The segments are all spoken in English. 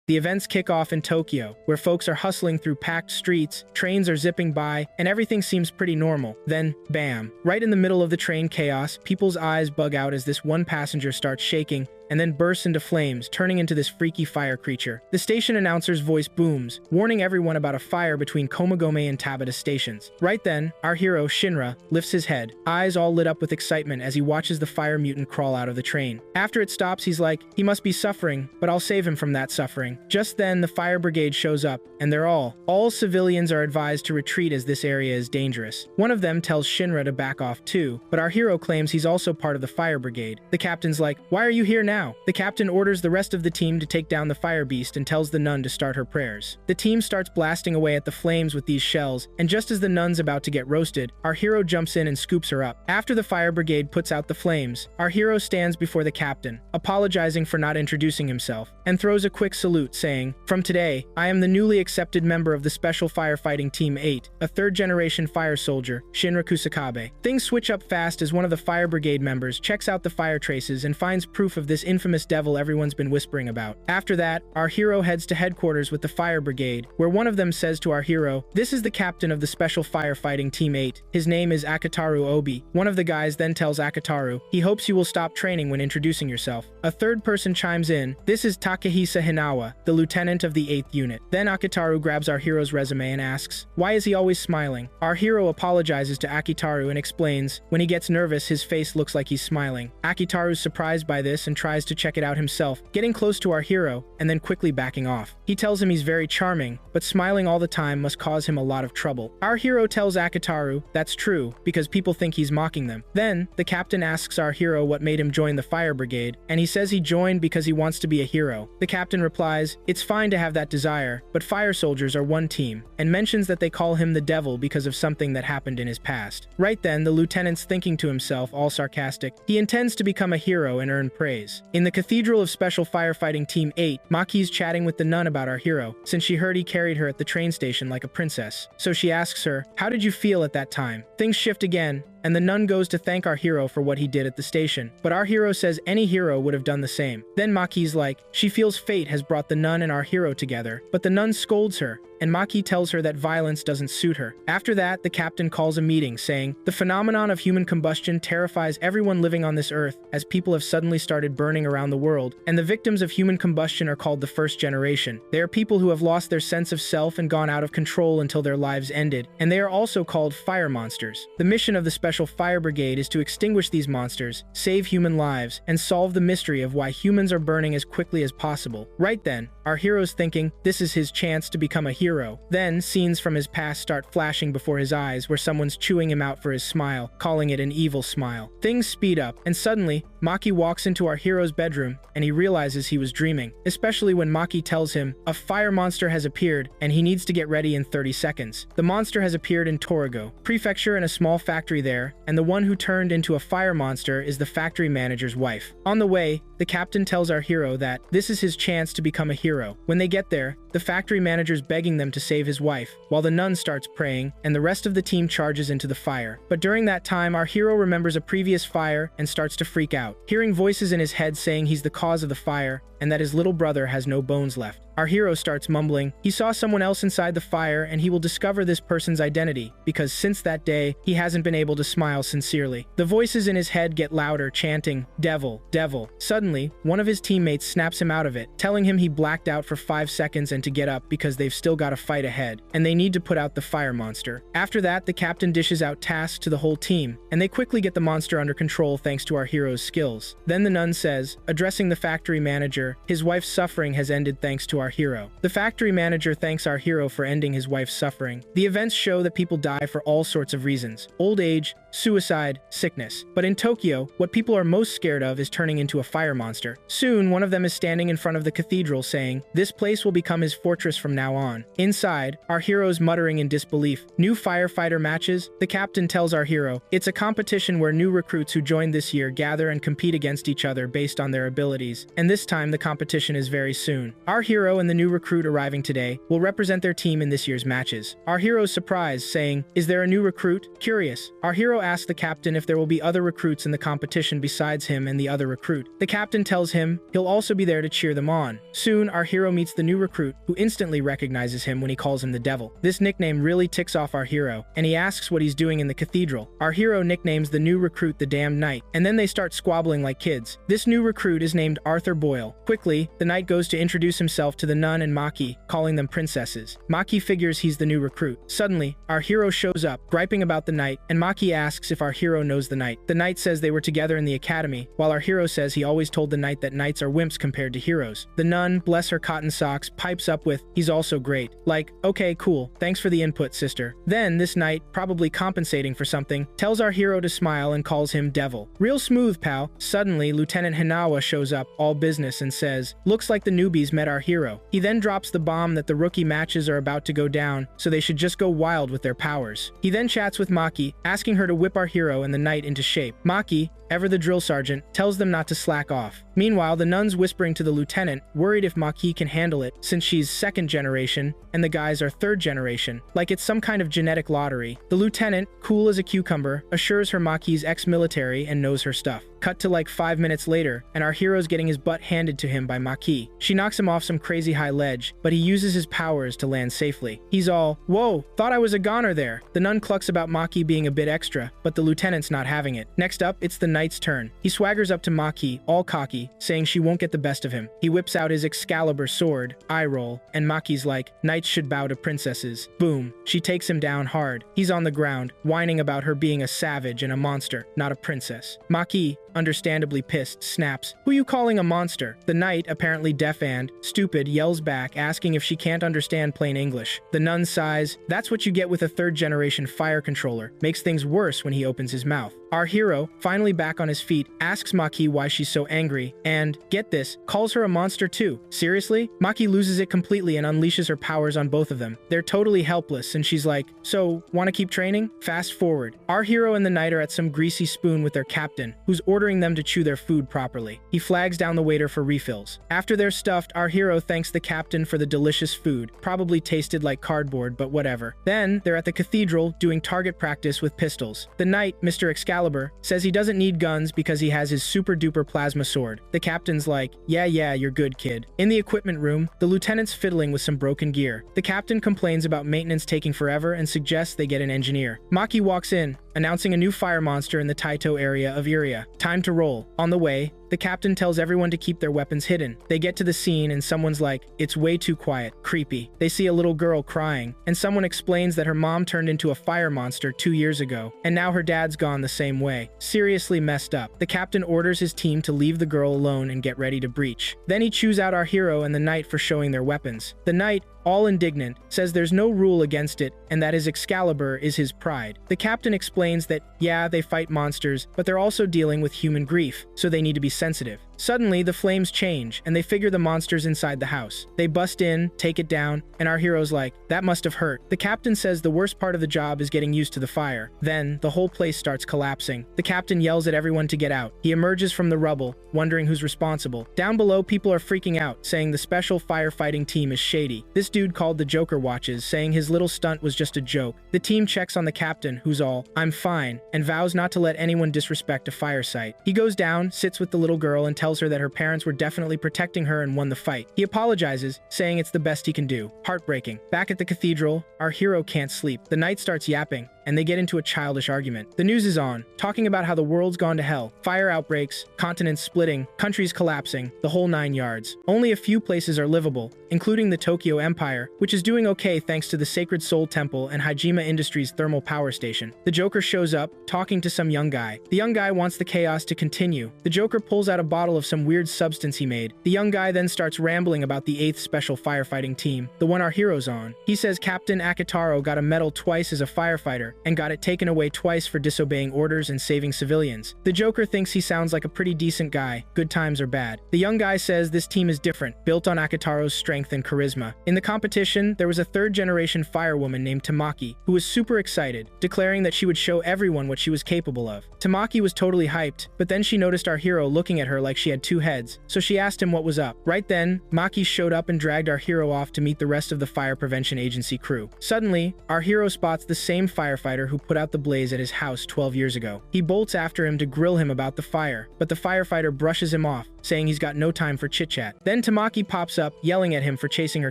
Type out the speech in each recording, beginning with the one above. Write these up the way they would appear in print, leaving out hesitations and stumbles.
The events kick off in Tokyo, where folks are hustling through packed streets, trains are zipping by, and everything seems pretty normal. Then, bam. Right in the middle of the train chaos, people's eyes bug out as this one passenger starts shaking, and then bursts into flames, turning into this freaky fire creature. The station announcer's voice booms, warning everyone about a fire between Komagome and Tabata stations. Right then, our hero, Shinra, lifts his head, eyes all lit up with excitement as he watches the fire mutant crawl out of the train. After it stops, he's like, he must be suffering, but I'll save him from that suffering. Just then, the fire brigade shows up, and they're all civilians are advised to retreat as this area is dangerous. One of them tells Shinra to back off too, but our hero claims he's also part of the fire brigade. The captain's like, why are you here now? The captain orders the rest of the team to take down the fire beast and tells the nun to start her prayers. The team starts blasting away at the flames with these shells, and just as the nun's about to get roasted, our hero jumps in and scoops her up. After the fire brigade puts out the flames, our hero stands before the captain, apologizing for not introducing himself, and throws a quick salute saying, "From today, I am the newly accepted member of the Special Firefighting Team 8, a third-generation fire soldier, Shinra Kusakabe." Things switch up fast as one of the fire brigade members checks out the fire traces and finds proof of this infamous devil everyone's been whispering about. After that, our hero heads to headquarters with the fire brigade, where one of them says to our hero, "This is the captain of the Special Firefighting Team 8. His name is Akitaru Obi." One of the guys then tells Akitaru, he hopes you will stop training when introducing yourself. A third person chimes in, "This is Takehisa Hinawa, the lieutenant of the 8th unit." Then Akitaru grabs our hero's resume and asks, why is he always smiling? Our hero apologizes to Akitaru and explains, when he gets nervous, his face looks like he's smiling. Akitaru's surprised by this and tries to check it out himself, getting close to our hero, and then quickly backing off. He tells him he's very charming, but smiling all the time must cause him a lot of trouble. Our hero tells Akitaru that's true, because people think he's mocking them. Then, the captain asks our hero what made him join the fire brigade, and he says he joined because he wants to be a hero. The captain replies, it's fine to have that desire, but fire soldiers are one team, and mentions that they call him the devil because of something that happened in his past. Right then, the lieutenant's thinking to himself, all sarcastic, he intends to become a hero and earn praise. In the Cathedral of Special Firefighting Team 8, Maki's chatting with the nun about our hero, since she heard he carried her at the train station like a princess. So she asks her, how did you feel at that time? Things shift again, and the nun goes to thank our hero for what he did at the station. But our hero says any hero would have done the same. Then Maki's like, she feels fate has brought the nun and our hero together, but the nun scolds her, and Maki tells her that violence doesn't suit her. After that, the captain calls a meeting, saying, the phenomenon of human combustion terrifies everyone living on this earth, as people have suddenly started burning around the world, and the victims of human combustion are called the first generation. They are people who have lost their sense of self and gone out of control until their lives ended, and they are also called fire monsters. The mission of the Special Fire Brigade is to extinguish these monsters, save human lives, and solve the mystery of why humans are burning as quickly as possible. Right then, our hero's thinking this is his chance to become a hero. Then, scenes from his past start flashing before his eyes where someone's chewing him out for his smile, calling it an evil smile. Things speed up, and suddenly, Maki walks into our hero's bedroom, and he realizes he was dreaming, especially when Maki tells him a fire monster has appeared, and he needs to get ready in 30 seconds. The monster has appeared in Torigo Prefecture in a small factory there, and the one who turned into a fire monster is the factory manager's wife. On the way, the captain tells our hero that this is his chance to become a hero. When they get there, the factory manager's begging them to save his wife, while the nun starts praying, and the rest of the team charges into the fire. But during that time, our hero remembers a previous fire and starts to freak out, hearing voices in his head saying he's the cause of the fire, and that his little brother has no bones left. Our hero starts mumbling, he saw someone else inside the fire and he will discover this person's identity, because since that day, he hasn't been able to smile sincerely. The voices in his head get louder, chanting, devil, devil. Suddenly, one of his teammates snaps him out of it, telling him he blacked out for 5 seconds and to get up because they've still got a fight ahead, and they need to put out the fire monster. After that, the captain dishes out tasks to the whole team, and they quickly get the monster under control thanks to our hero's skills. Then the nun says, addressing the factory manager, his wife's suffering has ended thanks to our hero. The factory manager thanks our hero for ending his wife's suffering. The events show that people die for all sorts of reasons: old age, suicide, sickness. But in Tokyo, what people are most scared of is turning into a fire monster. Soon, one of them is standing in front of the cathedral saying, this place will become his fortress from now on. Inside, our hero's muttering in disbelief. New firefighter matches? The captain tells our hero, it's a competition where new recruits who joined this year gather and compete against each other based on their abilities, and this time the competition is very soon. Our hero and the new recruit arriving today will represent their team in this year's matches. Our hero's surprised, saying, is there a new recruit? Curious. Our hero asks the captain if there will be other recruits in the competition besides him and the other recruit. The captain tells him he'll also be there to cheer them on. Soon, our hero meets the new recruit, who instantly recognizes him when he calls him the devil. This nickname really ticks off our hero, and he asks what he's doing in the cathedral. Our hero nicknames the new recruit the damned knight, and then they start squabbling like kids. This new recruit is named Arthur Boyle. Quickly, the knight goes to introduce himself to the nun and Maki, calling them princesses. Maki figures he's the new recruit. Suddenly, our hero shows up, griping about the knight, and Maki asks if our hero knows the knight. The knight says they were together in the academy, while our hero says he always told the knight that knights are wimps compared to heroes. The nun, bless her cotton socks, pipes up with, he's also great. Like, okay, cool, thanks for the input, sister. Then, this knight, probably compensating for something, tells our hero to smile and calls him devil. Real smooth, pal. Suddenly, Lieutenant Hinawa shows up, all business, and says, looks like the newbies met our hero. He then drops the bomb that the rookie matches are about to go down, so they should just go wild with their powers. He then chats with Maki, asking her to whip our hero and the knight into shape. Maki, ever the drill sergeant, tells them not to slack off. Meanwhile, the nun's whispering to the lieutenant, worried if Maki can handle it, since she's second generation, and the guys are third generation, like it's some kind of genetic lottery. The lieutenant, cool as a cucumber, assures her Maki's ex-military and knows her stuff. Cut to like 5 minutes later, and our hero's getting his butt handed to him by Maki. She knocks him off some crazy high ledge, but he uses his powers to land safely. He's all, whoa, thought I was a goner there. The nun clucks about Maki being a bit extra, but the lieutenant's not having it. Next up, it's the knight's turn. He swaggers up to Maki, all cocky, saying she won't get the best of him. He whips out his Excalibur sword, eye roll, and Maki's like, knights should bow to princesses. Boom. She takes him down hard. He's on the ground, whining about her being a savage and a monster, not a princess. Maki, understandably pissed, snaps, who you calling a monster? The knight, apparently deaf and stupid, yells back, asking if she can't understand plain English. The nun sighs, that's what you get with a third-generation fire controller. Makes things worse when he opens his mouth. Our hero, finally back on his feet, asks Maki why she's so angry, and, get this, calls her a monster too. Seriously? Maki loses it completely and unleashes her powers on both of them. They're totally helpless, and she's like, so, wanna keep training? Fast forward. Our hero and the knight are at some greasy spoon with their captain, who's ordering them to chew their food properly. He flags down the waiter for refills. After they're stuffed, our hero thanks the captain for the delicious food. Probably tasted like cardboard, but whatever. Then, they're at the cathedral doing target practice with pistols. The knight, Mr. Excalibur, says he doesn't need guns because he has his super-duper plasma sword. The captain's like, yeah, you're good, kid. In the equipment room, the lieutenant's fiddling with some broken gear. The captain complains about maintenance taking forever and suggests they get an engineer. Maki walks in, announcing a new fire monster in the Taito area of Iria. Time to roll. On the way, the captain tells everyone to keep their weapons hidden. They get to the scene and someone's like, it's way too quiet, creepy. They see a little girl crying, and someone explains that her mom turned into a fire monster 2 years ago, and now her dad's gone the same way. Seriously messed up. The captain orders his team to leave the girl alone and get ready to breach. Then he chews out our hero and the knight for showing their weapons. The knight, all indignant, says there's no rule against it and that his Excalibur is his pride. The captain explains that, yeah, they fight monsters, but they're also dealing with human grief, so they need to be sensitive. Suddenly, the flames change, and they figure the monster's inside the house. They bust in, take it down, and our hero's like, that must have hurt. The captain says the worst part of the job is getting used to the fire. Then, the whole place starts collapsing. The captain yells at everyone to get out. He emerges from the rubble, wondering who's responsible. Down below, people are freaking out, saying the special firefighting team is shady. This dude called the Joker watches, saying his little stunt was just a joke. The team checks on the captain, who's all, I'm fine, and vows not to let anyone disrespect a fire site. He goes down, sits with the little girl, and tells her that her parents were definitely protecting her and won the fight. He apologizes, saying it's the best he can do. Heartbreaking. Back at the cathedral, our hero can't sleep. The knight starts yapping, and they get into a childish argument. The news is on, talking about how the world's gone to hell. Fire outbreaks, continents splitting, countries collapsing, the whole 9 yards. Only a few places are livable, including the Tokyo Empire, which is doing okay thanks to the Sacred Soul Temple and Hajima Industries thermal power station. The Joker shows up, talking to some young guy. The young guy wants the chaos to continue. The Joker pulls out a bottle of some weird substance he made. The young guy then starts rambling about the 8th Special Firefighting Team, the one our hero's on. He says Captain Akitaro got a medal twice as a firefighter, and got it taken away twice for disobeying orders and saving civilians. The Joker thinks he sounds like a pretty decent guy, good times or bad. The young guy says this team is different, built on Akitaro's strength and charisma. In the competition, there was a third-generation firewoman named Tamaki, who was super excited, declaring that she would show everyone what she was capable of. Tamaki was totally hyped, but then she noticed our hero looking at her like she had 2 heads, so she asked him what was up. Right then, Maki showed up and dragged our hero off to meet the rest of the Fire Prevention Agency crew. Suddenly, our hero spots the same firefighter firefighter who put out the blaze at his house 12 years ago. He bolts after him to grill him about the fire, but the firefighter brushes him off, saying he's got no time for chit-chat. Then Tamaki pops up, yelling at him for chasing her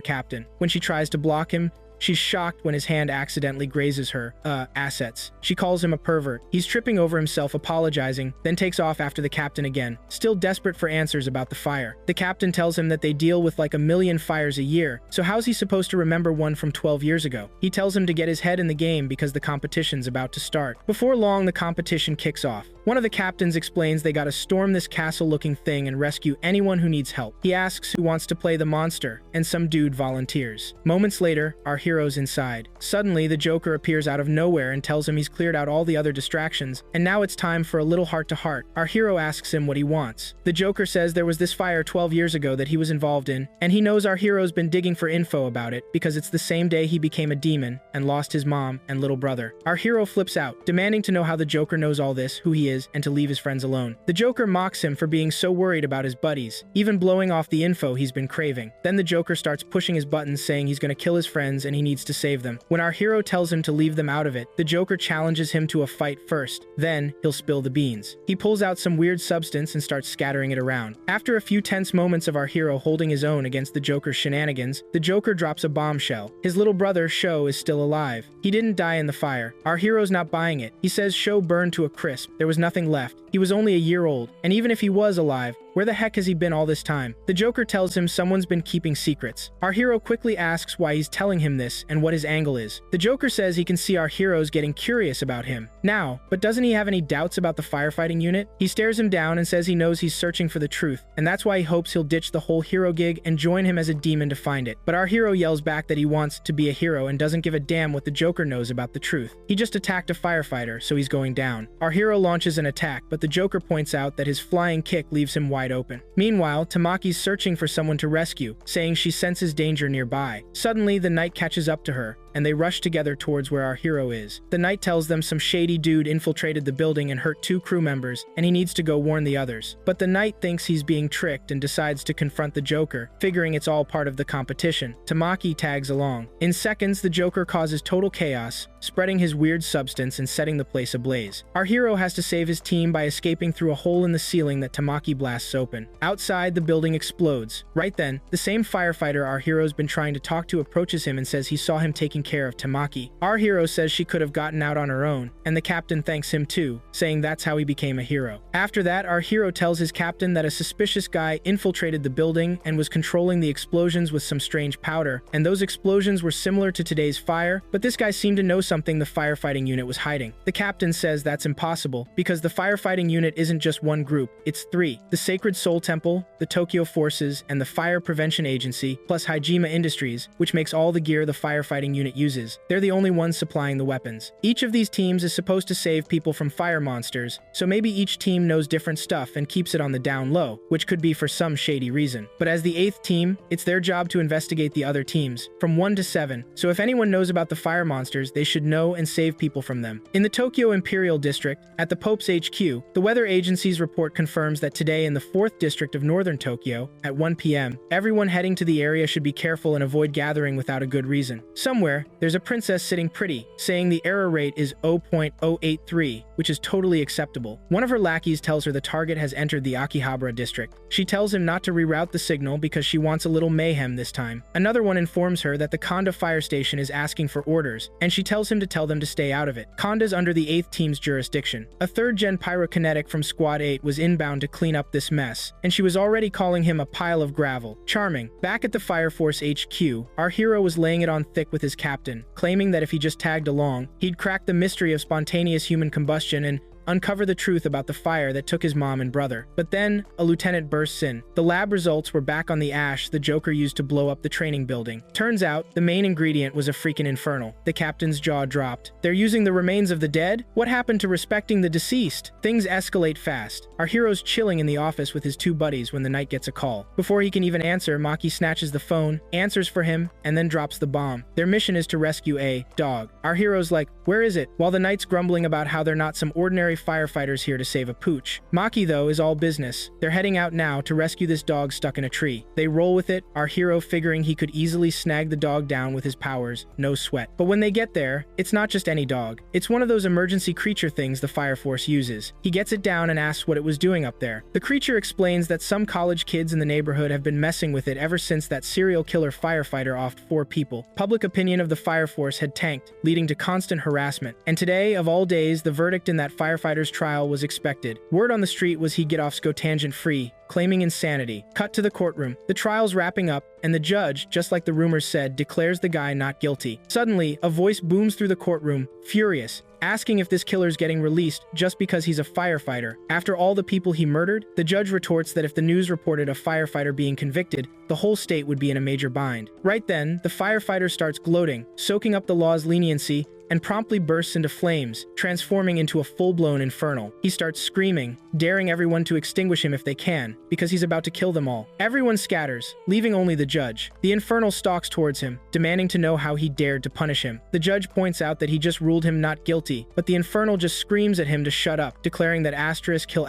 captain. When she tries to block him, she's shocked when his hand accidentally grazes her, assets. She calls him a pervert. He's tripping over himself, apologizing, then takes off after the captain again, still desperate for answers about the fire. The captain tells him that they deal with like 1,000,000 fires a year, so how's he supposed to remember one from 12 years ago? He tells him to get his head in the game because the competition's about to start. Before long, the competition kicks off. One of the captains explains they gotta storm this castle-looking thing and rescue anyone who needs help. He asks who wants to play the monster, and some dude volunteers. Moments later, our hero's inside. Suddenly, the Joker appears out of nowhere and tells him he's cleared out all the other distractions, and now it's time for a little heart-to-heart. Our hero asks him what he wants. The Joker says there was this fire 12 years ago that he was involved in, and he knows our hero's been digging for info about it because it's the same day he became a demon and lost his mom and little brother. Our hero flips out, demanding to know how the Joker knows all this, who he is, and to leave his friends alone. The Joker mocks him for being so worried about his buddies, even blowing off the info he's been craving. Then the Joker starts pushing his buttons, saying he's gonna kill his friends and he needs to save them. When our hero tells him to leave them out of it, the Joker challenges him to a fight first, then he'll spill the beans. He pulls out some weird substance and starts scattering it around. After a few tense moments of our hero holding his own against the Joker's shenanigans, the Joker drops a bombshell. His little brother, Sho, is still alive. He didn't die in the fire. Our hero's not buying it. He says Sho burned to a crisp. There was nothing left. He was only a year old, and even if he was alive, where the heck has he been all this time? The Joker tells him someone's been keeping secrets. Our hero quickly asks why he's telling him this and what his angle is. The Joker says he can see our hero's getting curious about him now, but doesn't he have any doubts about the firefighting unit? He stares him down and says he knows he's searching for the truth, and that's why he hopes he'll ditch the whole hero gig and join him as a demon to find it. But our hero yells back that he wants to be a hero and doesn't give a damn what the Joker knows about the truth. He just attacked a firefighter, so he's going down. Our hero launches an attack, but the Joker points out that his flying kick leaves him wide open. Meanwhile, Tamaki's searching for someone to rescue, saying she senses danger nearby. Suddenly, the knight catches up to her, and they rush together towards where our hero is. The knight tells them some shady dude infiltrated the building and hurt 2 crew members, and he needs to go warn the others. But the knight thinks he's being tricked and decides to confront the Joker, figuring it's all part of the competition. Tamaki tags along. In seconds, the Joker causes total chaos, spreading his weird substance and setting the place ablaze. Our hero has to save his team by escaping through a hole in the ceiling that Tamaki blasts open. Outside, the building explodes. Right then, the same firefighter our hero's been trying to talk to approaches him and says he saw him taking care of Tamaki. Our hero says she could have gotten out on her own, and the captain thanks him too, saying that's how he became a hero. After that, our hero tells his captain that a suspicious guy infiltrated the building and was controlling the explosions with some strange powder, and those explosions were similar to today's fire, but this guy seemed to know something the firefighting unit was hiding. The captain says that's impossible, because the firefighting unit isn't just one group, it's 3. The Sacred Soul Temple, the Tokyo Forces, and the Fire Prevention Agency, plus Hijima Industries, which makes all the gear the firefighting unit uses. They're the only ones supplying the weapons. Each of these teams is supposed to save people from fire monsters, so maybe each team knows different stuff and keeps it on the down low, which could be for some shady reason. But as the 8th team, it's their job to investigate the other teams, from 1 to 7, so if anyone knows about the fire monsters, they should know and save people from them. In the Tokyo Imperial District, at the Pope's HQ, the Weather Agency's report confirms that today in the 4th District of Northern Tokyo, at 1 p.m., everyone heading to the area should be careful and avoid gathering without a good reason. Somewhere, there's a princess sitting pretty, saying the error rate is 0.083, which is totally acceptable. One of her lackeys tells her the target has entered the Akihabara district. She tells him not to reroute the signal because she wants a little mayhem this time. Another one informs her that the Konda fire station is asking for orders, and she tells him to tell them to stay out of it. Konda's under the 8th team's jurisdiction. A 3rd-gen pyrokinetic from Squad 8 was inbound to clean up this mess, and she was already calling him a pile of gravel. Charming. Back at the Fire Force HQ, our hero was laying it on thick with his captain, claiming that if he just tagged along, he'd crack the mystery of spontaneous human combustion and uncover the truth about the fire that took his mom and brother. But then, a lieutenant bursts in. The lab results were back on the ash the Joker used to blow up the training building. Turns out, the main ingredient was a freaking infernal. The captain's jaw dropped. They're using the remains of the dead? What happened to respecting the deceased? Things escalate fast. Our hero's chilling in the office with his 2 buddies when the knight gets a call. Before he can even answer, Maki snatches the phone, answers for him, and then drops the bomb. Their mission is to rescue a dog. Our hero's like, where is it? While the knight's grumbling about how they're not some ordinary ordinary firefighters here to save a pooch. Maki, though, is all business. They're heading out now to rescue this dog stuck in a tree. They roll with it, our hero figuring he could easily snag the dog down with his powers, no sweat. But when they get there, it's not just any dog. It's one of those emergency creature things the fire force uses. He gets it down and asks what it was doing up there. The creature explains that some college kids in the neighborhood have been messing with it ever since that serial killer firefighter offed 4 people. Public opinion of the fire force had tanked, leading to constant harassment. And today, of all days, the verdict in that firefighter's trial was expected. Word on the street was he'd get off tangent-free, claiming insanity. Cut to the courtroom. The trial's wrapping up, and the judge, just like the rumors said, declares the guy not guilty. Suddenly, a voice booms through the courtroom, furious, asking if this killer's getting released just because he's a firefighter. After all the people he murdered, the judge retorts that if the news reported a firefighter being convicted, the whole state would be in a major bind. Right then, the firefighter starts gloating, soaking up the law's leniency, and promptly bursts into flames, transforming into a full-blown infernal. He starts screaming, daring everyone to extinguish him if they can, because he's about to kill them all. Everyone scatters, leaving only the judge. The infernal stalks towards him, demanding to know how he dared to punish him. The judge points out that he just ruled him not guilty, but the infernal just screams at him to shut up, declaring that kill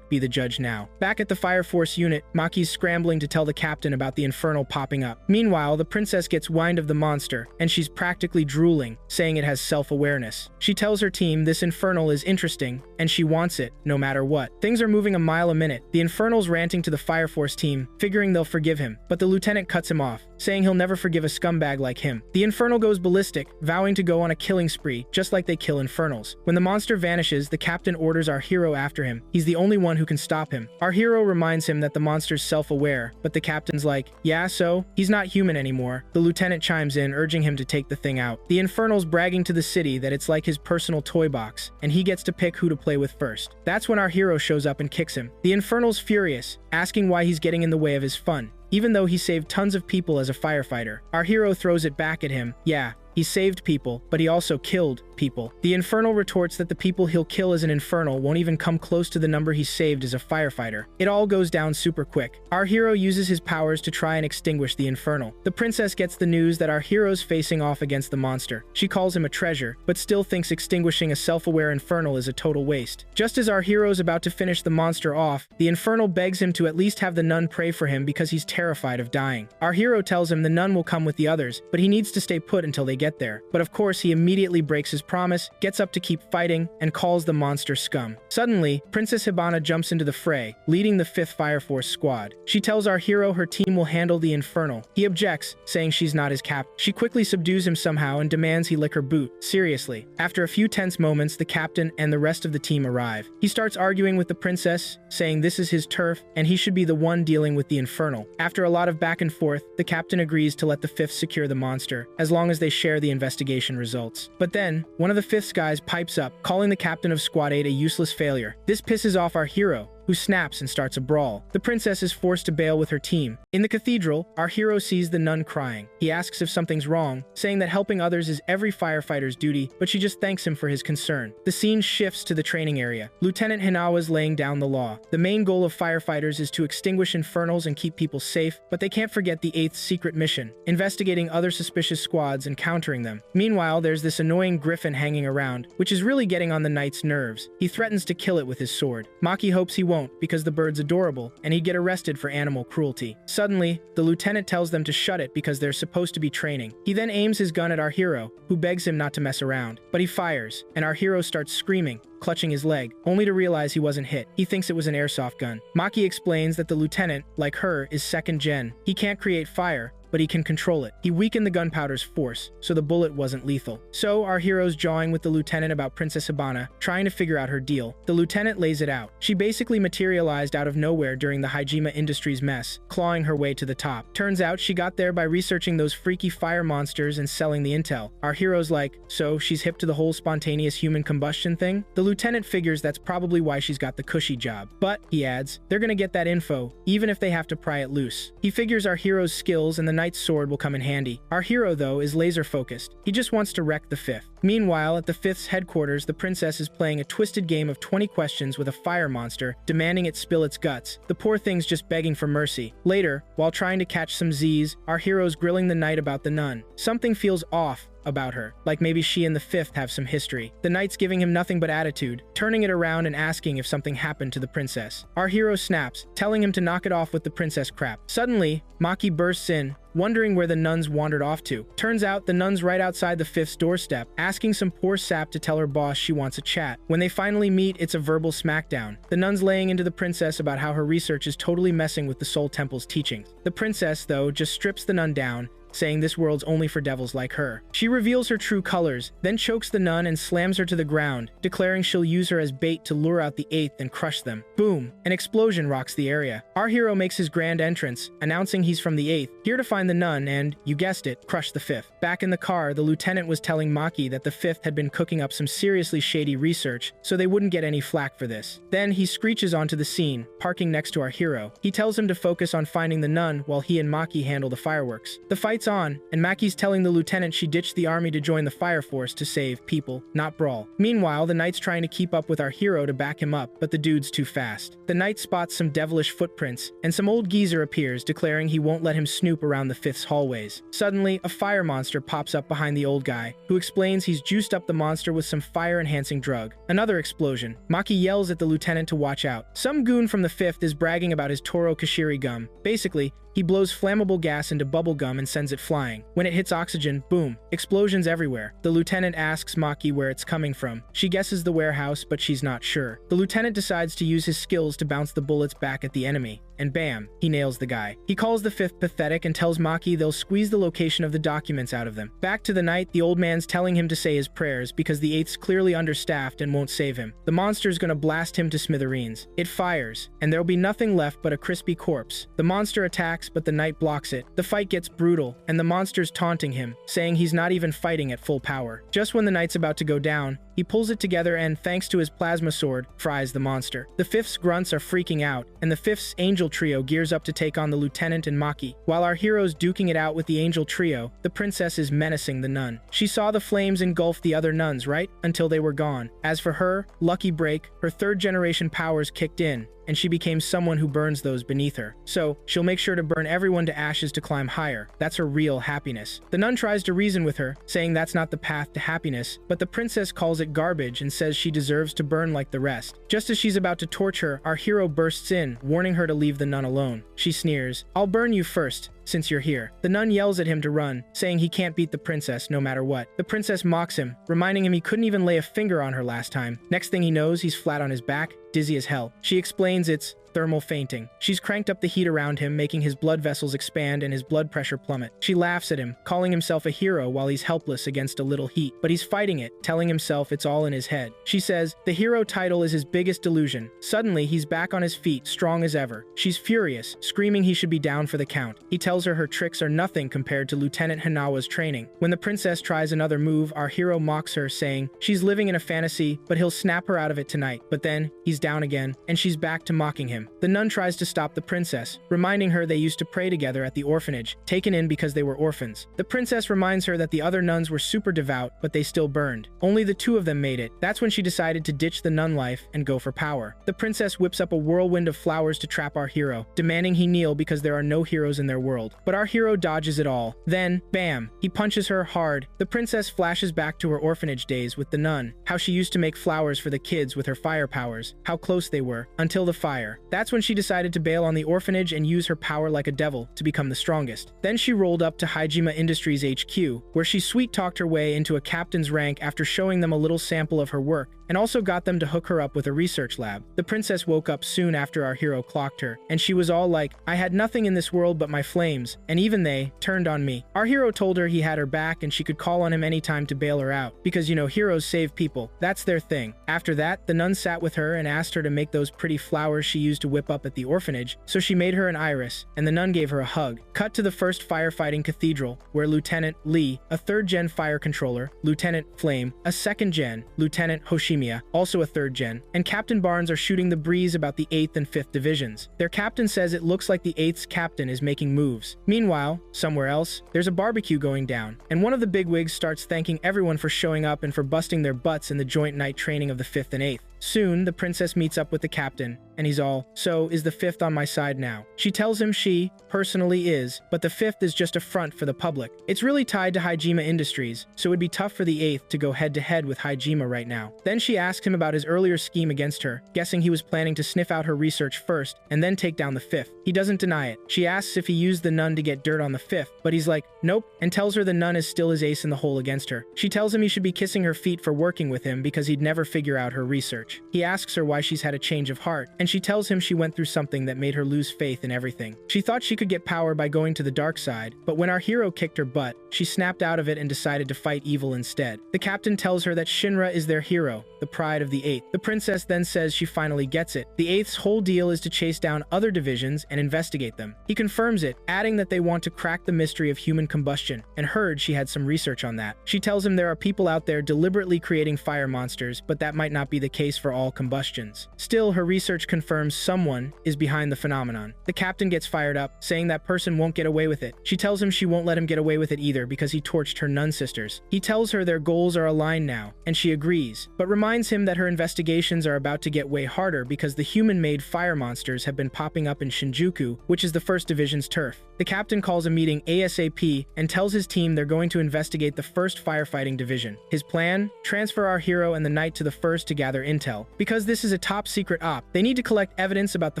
be the judge now. Back at the Fire Force unit, Maki's scrambling to tell the captain about the infernal popping up. Meanwhile, the princess gets wind of the monster, and she's practically drooling, saying it has self-awareness. She tells her team this infernal is interesting, and she wants it, no matter what. Things are moving a mile a minute. The infernal's ranting to the Fire Force team, figuring they'll forgive him, but the lieutenant cuts him off, saying he'll never forgive a scumbag like him. The infernal goes ballistic, vowing to go on a killing spree, just like they kill infernals. When the monster vanishes, the captain orders our hero after him. He's the only one who can stop him. Our hero reminds him that the monster's self-aware, but the captain's like, yeah, so? He's not human anymore. The lieutenant chimes in, urging him to take the thing out. The infernal's bragging to the city that it's like his personal toy box, and he gets to pick who to play with first. That's when our hero shows up and kicks him. The infernal's furious, asking why he's getting in the way of his fun, even though he saved tons of people as a firefighter. Our hero throws it back at him. Yeah, he saved people, but he also killed people. The infernal retorts that the people he'll kill as an infernal won't even come close to the number he saved as a firefighter. It all goes down super quick. Our hero uses his powers to try and extinguish the infernal. The princess gets the news that our hero's facing off against the monster. She calls him a treasure, but still thinks extinguishing a self-aware infernal is a total waste. Just as our hero's about to finish the monster off, the infernal begs him to at least have the nun pray for him because he's terrified of dying. Our hero tells him the nun will come with the others, but he needs to stay put until they get there. But of course, he immediately breaks his promise, gets up to keep fighting, and calls the monster scum. Suddenly, Princess Hibana jumps into the fray, leading the 5th Fire Force squad. She tells our hero her team will handle the infernal. He objects, saying she's not his captain. She quickly subdues him somehow and demands he lick her boot. Seriously. After a few tense moments, the captain and the rest of the team arrive. He starts arguing with the princess, saying this is his turf, and he should be the one dealing with the infernal. After a lot of back and forth, the captain agrees to let the 5th secure the monster, as long as they share the investigation results. But then, one of the 5th guys pipes up, calling the captain of Squad 8 a useless failure. This pisses off our hero, who snaps and starts a brawl. The princess is forced to bail with her team. In the cathedral, our hero sees the nun crying. He asks if something's wrong, saying that helping others is every firefighter's duty, but she just thanks him for his concern. The scene shifts to the training area. Lieutenant Hinawa's laying down the law. The main goal of firefighters is to extinguish infernals and keep people safe, but they can't forget the 8th secret mission, investigating other suspicious squads and countering them. Meanwhile, there's this annoying griffin hanging around, which is really getting on the knight's nerves. He threatens to kill it with his sword. Maki hopes he won't, because the bird's adorable, and he'd get arrested for animal cruelty. Suddenly, the lieutenant tells them to shut it because they're supposed to be training. He then aims his gun at our hero, who begs him not to mess around. But he fires, and our hero starts screaming, clutching his leg, only to realize he wasn't hit. He thinks it was an airsoft gun. Maki explains that the lieutenant, like her, is 2nd gen. He can't create fire, but he can control it. He weakened the gunpowder's force, so the bullet wasn't lethal. So, our hero's jawing with the lieutenant about Princess Hibana, trying to figure out her deal. The lieutenant lays it out. She basically materialized out of nowhere during the Hijima Industries mess, clawing her way to the top. Turns out she got there by researching those freaky fire monsters and selling the intel. Our hero's like, so she's hip to the whole spontaneous human combustion thing? The lieutenant figures that's probably why she's got the cushy job. But, he adds, they're gonna get that info, even if they have to pry it loose. He figures our hero's skills and the knight's sword will come in handy. Our hero, though, is laser focused. He just wants to wreck the 5th. Meanwhile, at the 5th's headquarters, the princess is playing a twisted game of 20 questions with a fire monster, demanding it spill its guts. The poor thing's just begging for mercy. Later, while trying to catch some Z's, our hero's grilling the knight about the nun. Something feels off, about her, like maybe she and the 5th have some history. The knight's giving him nothing but attitude, turning it around and asking if something happened to the princess. Our hero snaps, telling him to knock it off with the princess crap. Suddenly, Maki bursts in, wondering where the nuns wandered off to. Turns out the nun's right outside the 5th's doorstep, asking some poor sap to tell her boss she wants a chat. When they finally meet, it's a verbal smackdown. The nun's laying into the princess about how her research is totally messing with the Soul Temple's teachings. The princess, though, just strips the nun down, saying this world's only for devils like her. She reveals her true colors, then chokes the nun and slams her to the ground, declaring she'll use her as bait to lure out the 8th and crush them. Boom! An explosion rocks the area. Our hero makes his grand entrance, announcing he's from the 8th, here to find the nun and, you guessed it, crush the 5th. Back in the car, the lieutenant was telling Maki that the 5th had been cooking up some seriously shady research, so they wouldn't get any flack for this. Then he screeches onto the scene, parking next to our hero. He tells him to focus on finding the nun while he and Maki handle the fireworks. The fight's on, and Maki's telling the lieutenant she ditched the army to join the fire force to save people, not brawl. Meanwhile, the knight's trying to keep up with our hero to back him up, but the dude's too fast. The knight spots some devilish footprints, and some old geezer appears, declaring he won't let him snoop around the 5th's hallways. Suddenly, a fire monster pops up behind the old guy, who explains he's juiced up the monster with some fire-enhancing drug. Another explosion. Maki yells at the lieutenant to watch out. Some goon from the 5th is bragging about his Toro Kashiri gum. Basically, he blows flammable gas into bubble gum and sends it flying. When it hits oxygen, boom, explosions everywhere. The lieutenant asks Maki where it's coming from. She guesses the warehouse, but she's not sure. The lieutenant decides to use his skills to bounce the bullets back at the enemy, and bam, he nails the guy. He calls the 5th pathetic and tells Maki they'll squeeze the location of the documents out of them. Back to the knight, the old man's telling him to say his prayers because the 8th's clearly understaffed and won't save him. The monster's gonna blast him to smithereens. It fires, and there'll be nothing left but a crispy corpse. The monster attacks, but the knight blocks it. The fight gets brutal, and the monster's taunting him, saying he's not even fighting at full power. Just when the knight's about to go down, he pulls it together and, thanks to his plasma sword, fries the monster. The 5th's grunts are freaking out, and the 5th's angel trio gears up to take on the lieutenant and Maki. While our hero's duking it out with the angel trio, the princess is menacing the nun. She saw the flames engulf the other nuns, right? Until they were gone. As for her, lucky break, her 3rd generation powers kicked in, and she became someone who burns those beneath her. So, she'll make sure to burn everyone to ashes to climb higher. That's her real happiness. The nun tries to reason with her, saying that's not the path to happiness, but the princess calls it garbage and says she deserves to burn like the rest. Just as she's about to torch her, our hero bursts in, warning her to leave the nun alone. She sneers, "I'll burn you first, since you're here." The nun yells at him to run, saying he can't beat the princess no matter what. The princess mocks him, reminding him he couldn't even lay a finger on her last time. Next thing he knows, he's flat on his back, dizzy as hell. She explains it's thermal fainting. She's cranked up the heat around him, making his blood vessels expand and his blood pressure plummet. She laughs at him, calling himself a hero while he's helpless against a little heat. But he's fighting it, telling himself it's all in his head. She says the hero title is his biggest delusion. Suddenly, he's back on his feet, strong as ever. She's furious, screaming he should be down for the count. He tells her tricks are nothing compared to Lieutenant Hinawa's training. When the princess tries another move, our hero mocks her, saying she's living in a fantasy, but he'll snap her out of it tonight. But then, he's down again, and she's back to mocking him. The nun tries to stop the princess, reminding her they used to pray together at the orphanage, taken in because they were orphans. The princess reminds her that the other nuns were super devout, but they still burned. Only the 2 of them made it. That's when she decided to ditch the nun life and go for power. The princess whips up a whirlwind of flowers to trap our hero, demanding he kneel because there are no heroes in their world. But our hero dodges it all. Then, bam, he punches her hard. The princess flashes back to her orphanage days with the nun, how she used to make flowers for the kids with her fire powers, how close they were, until the fire. That's when she decided to bail on the orphanage and use her power like a devil to become the strongest. Then she rolled up to Hijima Industries HQ, where she sweet-talked her way into a captain's rank after showing them a little sample of her work, and also got them to hook her up with a research lab. The princess woke up soon after our hero clocked her, and she was all like, "I had nothing in this world but my flames, and even they turned on me." Our hero told her he had her back and she could call on him anytime to bail her out, because heroes save people. That's their thing. After that, the nun sat with her and asked her to make those pretty flowers she used to whip up at the orphanage, so she made her an iris, and the nun gave her a hug. Cut to the first firefighting cathedral, where Lieutenant Lee, a 3rd-gen fire controller, Lieutenant Flame, a 2nd-gen, Lieutenant Hoshimiya, also a 3rd-gen, and Captain Barnes are shooting the breeze about the 8th and 5th divisions. Their captain says it looks like the 8th's captain is making moves. Meanwhile, somewhere else, there's a barbecue going down, and one of the bigwigs starts thanking everyone for showing up and for busting their butts in the joint night training of the 5th and 8th. Soon, the princess meets up with the captain, and he's all, "So, is the 5th on my side now?" She tells him she, personally is, but the 5th is just a front for the public. It's really tied to Hijima Industries, so it'd be tough for the 8th to go head-to-head with Hijima right now. Then she asks him about his earlier scheme against her, guessing he was planning to sniff out her research first, and then take down the 5th. He doesn't deny it. She asks if he used the nun to get dirt on the 5th, but he's like, nope, and tells her the nun is still his ace in the hole against her. She tells him he should be kissing her feet for working with him because he'd never figure out her research. He asks her why she's had a change of heart, and she tells him she went through something that made her lose faith in everything. She thought she could get power by going to the dark side, but when our hero kicked her butt, she snapped out of it and decided to fight evil instead. The captain tells her that Shinra is their hero, the pride of the 8th. The princess then says she finally gets it. The 8th's whole deal is to chase down other divisions and investigate them. He confirms it, adding that they want to crack the mystery of human combustion, and heard she had some research on that. She tells him there are people out there deliberately creating fire monsters, but that might not be the case for all combustions. Still, her research confirms someone is behind the phenomenon. The captain gets fired up, saying that person won't get away with it. She tells him she won't let him get away with it either because he torched her nun sisters. He tells her their goals are aligned now, and she agrees, but reminds him that her investigations are about to get way harder because the human-made fire monsters have been popping up in Shinjuku, which is the 1st Division's turf. The captain calls a meeting ASAP and tells his team they're going to investigate the 1st Firefighting Division. His plan? Transfer our hero and the knight to the 1st to gather intel. Because this is a top-secret op, they need to collect evidence about the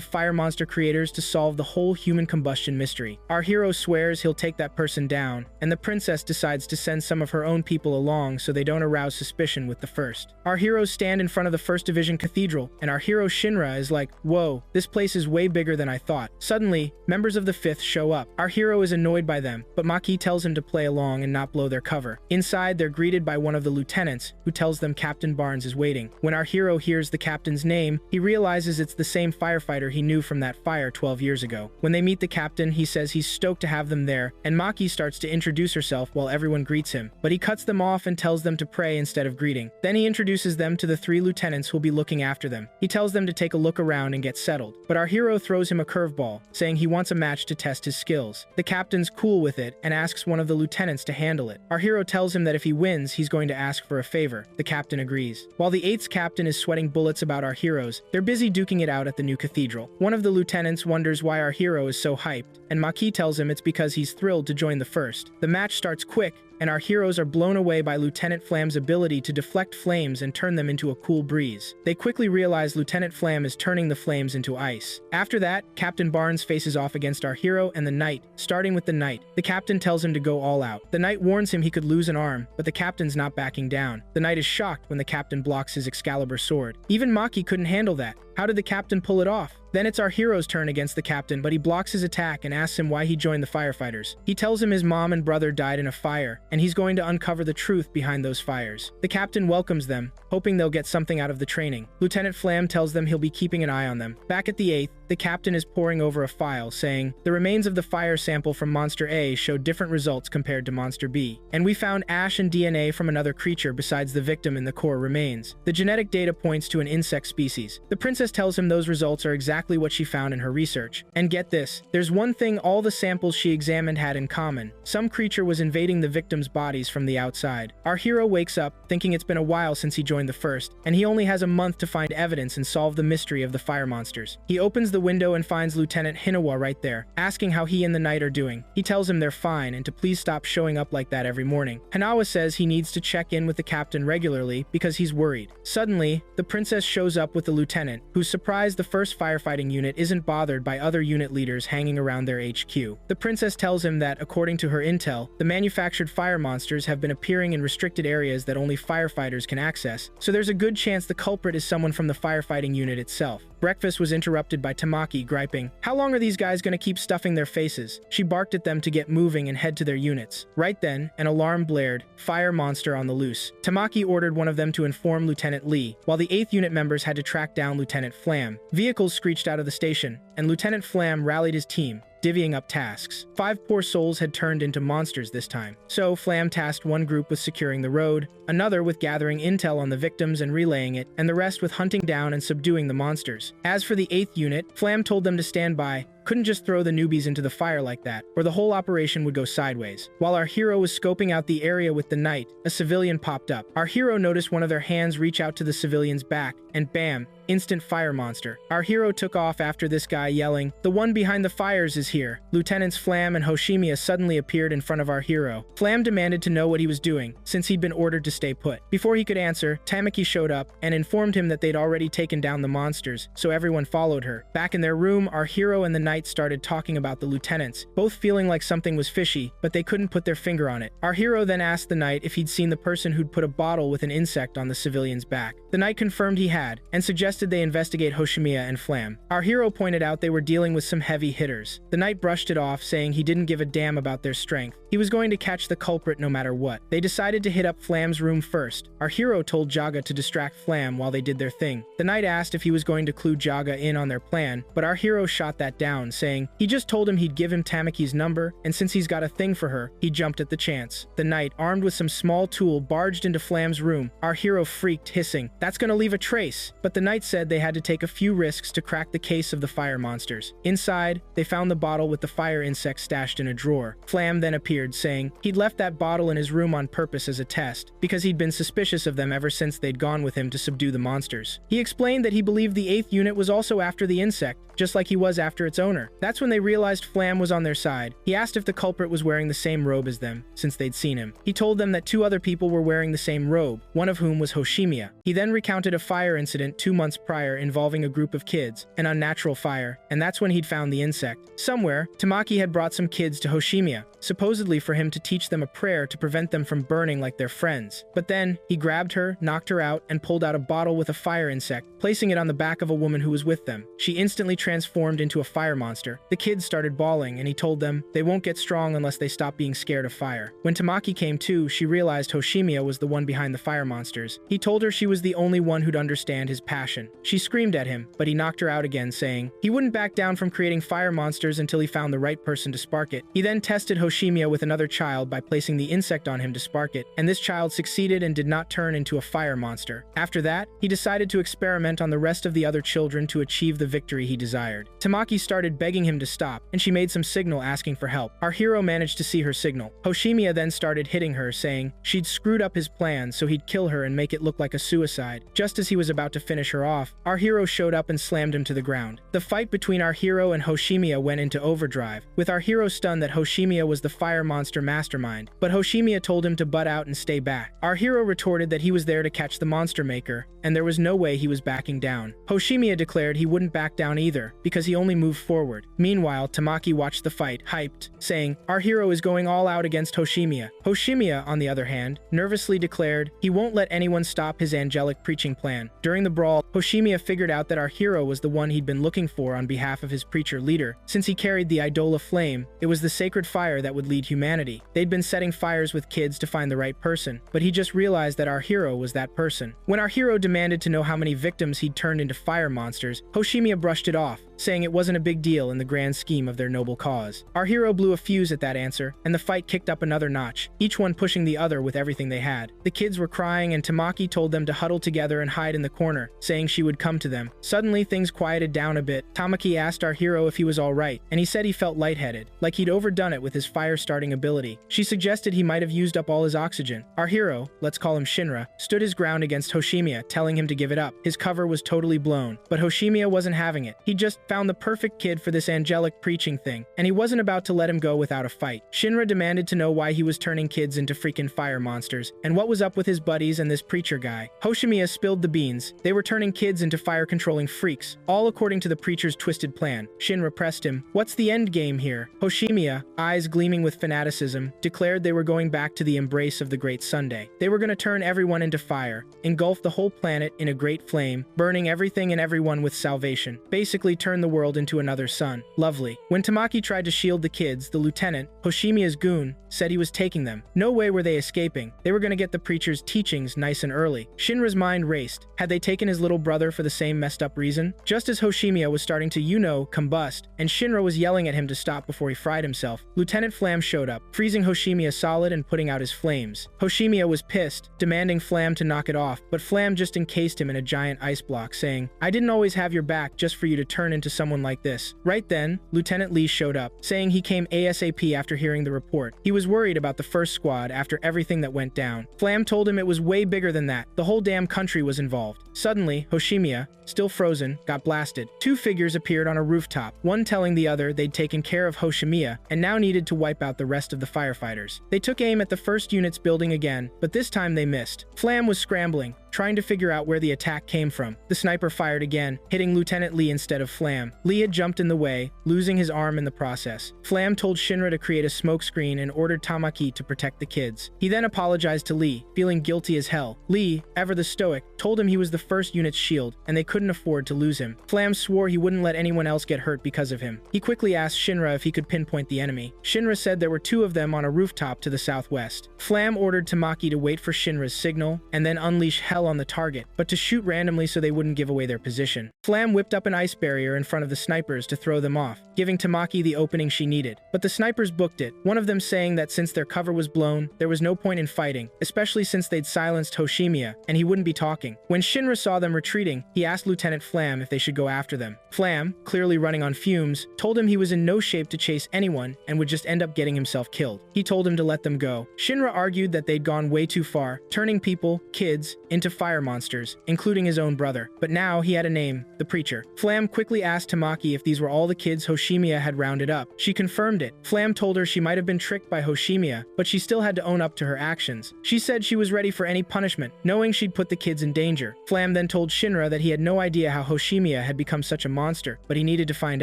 fire monster creators to solve the whole human combustion mystery. Our hero swears he'll take that person down, and the princess decides to send some of her own people along so they don't arouse suspicion with the 1st. Our heroes stand in front of the 1st Division Cathedral, and our hero Shinra is like, whoa, this place is way bigger than I thought. Suddenly, members of the 5th show up. Our hero is annoyed by them, but Maki tells him to play along and not blow their cover. Inside, they're greeted by one of the lieutenants, who tells them Captain Barnes is waiting. When our hero hears the captain's name, he realizes it's the same firefighter he knew from that fire 12 years ago. When they meet the captain, he says he's stoked to have them there, and Maki starts to introduce herself while everyone greets him, but he cuts them off and tells them to pray instead of greeting. Then he introduces them to the 3 lieutenants who'll be looking after them. He tells them to take a look around and get settled, but our hero throws him a curveball, saying he wants a match to test his skills. The captain's cool with it and asks one of the lieutenants to handle it. Our hero tells him that if he wins, he's going to ask for a favor. The captain agrees. While the 8th's captain is sweating bullets about our heroes, they're busy duking it out at the new cathedral. One of the lieutenants wonders why our hero is so hyped, and Maki tells him it's because he's thrilled to join the 1st. The match starts quick, and our heroes are blown away by Lieutenant Flam's ability to deflect flames and turn them into a cool breeze. They quickly realize Lieutenant Flam is turning the flames into ice. After that, Captain Barnes faces off against our hero and the knight, starting with the knight. The captain tells him to go all out. The knight warns him he could lose an arm, but the captain's not backing down. The knight is shocked when the captain blocks his Excalibur sword. Even Maki couldn't handle that. How did the captain pull it off? Then it's our hero's turn against the captain, but he blocks his attack and asks him why he joined the firefighters. He tells him his mom and brother died in a fire, and he's going to uncover the truth behind those fires. The captain welcomes them, hoping they'll get something out of the training. Lieutenant Flam tells them he'll be keeping an eye on them. Back at the 8th, the captain is poring over a file, saying, the remains of the fire sample from Monster A showed different results compared to Monster B, and we found ash and DNA from another creature besides the victim in the core remains. The genetic data points to an insect species. The princess tells him those results are exactly what she found in her research. And get this, there's one thing all the samples she examined had in common. Some creature was invading the victims' bodies from the outside. Our hero wakes up, thinking it's been a while since he joined the 1st, and he only has a month to find evidence and solve the mystery of the fire monsters. He opens the window and finds Lieutenant Hinawa right there, asking how he and the knight are doing. He tells him they're fine and to please stop showing up like that every morning. Hinawa says he needs to check in with the captain regularly because he's worried. Suddenly, the princess shows up with the lieutenant, who's surprised the 1st firefighting unit isn't bothered by other unit leaders hanging around their HQ. The princess tells him that, according to her intel, the manufactured fire monsters have been appearing in restricted areas that only firefighters can access, so there's a good chance the culprit is someone from the firefighting unit itself. Breakfast was interrupted by Tamaki griping, "How long are these guys gonna keep stuffing their faces?" She barked at them to get moving and head to their units. Right then, an alarm blared, fire monster on the loose. Tamaki ordered one of them to inform Lieutenant Lee, while the 8th unit members had to track down Lieutenant Flam. Vehicles screeched out of the station, and Lieutenant Flam rallied his team, divvying up tasks. 5 poor souls had turned into monsters this time. So Flam tasked one group with securing the road, another with gathering intel on the victims and relaying it, and the rest with hunting down and subduing the monsters. As for the 8th unit, Flam told them to stand by, couldn't just throw the newbies into the fire like that, or the whole operation would go sideways. While our hero was scoping out the area with the knight, a civilian popped up. Our hero noticed one of their hands reach out to the civilian's back, and bam, instant fire monster. Our hero took off after this guy, yelling, "The one behind the fires is here." Lieutenants Flam and Hoshimiya suddenly appeared in front of our hero. Flam demanded to know what he was doing, since he'd been ordered to stay put. Before he could answer, Tamaki showed up and informed him that they'd already taken down the monsters, so everyone followed her. Back in their room, our hero and the knight started talking about the lieutenants, both feeling like something was fishy, but they couldn't put their finger on it. Our hero then asked the knight if he'd seen the person who'd put a bottle with an insect on the civilian's back. The knight confirmed he had, and suggested they investigate Hoshimiya and Flam. Our hero pointed out they were dealing with some heavy hitters. The knight brushed it off, saying he didn't give a damn about their strength. He was going to catch the culprit no matter what. They decided to hit up Flam's room first. Our hero told Jaga to distract Flam while they did their thing. The knight asked if he was going to clue Jaga in on their plan, but our hero shot that down, saying he just told him he'd give him Tamaki's number, and since he's got a thing for her, he jumped at the chance. The knight, armed with some small tool, barged into Flam's room. Our hero freaked, hissing, "That's gonna leave a trace." But the knight said they had to take a few risks to crack the case of the fire monsters. Inside, they found the bottle with the fire insect stashed in a drawer. Flam then appeared, saying he'd left that bottle in his room on purpose as a test, because he'd been suspicious of them ever since they'd gone with him to subdue the monsters. He explained that he believed the 8th unit was also after the insect, just like he was after its owner. That's when they realized Flam was on their side. He asked if the culprit was wearing the same robe as them, since they'd seen him. He told them that 2 other people were wearing the same robe, one of whom was Hoshimiya. He then recounted a fire incident 2 months prior involving a group of kids, an unnatural fire, and that's when he'd found the insect. Somewhere, Tamaki had brought some kids to Hoshimiya, supposedly for him to teach them a prayer to prevent them from burning like their friends. But then, he grabbed her, knocked her out, and pulled out a bottle with a fire insect, placing it on the back of a woman who was with them. She instantly transformed into a fire monster. The kids started bawling, and he told them they won't get strong unless they stop being scared of fire. When Tamaki came to, she realized Hoshimiya was the one behind the fire monsters. He told her she was the only one who'd understand his passion. She screamed at him, but he knocked her out again, saying he wouldn't back down from creating fire monsters until he found the right person to spark it. He then tested Hoshimiya with another child by placing the insect on him to spark it, and this child succeeded and did not turn into a fire monster. After that, he decided to experiment on the rest of the other children to achieve the victory he desired. Tamaki started begging him to stop, and she made some signal asking for help. Our hero managed to see her signal. Hoshimiya then started hitting her, saying she'd screwed up his plan, so he'd kill her and make it look like a suicide. Just as he was about to finish her off, our hero showed up and slammed him to the ground. The fight between our hero and Hoshimiya went into overdrive, with our hero stunned that Hoshimiya was the fire monster mastermind, but Hoshimiya told him to butt out and stay back. Our hero retorted that he was there to catch the monster maker, and there was no way he was backing down. Hoshimiya declared he wouldn't back down either, because he only moved forward. Meanwhile, Tamaki watched the fight, hyped, saying, "Our hero is going all out against Hoshimiya." Hoshimiya, on the other hand, nervously declared he won't let anyone stop his angelic preaching plan. During the brawl, Hoshimiya figured out that our hero was the one he'd been looking for on behalf of his preacher leader. Since he carried the Idola flame, it was the sacred fire that would lead humanity. They'd been setting fires with kids to find the right person, but he just realized that our hero was that person. When our hero demanded to know how many victims he'd turned into fire monsters, Hoshimiya brushed it off, saying it wasn't a big deal in the grand scheme of their noble cause. Our hero blew a fuse at that answer, and the fight kicked up another notch, each one pushing the other with everything they had. The kids were crying, and Tamaki told them to huddle together and hide in the corner, saying she would come to them. Suddenly, things quieted down a bit. Tamaki asked our hero if he was alright, and he said he felt lightheaded, like he'd overdone it with his fire-starting ability. She suggested he might have used up all his oxygen. Our hero, let's call him Shinra, stood his ground against Hoshimiya, telling him to give it up. His cover was totally blown, but Hoshimiya wasn't having it. He just found the perfect kid for this angelic preaching thing, and he wasn't about to let him go without a fight. Shinra demanded to know why he was turning kids into freaking fire monsters, and what was up with his buddies and this preacher guy. Hoshimiya spilled the beans. They were turning kids into fire-controlling freaks, all according to the preacher's twisted plan. Shinra pressed him, "What's the end game here?" Hoshimiya, eyes gleaming with fanaticism, declared they were going back to the embrace of the Great Sunday. They were going to turn everyone into fire, engulf the whole planet in a great flame, burning everything and everyone with salvation. Basically turn the world into another sun. Lovely. When Tamaki tried to shield the kids, the lieutenant, Hoshimiya's goon, said he was taking them. No way were they escaping. They were going to get the preacher's teachings nice and early. Shinra's mind raced. Had they taken his little brother for the same messed up reason? Just as Hoshimiya was starting to, combust, and Shinra was yelling at him to stop before he fried himself, Lieutenant Flam showed up, freezing Hoshimiya solid and putting out his flames. Hoshimiya was pissed, demanding Flam to knock it off, but Flam just encased him in a giant ice block, saying, "I didn't always have your back just for you to turn into someone like this." Right then, Lieutenant Lee showed up, saying he came ASAP after hearing the report. He was worried about the first squad after everything that went down. Flam told him it was way bigger than that. The whole damn country was involved. Suddenly, Hoshimiya, still frozen, got blasted. Two figures appeared on a rooftop, one telling the other they'd taken care of Hoshimiya and now needed to wipe out the rest of the firefighters. They took aim at the first unit's building again, but this time they missed. Flam was scrambling, trying to figure out where the attack came from. The sniper fired again, hitting Lieutenant Lee instead of Flam. Lee had jumped in the way, losing his arm in the process. Flam told Shinra to create a smokescreen and ordered Tamaki to protect the kids. He then apologized to Lee, feeling guilty as hell. Lee, ever the stoic, told him he was the first unit's shield, and they couldn't afford to lose him. Flam swore he wouldn't let anyone else get hurt because of him. He quickly asked Shinra if he could pinpoint the enemy. Shinra said there were two of them on a rooftop to the southwest. Flam ordered Tamaki to wait for Shinra's signal, and then unleash hell on the target, but to shoot randomly so they wouldn't give away their position. Flam whipped up an ice barrier in front of the snipers to throw them off, giving Tamaki the opening she needed. But the snipers booked it, one of them saying that since their cover was blown, there was no point in fighting, especially since they'd silenced Hoshimiya, and he wouldn't be talking. When Shinra saw them retreating, he asked Lieutenant Flam if they should go after them. Flam, clearly running on fumes, told him he was in no shape to chase anyone and would just end up getting himself killed. He told him to let them go. Shinra argued that they'd gone way too far, turning people, kids, into fire monsters, including his own brother. But now he had a name, the Preacher. Flam quickly asked Tamaki if these were all the kids Hoshimiya had rounded up. She confirmed it. Flam told her she might have been tricked by Hoshimiya, but she still had to own up to her actions. She said she was ready for any punishment, knowing she'd put the kids in danger. Flam then told Shinra that he had no idea how Hoshimiya had become such a monster, but he needed to find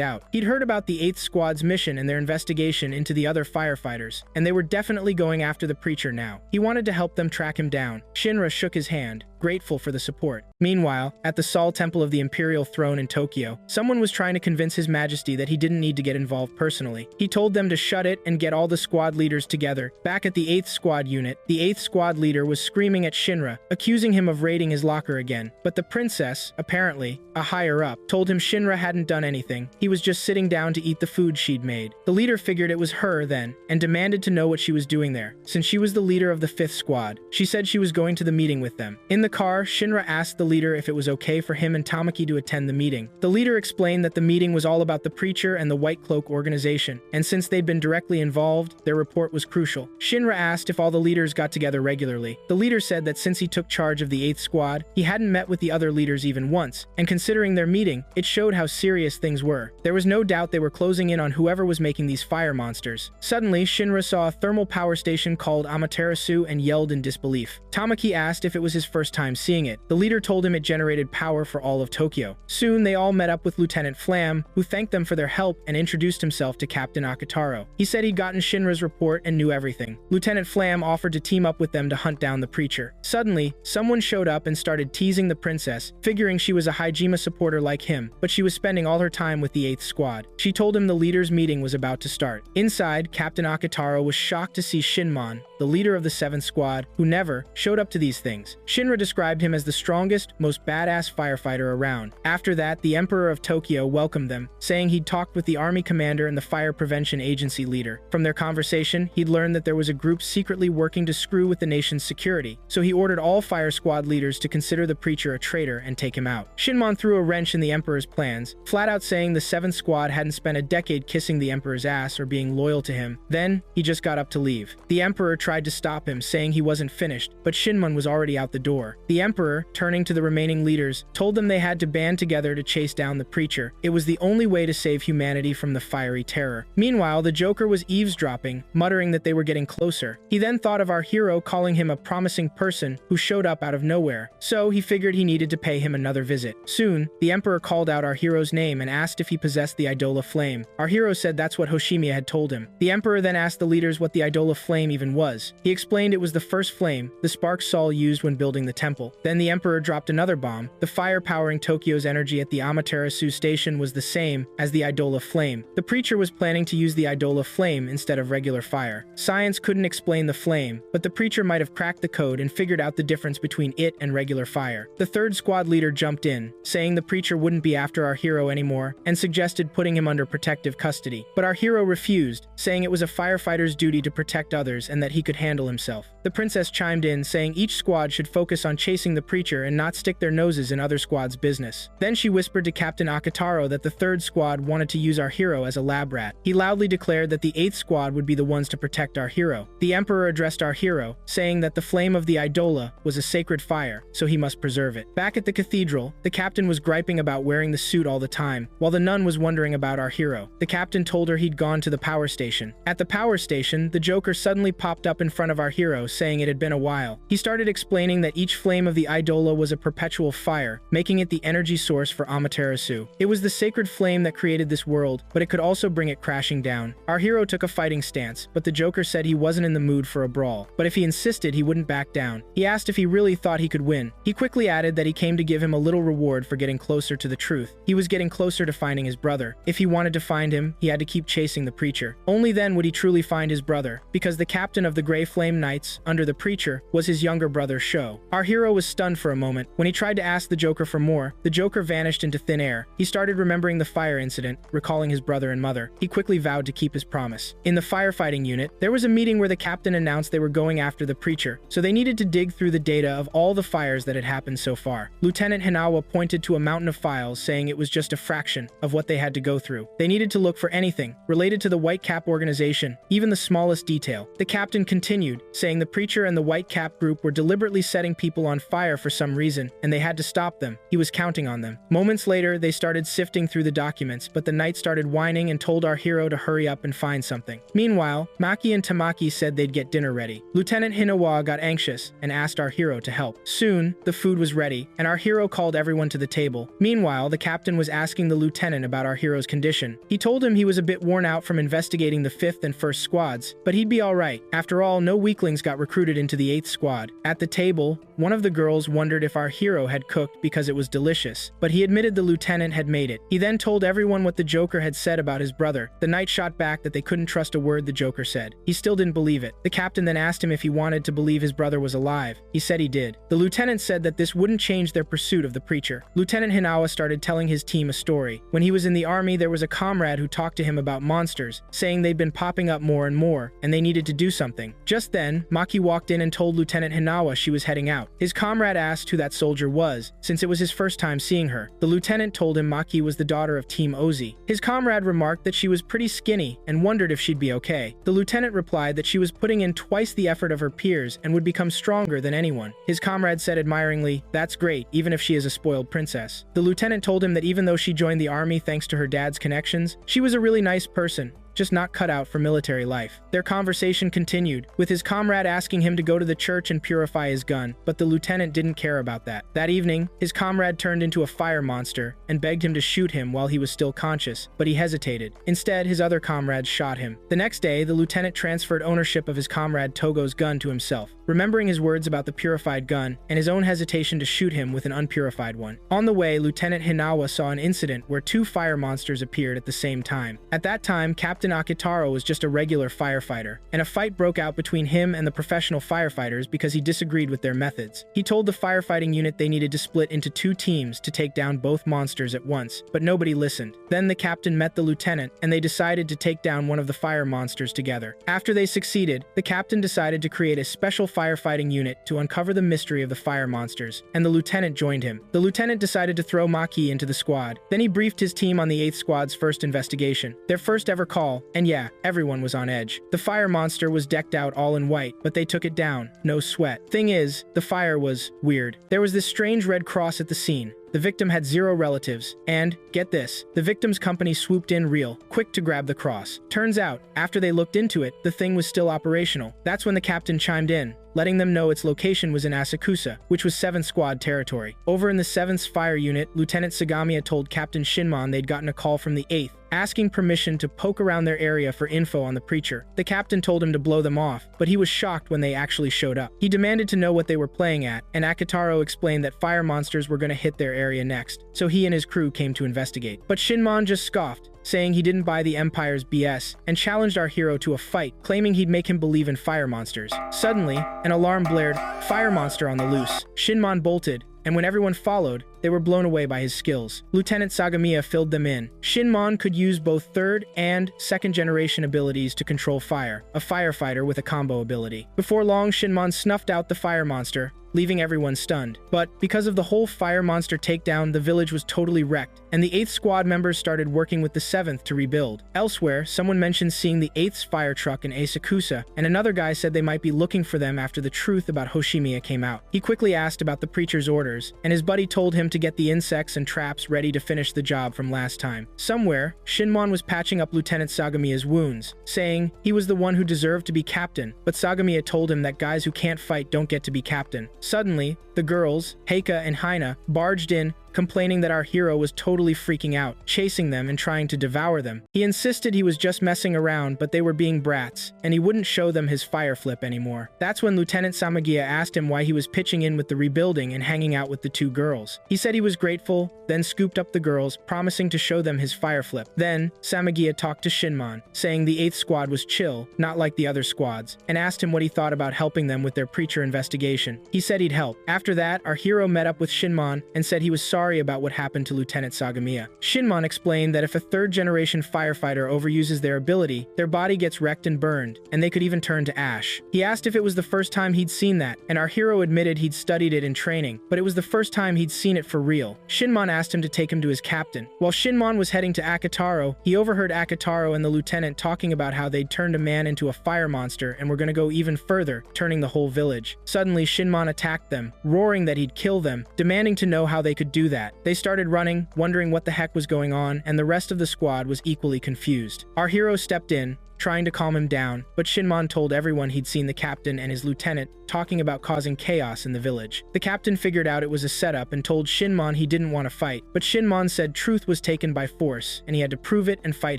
out. He'd heard about the 8th Squad's mission and their investigation into the other firefighters, and they were definitely going after the Preacher now. He wanted to help them track him down. Shinra shook his hand, grateful for the support. Meanwhile, at the Sol Temple of the Imperial Throne in Tokyo, someone was trying to convince His Majesty that he didn't need to get involved personally. He told them to shut it and get all the squad leaders together. Back at the 8th Squad unit, the 8th Squad leader was screaming at Shinra, accusing him of raiding his locker again. But the princess, apparently, a higher-up, told him Shinra hadn't done anything. He was just sitting down to eat the food she'd made. The leader figured it was her then, and demanded to know what she was doing there, since she was the leader of the 5th Squad. She said she was going to the meeting with them. In the car, Shinra asked the leader if it was okay for him and Tamaki to attend the meeting. The leader explained that the meeting was all about the Preacher and the White Cloak organization, and since they'd been directly involved, their report was crucial. Shinra asked if all the leaders got together regularly. The leader said that since he took charge of the 8th Squad, he hadn't met with the other leaders even once, and considering their meeting, it showed how serious things were. There was no doubt they were closing in on whoever was making these fire monsters. Suddenly, Shinra saw a thermal power station called Amaterasu and yelled in disbelief. Tamaki asked if it was his first time seeing it. The leader told him it generated power for all of Tokyo. Soon, they all met up with Lieutenant Flam, who thanked them for their help and introduced himself to Captain Akutaro. He said he'd gotten Shinra's report and knew everything. Lieutenant Flam offered to team up with them to hunt down the Preacher. Suddenly, someone showed up and started teasing the princess, figuring she was a Hajime supporter like him, but she was spending all her time with the 8th Squad. She told him the leader's meeting was about to start. Inside, Captain Akutaro was shocked to see Shinmon, the leader of the 7th Squad, who never showed up to these things. Shinra described him as the strongest, most badass firefighter around. After that, the Emperor of Tokyo welcomed them, saying he'd talked with the army commander and the fire prevention agency leader. From their conversation, he'd learned that there was a group secretly working to screw with the nation's security, so he ordered all fire squad leaders to consider the Preacher a traitor and take him out. Shinmon threw a wrench in the Emperor's plans, flat out saying the 7th Squad hadn't spent a decade kissing the Emperor's ass or being loyal to him. Then, he just got up to leave. The Emperor tried to stop him, saying he wasn't finished, but Shinmon was already out the door. The Emperor, turning to the remaining leaders, told them they had to band together to chase down the Preacher. It was the only way to save humanity from the fiery terror. Meanwhile, the Joker was eavesdropping, muttering that they were getting closer. He then thought of our hero calling him a promising person who showed up out of nowhere, so he figured he needed to pay him another visit. Soon, the Emperor called out our hero's name and asked if he possessed the Idola Flame. Our hero said that's what Hoshimiya had told him. The Emperor then asked the leaders what the Idola Flame even was. He explained it was the first flame the spark Sol used when building the temple. Then the Emperor dropped dropped another bomb. The fire powering Tokyo's energy at the Amaterasu station was the same as the Idola flame. The preacher was planning to use the Idola flame instead of regular fire. Science couldn't explain the flame, but the preacher might have cracked the code and figured out the difference between it and regular fire. The third squad leader jumped in, saying the preacher wouldn't be after our hero anymore, and suggested putting him under protective custody. But our hero refused, saying it was a firefighter's duty to protect others and that he could handle himself. The princess chimed in, saying each squad should focus on chasing the preacher and not stick their noses in other squads' business. Then she whispered to Captain Akataro that the third squad wanted to use our hero as a lab rat. He loudly declared that the 8th squad would be the ones to protect our hero. The emperor addressed our hero, saying that the flame of the Idola was a sacred fire, so he must preserve it. Back at the cathedral, the captain was griping about wearing the suit all the time, while the nun was wondering about our hero. The captain told her he'd gone to the power station. At the power station, the Joker suddenly popped up in front of our hero, saying it had been a while. He started explaining that each flame of the Idola was a perpetual fire, making it the energy source for Amaterasu. It was the sacred flame that created this world, but it could also bring it crashing down. Our hero took a fighting stance, but the Joker said he wasn't in the mood for a brawl. But if he insisted, he wouldn't back down. He asked if he really thought he could win. He quickly added that he came to give him a little reward for getting closer to the truth. He was getting closer to finding his brother. If he wanted to find him, he had to keep chasing the preacher. Only then would he truly find his brother, because the captain of the Grey Flame Knights, under the preacher, was his younger brother Sho. Our hero was stunned for a moment. When he tried to ask the Joker for more, the Joker vanished into thin air. He started remembering the fire incident, recalling his brother and mother. He quickly vowed to keep his promise. In the firefighting unit, there was a meeting where the captain announced they were going after the preacher, so they needed to dig through the data of all the fires that had happened so far. Lieutenant Hinawa pointed to a mountain of files, saying it was just a fraction of what they had to go through. They needed to look for anything related to the Whitecap organization, even the smallest detail. The captain continued, saying the preacher and the Whitecap group were deliberately setting people on fire for some reason, and they had to stop them. He was counting on them. Moments later, they started sifting through the documents, but the knight started whining and told our hero to hurry up and find something. Meanwhile, Maki and Tamaki said they'd get dinner ready. Lieutenant Hinawa got anxious and asked our hero to help. Soon, the food was ready, and our hero called everyone to the table. Meanwhile, the captain was asking the lieutenant about our hero's condition. He told him he was a bit worn out from investigating the 5th and 1st squads, but he'd be alright. After all, no weaklings got recruited into the 8th squad. At the table, one of the girls wondered if our hero had cooked because it was delicious, but he admitted the lieutenant had made it. He then told everyone what the Joker had said about his brother. The knight shot back that they couldn't trust a word the Joker said. He still didn't believe it. The captain then asked him if he wanted to believe his brother was alive. He said he did. The lieutenant said that this wouldn't change their pursuit of the preacher. Lieutenant Hinawa started telling his team a story. When he was in the army, there was a comrade who talked to him about monsters, saying they'd been popping up more and more, and they needed to do something. Just then, Maki walked in and told Lieutenant Hinawa she was heading out. His comrade asked who that soldier was, since it was his first time seeing her. The lieutenant told him Maki was the daughter of Team Ozi. His comrade remarked that she was pretty skinny and wondered if she'd be okay. The lieutenant replied that she was putting in twice the effort of her peers and would become stronger than anyone. His comrade said admiringly, "That's great, even if she is a spoiled princess." The lieutenant told him that even though she joined the army thanks to her dad's connections, she was a really nice person, just not cut out for military life. Their conversation continued, with his comrade asking him to go to the church and purify his gun, but the lieutenant didn't care about that. That evening, his comrade turned into a fire monster and begged him to shoot him while he was still conscious, but he hesitated. Instead, his other comrades shot him. The next day, the lieutenant transferred ownership of his comrade Togo's gun to himself, remembering his words about the purified gun and his own hesitation to shoot him with an unpurified one. On the way, Lieutenant Hinawa saw an incident where 2 fire monsters appeared at the same time. At that time, Captain Akitaro was just a regular firefighter, and a fight broke out between him and the professional firefighters because he disagreed with their methods. He told the firefighting unit they needed to split into 2 teams to take down both monsters at once, but nobody listened. Then the captain met the lieutenant, and they decided to take down one of the fire monsters together. After they succeeded, the captain decided to create a special firefighting unit to uncover the mystery of the fire monsters, and the lieutenant joined him. The lieutenant decided to throw Maki into the squad. Then he briefed his team on the 8th squad's first investigation, their first ever call, and yeah, everyone was on edge. The fire monster was decked out all in white, but they took it down, no sweat. Thing is, the fire was weird. There was this strange red cross at the scene. The victim had 0 relatives, and, get this, the victim's company swooped in real quick to grab the cross. Turns out, after they looked into it, the thing was still operational. That's when the captain chimed in, letting them know its location was in Asakusa, which was 7th Squad territory. Over in the 7th Fire Unit, Lieutenant Sagamiya told Captain Shinmon they'd gotten a call from the 8th, asking permission to poke around their area for info on the preacher. The captain told him to blow them off, but he was shocked when they actually showed up. He demanded to know what they were playing at, and Akitaro explained that fire monsters were going to hit their area next, so he and his crew came to investigate. But Shinmon just scoffed, saying he didn't buy the Empire's BS, and challenged our hero to a fight, claiming he'd make him believe in fire monsters. Suddenly, an alarm blared, "Fire monster on the loose." Shinmon bolted, and when everyone followed, they were blown away by his skills. Lieutenant Sagamiya filled them in. Shinmon could use both third and second generation abilities to control fire, a firefighter with a combo ability. Before long, Shinmon snuffed out the fire monster, leaving everyone stunned. But because of the whole fire monster takedown, the village was totally wrecked, and the 8th squad members started working with the 7th to rebuild. Elsewhere, someone mentioned seeing the 8th's fire truck in Asakusa, and another guy said they might be looking for them after the truth about Hoshimiya came out. He quickly asked about the preacher's orders, and his buddy told him to get the insects and traps ready to finish the job from last time. Somewhere, Shinmon was patching up Lieutenant Sagamiya's wounds, saying he was the one who deserved to be captain, but Sagamiya told him that guys who can't fight don't get to be captain. Suddenly, the girls, Heika and Hina, barged in, complaining that our hero was totally freaking out, chasing them and trying to devour them. He insisted he was just messing around, but they were being brats, and he wouldn't show them his fire flip anymore. That's when Lieutenant Samagia asked him why he was pitching in with the rebuilding and hanging out with the 2 girls. He said he was grateful, then scooped up the girls, promising to show them his fire flip. Then, Samagia talked to Shinmon, saying the 8th squad was chill, not like the other squads, and asked him what he thought about helping them with their preacher investigation. He said he'd help. After that, our hero met up with Shinmon and said he was sorry about what happened to Lieutenant Sagamiya. Shinmon explained that if a 3rd-generation firefighter overuses their ability, their body gets wrecked and burned, and they could even turn to ash. He asked if it was the first time he'd seen that, and our hero admitted he'd studied it in training, but it was the first time he'd seen it for real. Shinmon asked him to take him to his captain. While Shinmon was heading to Akitaro, he overheard Akitaro and the lieutenant talking about how they'd turned a man into a fire monster and were going to go even further, turning the whole village. Suddenly, Shinmon attacked them, roaring that he'd kill them, demanding to know how they could do that. They started running, wondering what the heck was going on, and the rest of the squad was equally confused. Our hero stepped in, trying to calm him down, but Shinmon told everyone he'd seen the captain and his lieutenant talking about causing chaos in the village. The captain figured out it was a setup and told Shinmon he didn't want to fight, but Shinmon said truth was taken by force, and he had to prove it and fight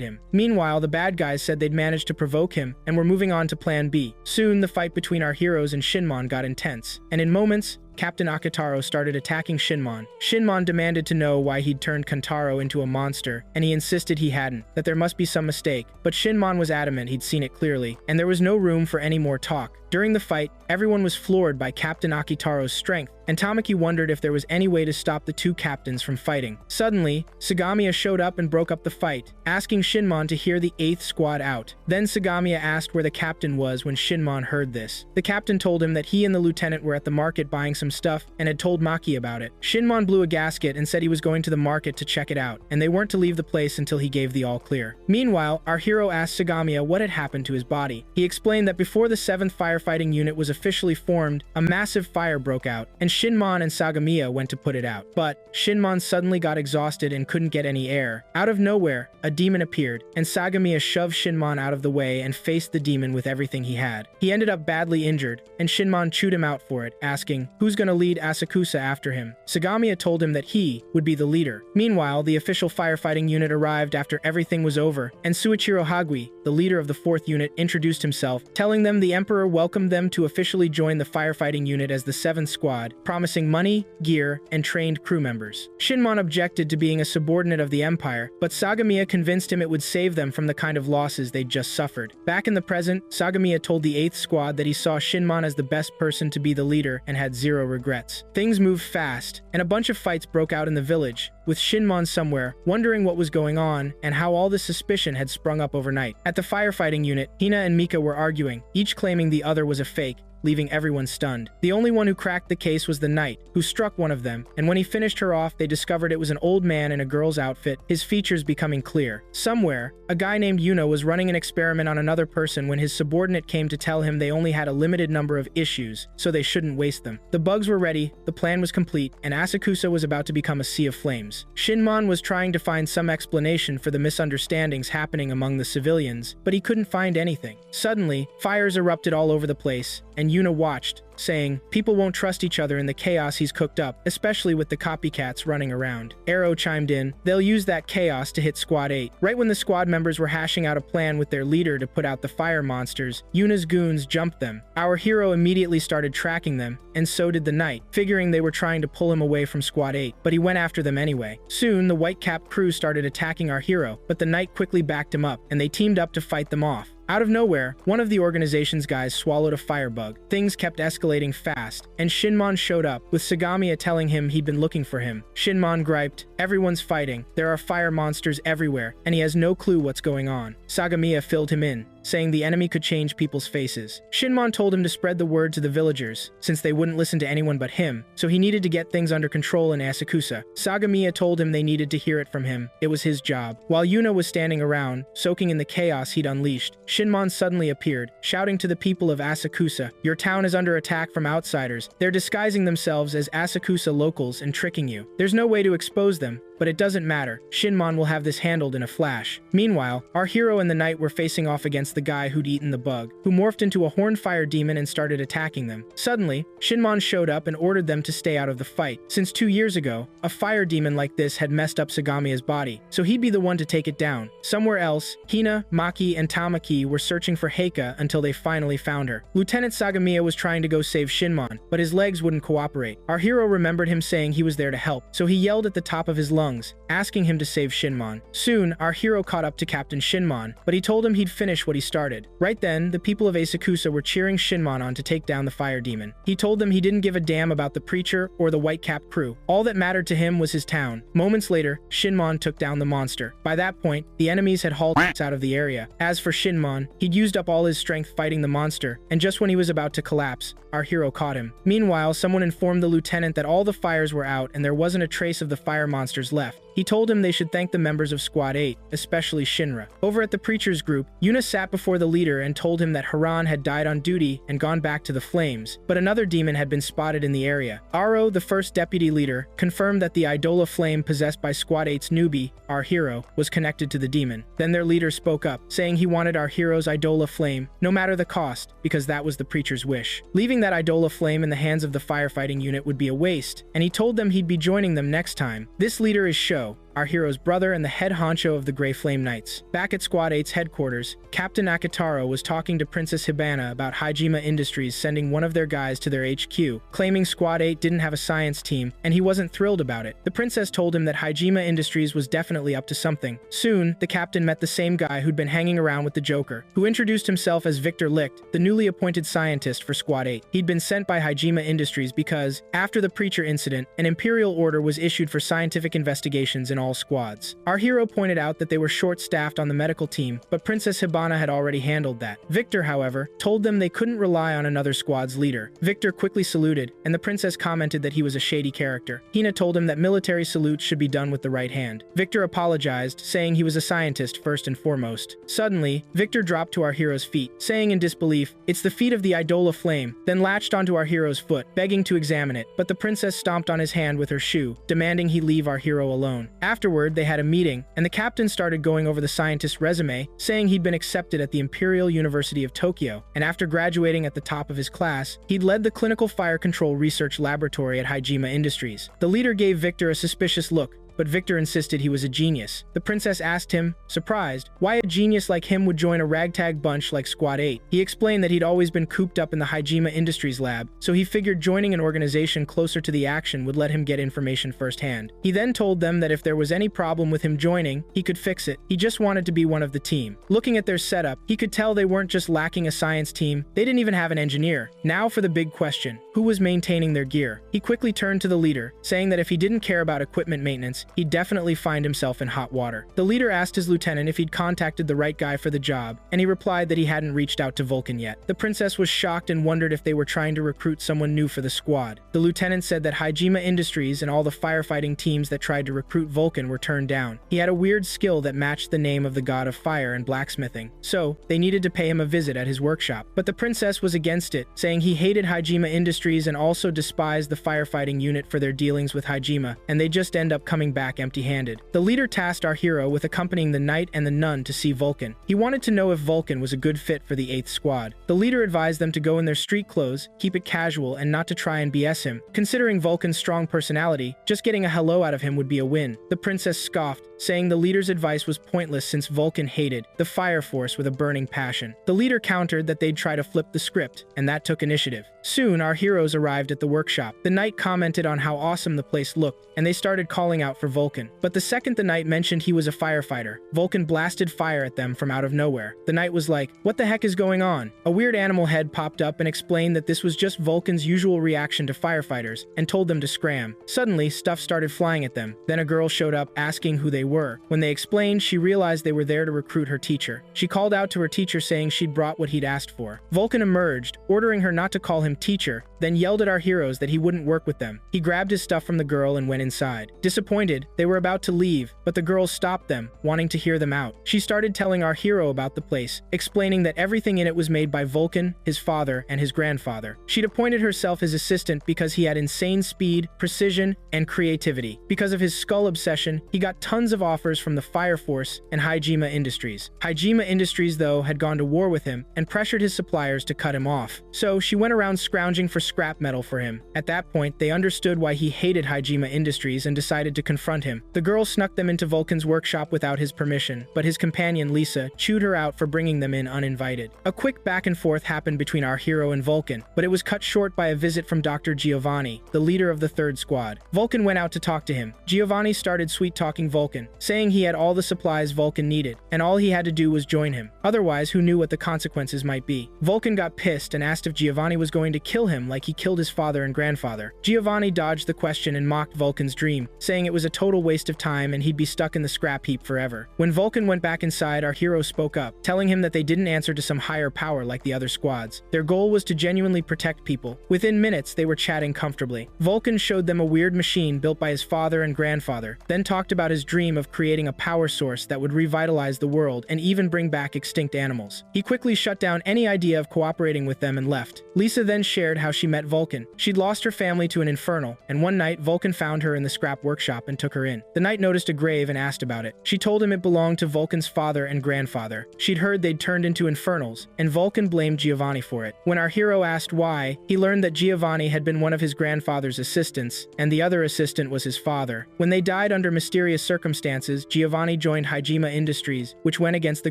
him. Meanwhile, the bad guys said they'd managed to provoke him, and were moving on to Plan B. Soon, the fight between our heroes and Shinmon got intense, and in moments, Captain Akitaro started attacking Shinmon. Shinmon demanded to know why he'd turned Kantaro into a monster, and he insisted he hadn't, that there must be some mistake, but Shinmon was adamant he'd seen it clearly, and there was no room for any more talk. During the fight, everyone was floored by Captain Akitaro's strength, and Tamaki wondered if there was any way to stop the 2 captains from fighting. Suddenly, Sagamiya showed up and broke up the fight, asking Shinmon to hear the 8th squad out. Then Sagamiya asked where the captain was when Shinmon heard this. The captain told him that he and the lieutenant were at the market buying some stuff and had told Maki about it. Shinmon blew a gasket and said he was going to the market to check it out, and they weren't to leave the place until he gave the all clear. Meanwhile, our hero asked Sagamiya what had happened to his body. He explained that before the 7th firefighting unit was officially formed, a massive fire broke out, and Shinmon and Sagamiya went to put it out. But Shinmon suddenly got exhausted and couldn't get any air. Out of nowhere, a demon appeared, and Sagamiya shoved Shinmon out of the way and faced the demon with everything he had. He ended up badly injured, and Shinmon chewed him out for it, asking, who's gonna lead Asakusa after him? Sagamiya told him that he would be the leader. Meanwhile, the official firefighting unit arrived after everything was over, and Suichiro Hagui, the leader of the 4th unit, introduced himself, telling them the Emperor welcomed them to officially join the firefighting unit as the 7th squad, promising money, gear, and trained crew members. Shinmon objected to being a subordinate of the Empire, but Sagamiya convinced him it would save them from the kind of losses they'd just suffered. Back in the present, Sagamiya told the 8th squad that he saw Shinmon as the best person to be the leader and had zero regrets. Things moved fast, and a bunch of fights broke out in the village, with Shinmon somewhere, wondering what was going on and how all this suspicion had sprung up overnight. At the firefighting unit, Hina and Mika were arguing, each claiming the other was a fake, leaving everyone stunned. The only one who cracked the case was the knight, who struck one of them, and when he finished her off, they discovered it was an old man in a girl's outfit, his features becoming clear. Somewhere, a guy named Yuno was running an experiment on another person when his subordinate came to tell him they only had a limited number of issues, so they shouldn't waste them. The bugs were ready, the plan was complete, and Asakusa was about to become a sea of flames. Shinmon was trying to find some explanation for the misunderstandings happening among the civilians, but he couldn't find anything. Suddenly, fires erupted all over the place, and Yuna watched, saying, "People won't trust each other in the chaos he's cooked up, especially with the copycats running around." Arrow chimed in, "They'll use that chaos to hit Squad 8. Right when the squad members were hashing out a plan with their leader to put out the fire monsters, Yuna's goons jumped them. Our hero immediately started tracking them, and so did the knight, figuring they were trying to pull him away from Squad 8, but he went after them anyway. Soon, the Whitecap crew started attacking our hero, but the knight quickly backed him up, and they teamed up to fight them off. Out of nowhere, one of the organization's guys swallowed a firebug. Things kept escalating fast, and Shinmon showed up, with Sagamiya telling him he'd been looking for him. Shinmon griped, "Everyone's fighting, there are fire monsters everywhere, and he has no clue what's going on." Sagamiya filled him in, saying the enemy could change people's faces. Shinmon told him to spread the word to the villagers, since they wouldn't listen to anyone but him, so he needed to get things under control in Asakusa. Sagamiya told him they needed to hear it from him. It was his job. While Yuna was standing around, soaking in the chaos he'd unleashed, Shinmon suddenly appeared, shouting to the people of Asakusa, "Your town is under attack from outsiders. They're disguising themselves as Asakusa locals and tricking you. There's no way to expose them, but it doesn't matter. Shinmon will have this handled in a flash." Meanwhile, our hero and the knight were facing off against the guy who'd eaten the bug, who morphed into a horned fire demon and started attacking them. Suddenly, Shinmon showed up and ordered them to stay out of the fight. Since 2 years ago, a fire demon like this had messed up Sagamiya's body, so he'd be the one to take it down. Somewhere else, Hina, Maki, and Tamaki were searching for Heika until they finally found her. Lieutenant Sagamiya was trying to go save Shinmon, but his legs wouldn't cooperate. Our hero remembered him saying he was there to help, so he yelled at the top of his lungs, asking him to save Shinmon. Soon, our hero caught up to Captain Shinmon, but he told him he'd finish what he started. Right then, the people of Asakusa were cheering Shinmon on to take down the fire demon. He told them he didn't give a damn about the preacher or the Whitecap crew. All that mattered to him was his town. Moments later, Shinmon took down the monster. By that point, the enemies had hauled out of the area. As for Shinmon, he'd used up all his strength fighting the monster, and just when he was about to collapse, our hero caught him. Meanwhile, someone informed the lieutenant that all the fires were out and there wasn't a trace of the fire monsters left. He told him they should thank the members of Squad 8, especially Shinra. Over at the preacher's group, Yuna sat before the leader and told him that Haran had died on duty and gone back to the flames, but another demon had been spotted in the area. Aro, the first deputy leader, confirmed that the Idola flame possessed by Squad 8's newbie, our hero, was connected to the demon. Then their leader spoke up, saying he wanted our hero's Idola flame, no matter the cost, because that was the preacher's wish. Leaving that Idola flame in the hands of the firefighting unit would be a waste, and he told them he'd be joining them next time. This leader is Sho, our hero's brother and the head honcho of the Grey Flame Knights. Back at Squad 8's headquarters, Captain Akitaro was talking to Princess Hibana about Hijima Industries sending one of their guys to their HQ, claiming Squad 8 didn't have a science team, and he wasn't thrilled about it. The princess told him that Hijima Industries was definitely up to something. Soon, the captain met the same guy who'd been hanging around with the Joker, who introduced himself as Victor Licht, the newly appointed scientist for Squad 8. He'd been sent by Hijima Industries because, after the Preacher incident, an imperial order was issued for scientific investigations in all squads. Our hero pointed out that they were short-staffed on the medical team, but Princess Hibana had already handled that. Victor, however, told them they couldn't rely on another squad's leader. Victor quickly saluted, and the princess commented that he was a shady character. Hina told him that military salutes should be done with the right hand. Victor apologized, saying he was a scientist first and foremost. Suddenly, Victor dropped to our hero's feet, saying in disbelief, "It's the feet of the Idola flame," then latched onto our hero's foot, begging to examine it, but the princess stomped on his hand with her shoe, demanding he leave our hero alone. Afterward, they had a meeting, and the captain started going over the scientist's resume, saying he'd been accepted at the Imperial University of Tokyo, and after graduating at the top of his class, he'd led the Clinical Fire Control Research Laboratory at Hijima Industries. The leader gave Victor a suspicious look, but Victor insisted he was a genius. The princess asked him, surprised, why a genius like him would join a ragtag bunch like Squad 8. He explained that he'd always been cooped up in the Hijima Industries lab, so he figured joining an organization closer to the action would let him get information firsthand. He then told them that if there was any problem with him joining, he could fix it. He just wanted to be one of the team. Looking at their setup, he could tell they weren't just lacking a science team, they didn't even have an engineer. Now for the big question, who was maintaining their gear? He quickly turned to the leader, saying that if he didn't care about equipment maintenance, he'd definitely find himself in hot water. The leader asked his lieutenant if he'd contacted the right guy for the job, and he replied that he hadn't reached out to Vulcan yet. The princess was shocked and wondered if they were trying to recruit someone new for the squad. The lieutenant said that Hijima Industries and all the firefighting teams that tried to recruit Vulcan were turned down. He had a weird skill that matched the name of the god of fire and blacksmithing, so they needed to pay him a visit at his workshop. But the princess was against it, saying he hated Hijima Industries and also despised the firefighting unit for their dealings with Hijima, and they just end up coming back empty-handed. The leader tasked our hero with accompanying the knight and the nun to see Vulcan. He wanted to know if Vulcan was a good fit for the 8th squad. The leader advised them to go in their street clothes, keep it casual, and not to try and BS him. Considering Vulcan's strong personality, just getting a hello out of him would be a win. The princess scoffed, saying the leader's advice was pointless since Vulcan hated the fire force with a burning passion. The leader countered that they'd try to flip the script, and that took initiative. Soon, our heroes arrived at the workshop. The knight commented on how awesome the place looked, and they started calling out for Vulcan. But the second the knight mentioned he was a firefighter, Vulcan blasted fire at them from out of nowhere. The knight was like, "What the heck is going on?" A weird animal head popped up and explained that this was just Vulcan's usual reaction to firefighters, and told them to scram. Suddenly, stuff started flying at them. Then a girl showed up asking who they were. When they explained, she realized they were there to recruit her teacher. She called out to her teacher saying she'd brought what he'd asked for. Vulcan emerged, ordering her not to call him teacher, then yelled at our heroes that he wouldn't work with them. He grabbed his stuff from the girl and went inside. Disappointed, they were about to leave, but the girl stopped them, wanting to hear them out. She started telling our hero about the place, explaining that everything in it was made by Vulcan, his father, and his grandfather. She'd appointed herself his assistant because he had insane speed, precision, and creativity. Because of his skull obsession, he got tons of offers from the Fire Force and Hijima Industries. Hijima Industries, though, had gone to war with him and pressured his suppliers to cut him off. So she went around scrounging for scrap metal for him. At that point, they understood why he hated Hijima Industries and decided to confront him. The girl snuck them into Vulcan's workshop without his permission, but his companion Lisa chewed her out for bringing them in uninvited. A quick back and forth happened between our hero and Vulcan, but it was cut short by a visit from Dr. Giovani, the leader of the 3rd squad. Vulcan went out to talk to him. Giovani started sweet-talking Vulcan, saying he had all the supplies Vulcan needed, and all he had to do was join him. Otherwise, who knew what the consequences might be? Vulcan got pissed and asked if Giovani was going to kill him like he killed his father and grandfather. Giovani dodged the question and mocked Vulcan's dream, saying it was a total waste of time and he'd be stuck in the scrap heap forever. When Vulcan went back inside, our hero spoke up, telling him that they didn't answer to some higher power like the other squads. Their goal was to genuinely protect people. Within minutes, they were chatting comfortably. Vulcan showed them a weird machine built by his father and grandfather, then talked about his dream of creating a power source that would revitalize the world and even bring back extinct animals. He quickly shut down any idea of cooperating with them and left. Lisa then shared how she met Vulcan. She'd lost her family to an infernal, and one night Vulcan found her in the scrap workshop and took her in. The knight noticed a grave and asked about it. She told him it belonged to Vulcan's father and grandfather. She'd heard they'd turned into Infernals, and Vulcan blamed Giovani for it. When our hero asked why, he learned that Giovani had been one of his grandfather's assistants, and the other assistant was his father. When they died under mysterious circumstances, Giovani joined Hijima Industries, which went against the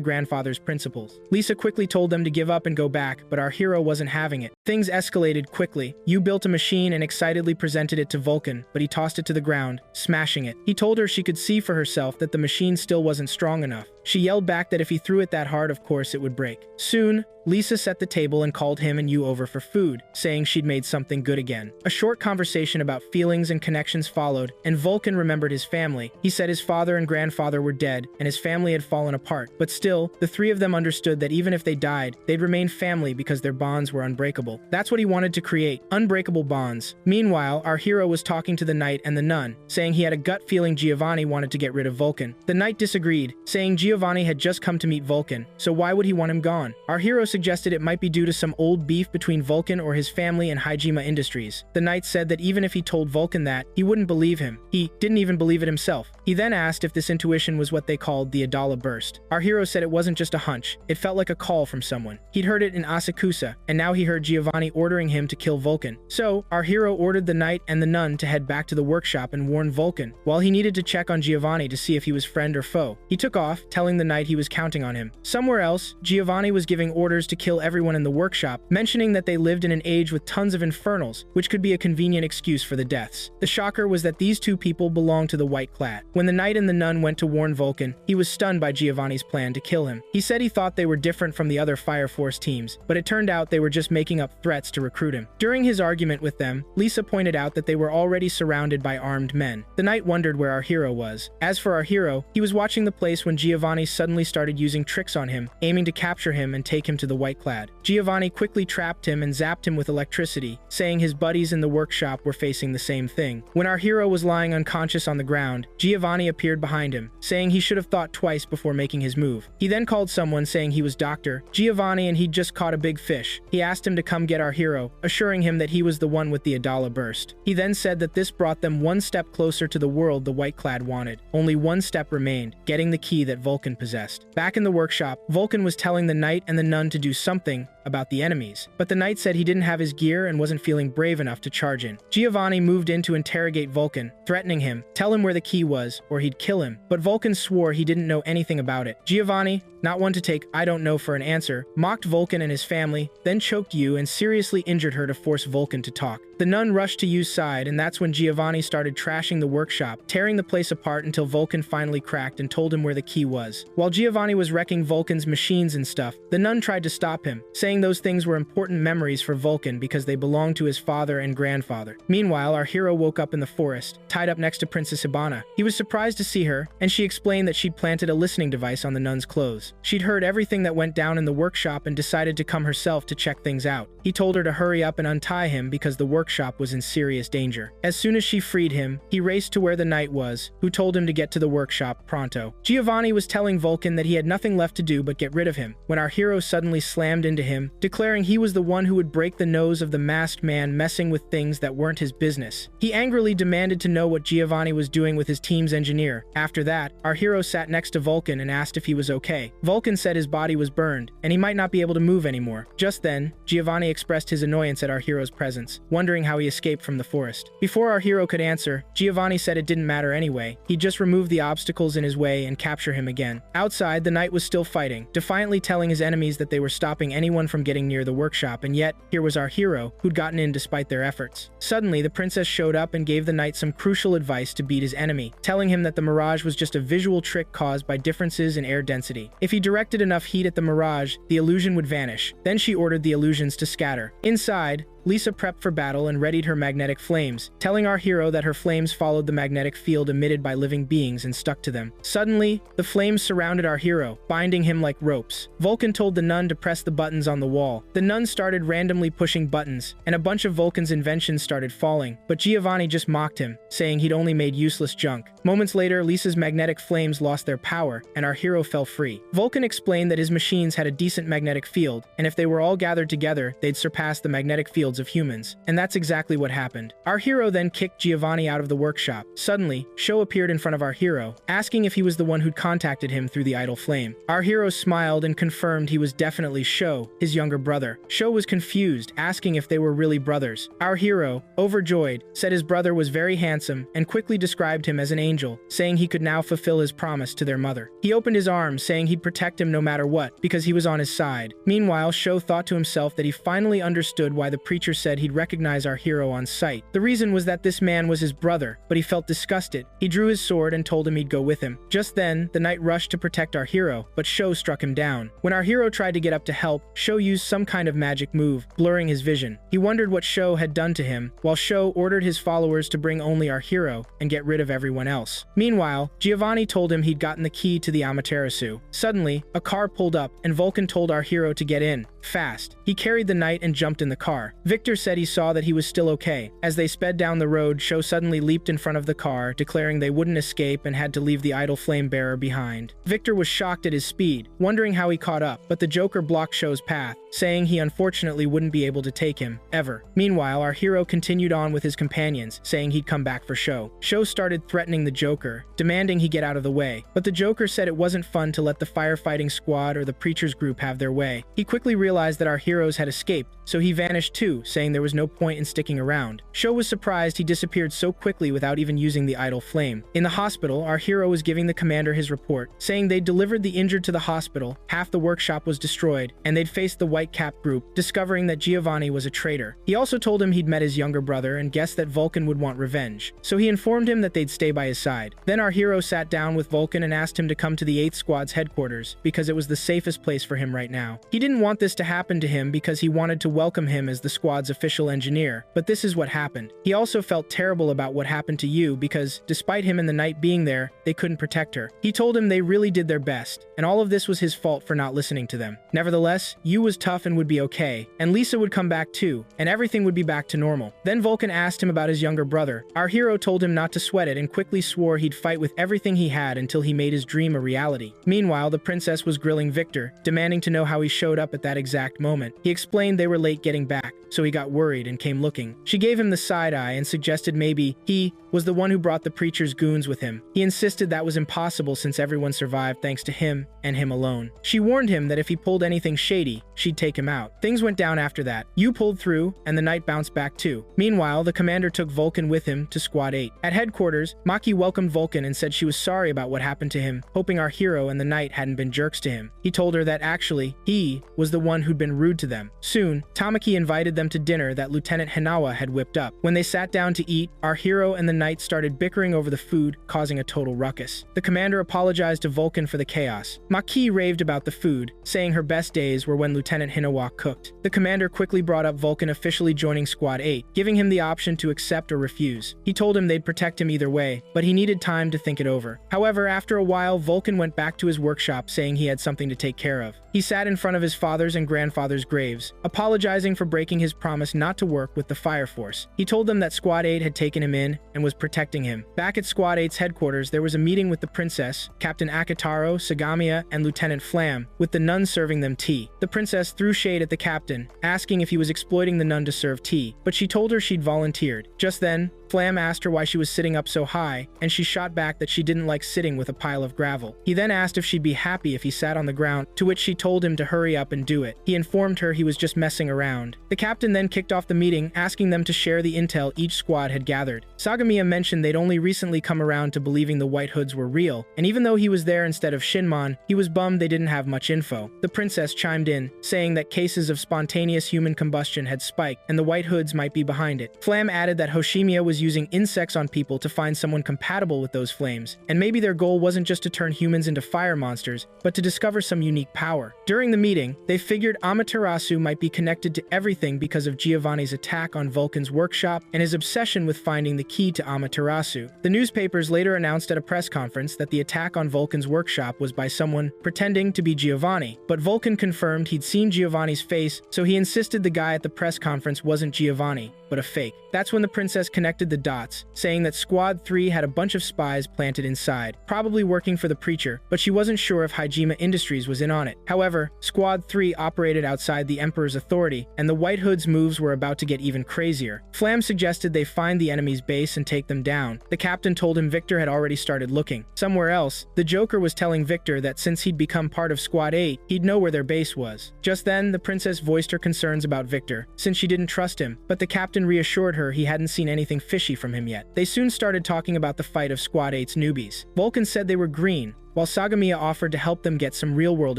grandfather's principles. Lisa quickly told them to give up and go back, but our hero wasn't having it. Things escalated quickly. You built a machine and excitedly presented it to Vulcan, but he tossed it to the ground, smashing it. He told her she could see for herself that the machine still wasn't strong enough. She yelled back that if he threw it that hard, of course it would break. Soon, Lisa set the table and called him and you over for food, saying she'd made something good again. A short conversation about feelings and connections followed, and Vulcan remembered his family. He said his father and grandfather were dead, and his family had fallen apart. But still, the three of them understood that even if they died, they'd remain family because their bonds were unbreakable. That's what he wanted to create, unbreakable bonds. Meanwhile, our hero was talking to the knight and the nun, saying he had a gut feeling Giovani wanted to get rid of Vulcan. The knight disagreed, saying Giovani had just come to meet Vulcan, so why would he want him gone? Our hero suggested it might be due to some old beef between Vulcan or his family and Hijima Industries. The knight said that even if he told Vulcan that, he wouldn't believe him. He didn't even believe it himself. He then asked if this intuition was what they called the Adala burst. Our hero said it wasn't just a hunch, it felt like a call from someone. He'd heard it in Asakusa, and now he heard Giovani ordering him to kill Vulcan. So, our hero ordered the knight and the nun to head back to the workshop and warn Vulcan, while he needed to check on Giovani to see if he was friend or foe. He took off, telling the knight he was counting on him. Somewhere else, Giovani was giving orders to kill everyone in the workshop, mentioning that they lived in an age with tons of Infernals, which could be a convenient excuse for the deaths. The shocker was that these two people belonged to the Whiteclad. When the knight and the nun went to warn Vulcan, he was stunned by Giovani's plan to kill him. He said he thought they were different from the other Fire Force teams, but it turned out they were just making up threats to recruit him. During his argument with them, Lisa pointed out that they were already surrounded by armed men. The knight wondered where our hero was. As for our hero, he was watching the place when Giovani Giovani suddenly started using tricks on him, aiming to capture him and take him to the Whiteclad. Giovani quickly trapped him and zapped him with electricity, saying his buddies in the workshop were facing the same thing. When our hero was lying unconscious on the ground, Giovani appeared behind him, saying he should have thought twice before making his move. He then called someone saying he was Dr. Giovani and he'd just caught a big fish. He asked him to come get our hero, assuring him that he was the one with the Adala burst. He then said that this brought them one step closer to the world the Whiteclad wanted. Only one step remained, getting the key that Vulcan possessed. Back in the workshop, Vulcan was telling the knight and the nun to do something about the enemies, but the knight said he didn't have his gear and wasn't feeling brave enough to charge in. Giovani moved in to interrogate Vulcan, threatening him, tell him where the key was, or he'd kill him, but Vulcan swore he didn't know anything about it. Giovani, not one to take "I don't know" for an answer, mocked Vulcan and his family, then choked Yu and seriously injured her to force Vulcan to talk. The nun rushed to Yu's side, and that's when Giovani started trashing the workshop, tearing the place apart until Vulcan finally cracked and told him where the key was. While Giovani was wrecking Vulcan's machines and stuff, the nun tried to stop him, saying those things were important memories for Vulcan because they belonged to his father and grandfather. Meanwhile, our hero woke up in the forest, tied up next to Princess Hibana. He was surprised to see her, and she explained that she'd planted a listening device on the nun's clothes. She'd heard everything that went down in the workshop and decided to come herself to check things out. He told her to hurry up and untie him because the workshop was in serious danger. As soon as she freed him, he raced to where the knight was, who told him to get to the workshop pronto. Giovani was telling Vulcan that he had nothing left to do but get rid of him, when our hero suddenly slammed into him, declaring he was the one who would break the nose of the masked man messing with things that weren't his business. He angrily demanded to know what Giovani was doing with his team's engineer. After that, our hero sat next to Vulcan and asked if he was okay. Vulcan said his body was burned, and he might not be able to move anymore. Just then, Giovani expressed his annoyance at our hero's presence, wondering how he escaped from the forest. Before our hero could answer, Giovani said it didn't matter anyway. He'd just remove the obstacles in his way and capture him again. Outside, the knight was still fighting, defiantly telling his enemies that they were stopping anyone from getting near the workshop, and yet, here was our hero, who'd gotten in despite their efforts. Suddenly, the princess showed up and gave the knight some crucial advice to beat his enemy, telling him that the mirage was just a visual trick caused by differences in air density. If he directed enough heat at the mirage, the illusion would vanish. Then she ordered the illusions to scatter. Inside, Lisa prepped for battle and readied her magnetic flames, telling our hero that her flames followed the magnetic field emitted by living beings and stuck to them. Suddenly, the flames surrounded our hero, binding him like ropes. Vulcan told the nun to press the buttons on the wall. The nun started randomly pushing buttons, and a bunch of Vulcan's inventions started falling, but Giovani just mocked him, saying he'd only made useless junk. Moments later, Lisa's magnetic flames lost their power, and our hero fell free. Vulcan explained that his machines had a decent magnetic field, and if they were all gathered together, they'd surpass the magnetic fields of humans. And that's exactly what happened. Our hero then kicked Giovani out of the workshop. Suddenly, Sho appeared in front of our hero, asking if he was the one who'd contacted him through the idle flame. Our hero smiled and confirmed he was definitely Sho, his younger brother. Sho was confused, asking if they were really brothers. Our hero, overjoyed, said his brother was very handsome and quickly described him as an angel, saying he could now fulfill his promise to their mother. He opened his arms, saying he'd protect him no matter what, because he was on his side. Meanwhile, Sho thought to himself that he finally understood why the preacher said he'd recognize our hero on sight. The reason was that this man was his brother, but he felt disgusted. He drew his sword and told him he'd go with him. Just then, the knight rushed to protect our hero, but Sho struck him down. When our hero tried to get up to help, Sho used some kind of magic move, blurring his vision. He wondered what Sho had done to him, while Sho ordered his followers to bring only our hero and get rid of everyone else. Meanwhile, Giovani told him he'd gotten the key to the Amaterasu. Suddenly, a car pulled up, and Vulcan told our hero to get in, fast. He carried the knight and jumped in the car. Victor said he saw that he was still okay. As they sped down the road, Sho suddenly leaped in front of the car, declaring they wouldn't escape and had to leave the idle flame bearer behind. Victor was shocked at his speed, wondering how he caught up, but the Joker blocked Sho's path, saying he unfortunately wouldn't be able to take him, ever. Meanwhile, our hero continued on with his companions, saying he'd come back for Sho. Sho started threatening the Joker, demanding he get out of the way, but the Joker said it wasn't fun to let the firefighting squad or the preacher's group have their way. He quickly realized that our heroes had escaped, so he vanished too, saying there was no point in sticking around. Sho was surprised he disappeared so quickly without even using the idle flame. In the hospital, our hero was giving the commander his report, saying they'd delivered the injured to the hospital, half the workshop was destroyed, and they'd faced the Whitecap group, discovering that Giovani was a traitor. He also told him he'd met his younger brother and guessed that Vulcan would want revenge, so he informed him that they'd stay by his side. Then our hero sat down with Vulcan and asked him to come to the 8th Squad's headquarters, because it was the safest place for him right now. He didn't want this to happen to him because he wanted to welcome him as the squad's official engineer, but this is what happened. He also felt terrible about what happened to Yu because, despite him and the knight being there, they couldn't protect her. He told him they really did their best, and all of this was his fault for not listening to them. Nevertheless, Yu was tough and would be okay, and Lisa would come back too, and everything would be back to normal. Then Vulcan asked him about his younger brother. Our hero told him not to sweat it and quickly swore he'd fight with everything he had until he made his dream a reality. Meanwhile, the princess was grilling Victor, demanding to know how he showed up at that exact moment. He explained they were late getting back, so he got worried and came looking. She gave him the side eye and suggested maybe he was the one who brought the preacher's goons with him. He insisted that was impossible since everyone survived thanks to him and him alone. She warned him that if he pulled anything shady, she'd take him out. Things went down after that. Yu pulled through, and the knight bounced back too. Meanwhile, the commander took Vulcan with him to Squad 8. At headquarters, Maki welcomed Vulcan and said she was sorry about what happened to him, hoping our hero and the knight hadn't been jerks to him. He told her that actually, he was the one who'd been rude to them. Soon, Tamaki invited them to dinner that Lieutenant Hinawa had whipped up. When they sat down to eat, our hero and the knight started bickering over the food, causing a total ruckus. The commander apologized to Vulcan for the chaos. Maki raved about the food, saying her best days were when Lieutenant Hinawa cooked. The commander quickly brought up Vulcan officially joining Squad 8, giving him the option to accept or refuse. He told him they'd protect him either way, but he needed time to think it over. However, after a while, Vulcan went back to his workshop saying he had something to take care of. He sat in front of his father's and grandfather's graves, apologizing for breaking his promise not to work with the Fire Force. He told them that Squad 8 had taken him in and was protecting him. Back at Squad 8's headquarters, there was a meeting with the princess, Captain Akitaro, Sagamiya, and Lieutenant Flam, with the nun serving them tea. The princess threw shade at the captain, asking if he was exploiting the nun to serve tea, but she told her she'd volunteered. Just then, Flam asked her why she was sitting up so high, and she shot back that she didn't like sitting with a pile of gravel. He then asked if she'd be happy if he sat on the ground, to which she told him to hurry up and do it. He informed her he was just messing around. The captain then kicked off the meeting, asking them to share the intel each squad had gathered. Sagamiya mentioned they'd only recently come around to believing the White Hoods were real, and even though he was there instead of Shinmon, he was bummed they didn't have much info. The princess chimed in, saying that cases of spontaneous human combustion had spiked, and the White Hoods might be behind it. Flam added that Hoshimiya was using insects on people to find someone compatible with those flames, and maybe their goal wasn't just to turn humans into fire monsters, but to discover some unique power. During the meeting, they figured Amaterasu might be connected to everything because of Giovani's attack on Vulcan's workshop and his obsession with finding the key to Amaterasu. The newspapers later announced at a press conference that the attack on Vulcan's workshop was by someone pretending to be Giovani, but Vulcan confirmed he'd seen Giovani's face, so he insisted the guy at the press conference wasn't Giovani, but a fake. That's when the princess connected the dots, saying that Squad 3 had a bunch of spies planted inside, probably working for the preacher, but she wasn't sure if Hijima Industries was in on it. However, Squad 3 operated outside the Emperor's authority, and the White Hood's moves were about to get even crazier. Flam suggested they find the enemy's base and take them down. The captain told him Victor had already started looking. Somewhere else, the Joker was telling Victor that since he'd become part of Squad 8, he'd know where their base was. Just then, the princess voiced her concerns about Victor, since she didn't trust him, but the captain reassured her he hadn't seen anything fishy from him yet. They soon started talking about the fight of Squad 8's newbies. Vulcan said they were green, while Sagamiya offered to help them get some real-world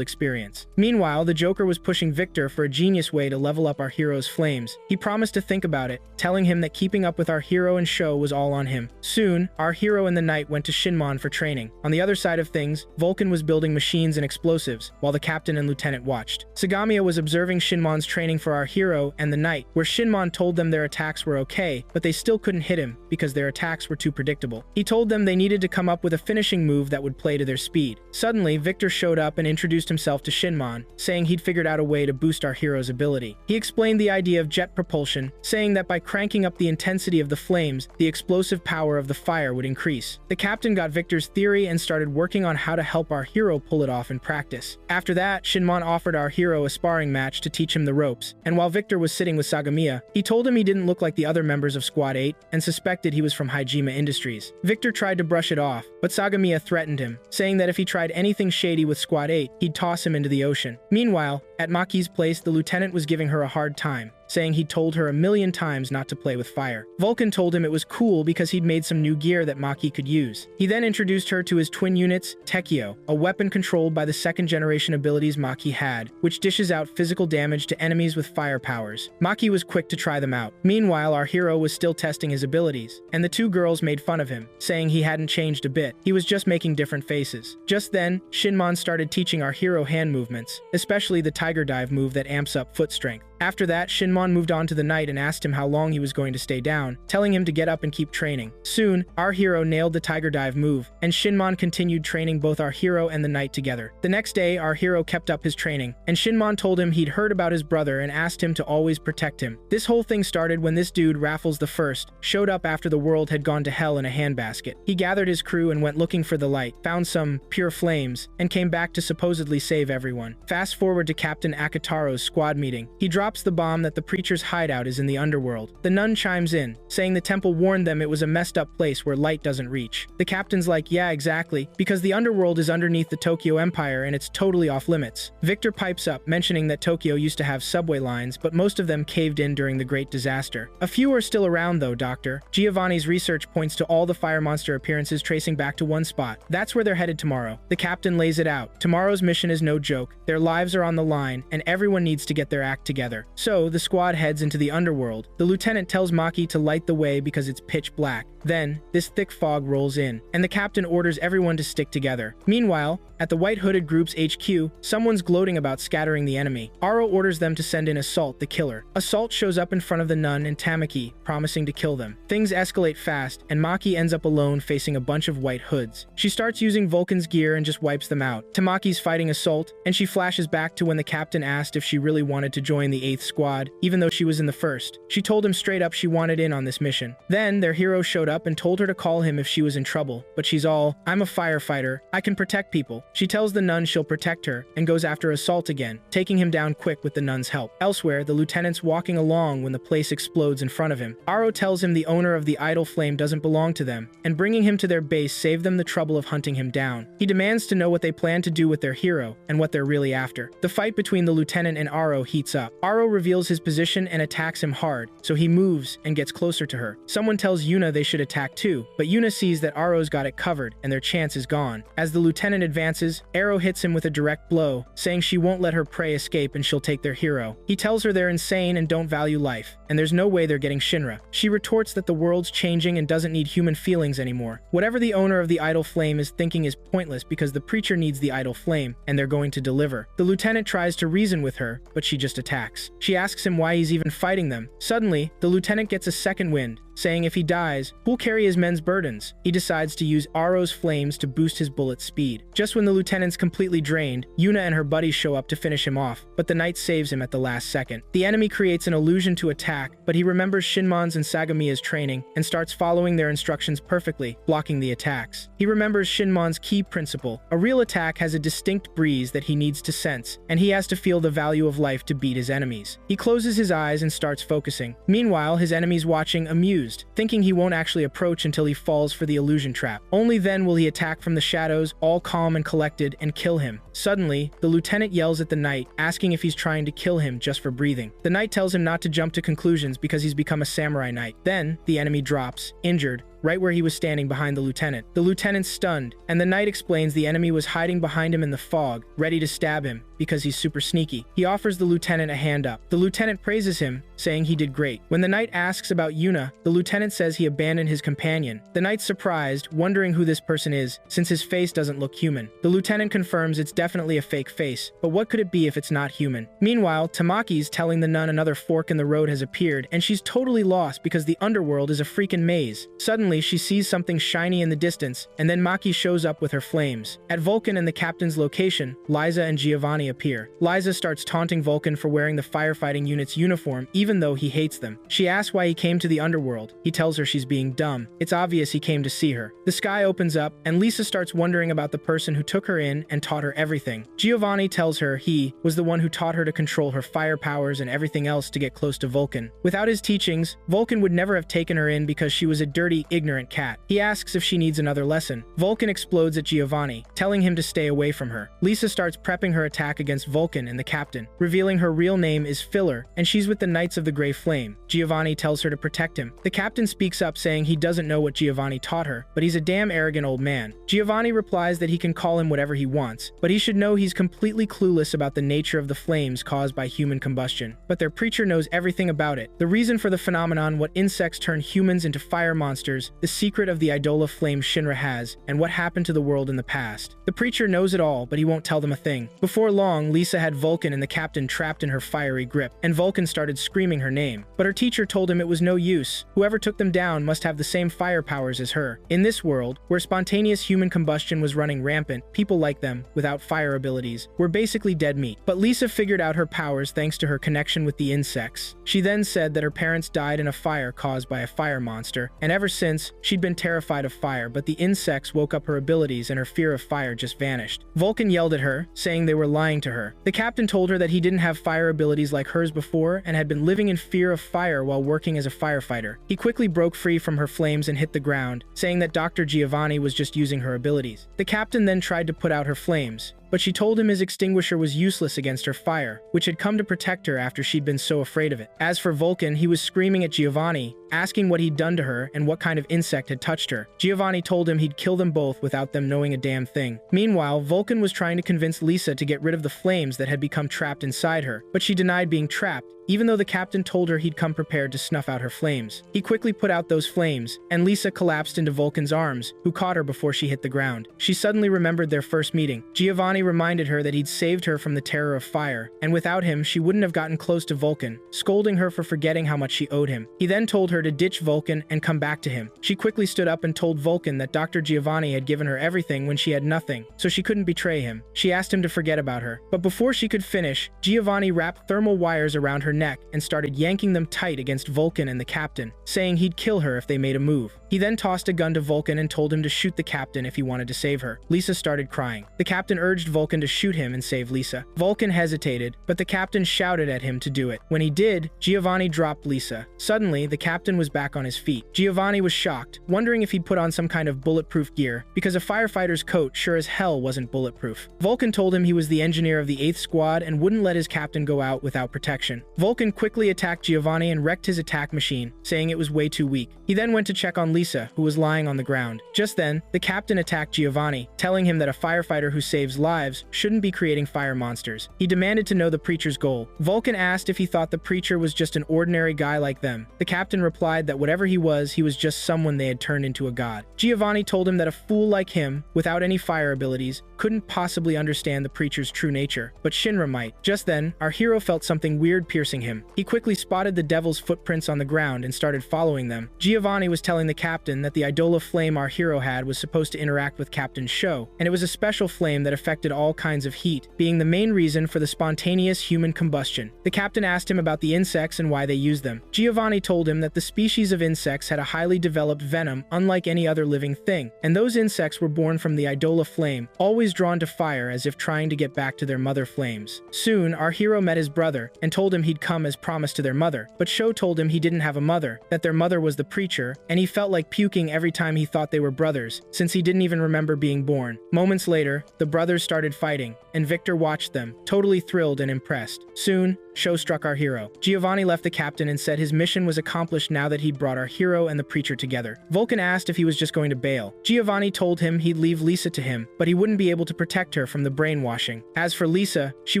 experience. Meanwhile, the Joker was pushing Victor for a genius way to level up our hero's flames. He promised to think about it, telling him that keeping up with our hero and show was all on him. Soon, our hero and the knight went to Shinmon for training. On the other side of things, Vulcan was building machines and explosives, while the captain and lieutenant watched. Sagamiya was observing Shinmon's training for our hero and the knight, where Shinmon told them their attacks were okay, but they still couldn't hit him because their attacks were too predictable. He told them they needed to come up with a finishing move that would play to their speed. Suddenly, Victor showed up and introduced himself to Shinmon, saying he'd figured out a way to boost our hero's ability. He explained the idea of jet propulsion, saying that by cranking up the intensity of the flames, the explosive power of the fire would increase. The captain got Victor's theory and started working on how to help our hero pull it off in practice. After that, Shinmon offered our hero a sparring match to teach him the ropes, and while Victor was sitting with Sagamiya, he told him he didn't look like the other members of Squad 8 and suspected he was from Hijima Industries. Victor tried to brush it off, but Sagamiya threatened him, saying that if he tried anything shady with Squad 8, he'd toss him into the ocean. Meanwhile, at Maki's place, the lieutenant was giving her a hard time, saying he'd told her 1,000,000 times not to play with fire. Vulcan told him it was cool because he'd made some new gear that Maki could use. He then introduced her to his twin units, Tekio, a weapon controlled by the second-generation abilities Maki had, which dishes out physical damage to enemies with fire powers. Maki was quick to try them out. Meanwhile, our hero was still testing his abilities, and the two girls made fun of him, saying he hadn't changed a bit. He was just making different faces. Just then, Shinmon started teaching our hero hand movements, especially the tiger dive move that amps up foot strength. After that, Shinmon moved on to the knight and asked him how long he was going to stay down, telling him to get up and keep training. Soon, our hero nailed the tiger dive move, and Shinmon continued training both our hero and the knight together. The next day, our hero kept up his training, and Shinmon told him he'd heard about his brother and asked him to always protect him. This whole thing started when this dude, Raffles the First, showed up after the world had gone to hell in a handbasket. He gathered his crew and went looking for the light, found some pure flames, and came back to supposedly save everyone. Fast forward to Captain Akataro's squad meeting. He drops the bomb that the preacher's hideout is in the underworld. The nun chimes in, saying the temple warned them it was a messed up place where light doesn't reach. The captain's like, yeah, exactly, because the underworld is underneath the Tokyo Empire and it's totally off limits. Victor pipes up, mentioning that Tokyo used to have subway lines, but most of them caved in during the Great Disaster. A few are still around though, Doctor. Giovani's research points to all the fire monster appearances tracing back to one spot. That's where they're headed tomorrow. The captain lays it out. Tomorrow's mission is no joke. Their lives are on the line, and everyone needs to get their act together. So, the squad heads into the underworld. The lieutenant tells Maki to light the way because it's pitch black. Then, this thick fog rolls in, and the captain orders everyone to stick together. Meanwhile, at the White Hooded Group's HQ, someone's gloating about scattering the enemy. Aro orders them to send in Assault, the killer. Assault shows up in front of the nun and Tamaki, promising to kill them. Things escalate fast, and Maki ends up alone facing a bunch of white hoods. She starts using Vulcan's gear and just wipes them out. Tamaki's fighting Assault, and she flashes back to when the captain asked if she really wanted to join the 8th squad, even though she was in the 1st. She told him straight up she wanted in on this mission. Then, their hero showed up and told her to call him if she was in trouble, but she's all, I'm a firefighter, I can protect people. She tells the nun she'll protect her, and goes after Assault again, taking him down quick with the nun's help. Elsewhere, the lieutenant's walking along when the place explodes in front of him. Aro tells him the owner of the idol flame doesn't belong to them, and bringing him to their base saved them the trouble of hunting him down. He demands to know what they plan to do with their hero, and what they're really after. The fight between the lieutenant and Aro heats up. Aro reveals his position and attacks him hard, so he moves and gets closer to her. Someone tells Yuna they should attack too, but Yuna sees that Aro's got it covered, and their chance is gone. As the lieutenant advances, Aro hits him with a direct blow, saying she won't let her prey escape and she'll take their hero. He tells her they're insane and don't value life, and there's no way they're getting Shinra. She retorts that the world's changing and doesn't need human feelings anymore. Whatever the owner of the idol flame is thinking is pointless because the preacher needs the idol flame, and they're going to deliver. The lieutenant tries to reason with her, but she just attacks. She asks him why he's even fighting them. Suddenly, the lieutenant gets a second wind, saying if he dies, who'll carry his men's burdens? He decides to use Aro's flames to boost his bullet speed. Just when the lieutenant's completely drained, Yuna and her buddies show up to finish him off, but the knight saves him at the last second. The enemy creates an illusion to attack, but he remembers Shinmon's and Sagamiya's training and starts following their instructions perfectly, blocking the attacks. He remembers Shinmon's key principle: a real attack has a distinct breeze that he needs to sense, and he has to feel the value of life to beat his enemies. He closes his eyes and starts focusing. Meanwhile, his enemies watching, amused, thinking he won't actually approach until he falls for the illusion trap. Only then will he attack from the shadows, all calm and collected, and kill him. Suddenly, the lieutenant yells at the knight, asking if he's trying to kill him just for breathing. The knight tells him not to jump to conclusions because he's become a samurai knight. Then, the enemy drops, injured, right where he was standing behind the lieutenant. The lieutenant's stunned, and the knight explains the enemy was hiding behind him in the fog, ready to stab him, because he's super sneaky. He offers the lieutenant a hand up. The lieutenant praises him, saying he did great. When the knight asks about Yuna, the lieutenant says he abandoned his companion. The knight's surprised, wondering who this person is, since his face doesn't look human. The lieutenant confirms it's definitely a fake face, but what could it be if it's not human? Meanwhile, Tamaki's telling the nun another fork in the road has appeared, and she's totally lost because the underworld is a freaking maze. Suddenly, she sees something shiny in the distance, and then Maki shows up with her flames. At Vulcan and the captain's location, Liza and Giovani appear. Liza starts taunting Vulcan for wearing the firefighting unit's uniform, even though he hates them. She asks why he came to the underworld. He tells her she's being dumb. It's obvious he came to see her. The sky opens up, and Lisa starts wondering about the person who took her in and taught her everything. Giovani tells her he was the one who taught her to control her fire powers and everything else to get close to Vulcan. Without his teachings, Vulcan would never have taken her in because she was a dirty, ignorant cat. He asks if she needs another lesson. Vulcan explodes at Giovani, telling him to stay away from her. Lisa starts prepping her attack against Vulcan and the captain, revealing her real name is Filler, and she's with the Knights of the Grey Flame. Giovani tells her to protect him. The captain speaks up saying he doesn't know what Giovani taught her, but he's a damn arrogant old man. Giovani replies that he can call him whatever he wants, but he should know he's completely clueless about the nature of the flames caused by human combustion. But their preacher knows everything about it. The reason for the phenomenon, what insects turn humans into fire monsters, preachers, the secret of the Idola flame Shinra has, and what happened to the world in the past. The preacher knows it all, but he won't tell them a thing. Before long, Lisa had Vulcan and the captain trapped in her fiery grip, and Vulcan started screaming her name. But her teacher told him it was no use. Whoever took them down must have the same fire powers as her. In this world, where spontaneous human combustion was running rampant, people like them, without fire abilities, were basically dead meat. But Lisa figured out her powers thanks to her connection with the insects. She then said that her parents died in a fire caused by a fire monster, and ever since, she'd been terrified of fire, but the insects woke up her abilities and her fear of fire just vanished. Vulcan yelled at her, saying they were lying to her. The captain told her that he didn't have fire abilities like hers before and had been living in fear of fire while working as a firefighter. He quickly broke free from her flames and hit the ground, saying that Dr. Giovani was just using her abilities. The captain then tried to put out her flames, but she told him his extinguisher was useless against her fire, which had come to protect her after she'd been so afraid of it. As for Vulcan, he was screaming at Giovani, asking what he'd done to her and what kind of insect had touched her. Giovani told him he'd kill them both without them knowing a damn thing. Meanwhile, Vulcan was trying to convince Lisa to get rid of the flames that had become trapped inside her, but she denied being trapped, even though the captain told her he'd come prepared to snuff out her flames. He quickly put out those flames, and Lisa collapsed into Vulcan's arms, who caught her before she hit the ground. She suddenly remembered their first meeting. Giovani reminded her that he'd saved her from the terror of fire, and without him, she wouldn't have gotten close to Vulcan, scolding her for forgetting how much she owed him. He then told her to ditch Vulcan and come back to him. She quickly stood up and told Vulcan that Dr. Giovani had given her everything when she had nothing, so she couldn't betray him. She asked him to forget about her, but before she could finish, Giovani wrapped thermal wires around her neck and started yanking them tight against Vulcan and the captain, saying he'd kill her if they made a move. He then tossed a gun to Vulcan and told him to shoot the captain if he wanted to save her. Lisa started crying. The captain urged Vulcan to shoot him and save Lisa. Vulcan hesitated, but the captain shouted at him to do it. When he did, Giovani dropped Lisa. Suddenly, the captain was back on his feet. Giovani was shocked, wondering if he'd put on some kind of bulletproof gear, because a firefighter's coat sure as hell wasn't bulletproof. Vulcan told him he was the engineer of the 8th Squad and wouldn't let his captain go out without protection. Vulcan quickly attacked Giovani and wrecked his attack machine, saying it was way too weak. He then went to check on Lisa, who was lying on the ground. Just then, the captain attacked Giovani, telling him that a firefighter who saves lives shouldn't be creating fire monsters. He demanded to know the preacher's goal. Vulcan asked if he thought the preacher was just an ordinary guy like them. The captain replied that whatever he was just someone they had turned into a god. Giovani told him that a fool like him, without any fire abilities, couldn't possibly understand the preacher's true nature, but Shinra might. Just then, our hero felt something weird piercing him. He quickly spotted the devil's footprints on the ground and started following them. Giovani was telling the captain that the Idola flame our hero had was supposed to interact with Captain Sho, and it was a special flame that affected all kinds of heat, being the main reason for the spontaneous human combustion. The captain asked him about the insects and why they used them. Giovani told him that the species of insects had a highly developed venom unlike any other living thing, and those insects were born from the Idola flame, always drawn to fire as if trying to get back to their mother flames. Soon, our hero met his brother and told him he'd come as promised to their mother, but Sho told him he didn't have a mother, that their mother was the preacher, and he felt like puking every time he thought they were brothers, since he didn't even remember being born. Moments later, the brothers started fighting, and Victor watched them, totally thrilled and impressed. Soon, Sho struck our hero. Giovani left the captain and said his mission was accomplished now that he'd brought our hero and the preacher together. Vulcan asked if he was just going to bail. Giovani told him he'd leave Lisa to him, but he wouldn't be able to protect her from the brainwashing. As for Lisa, she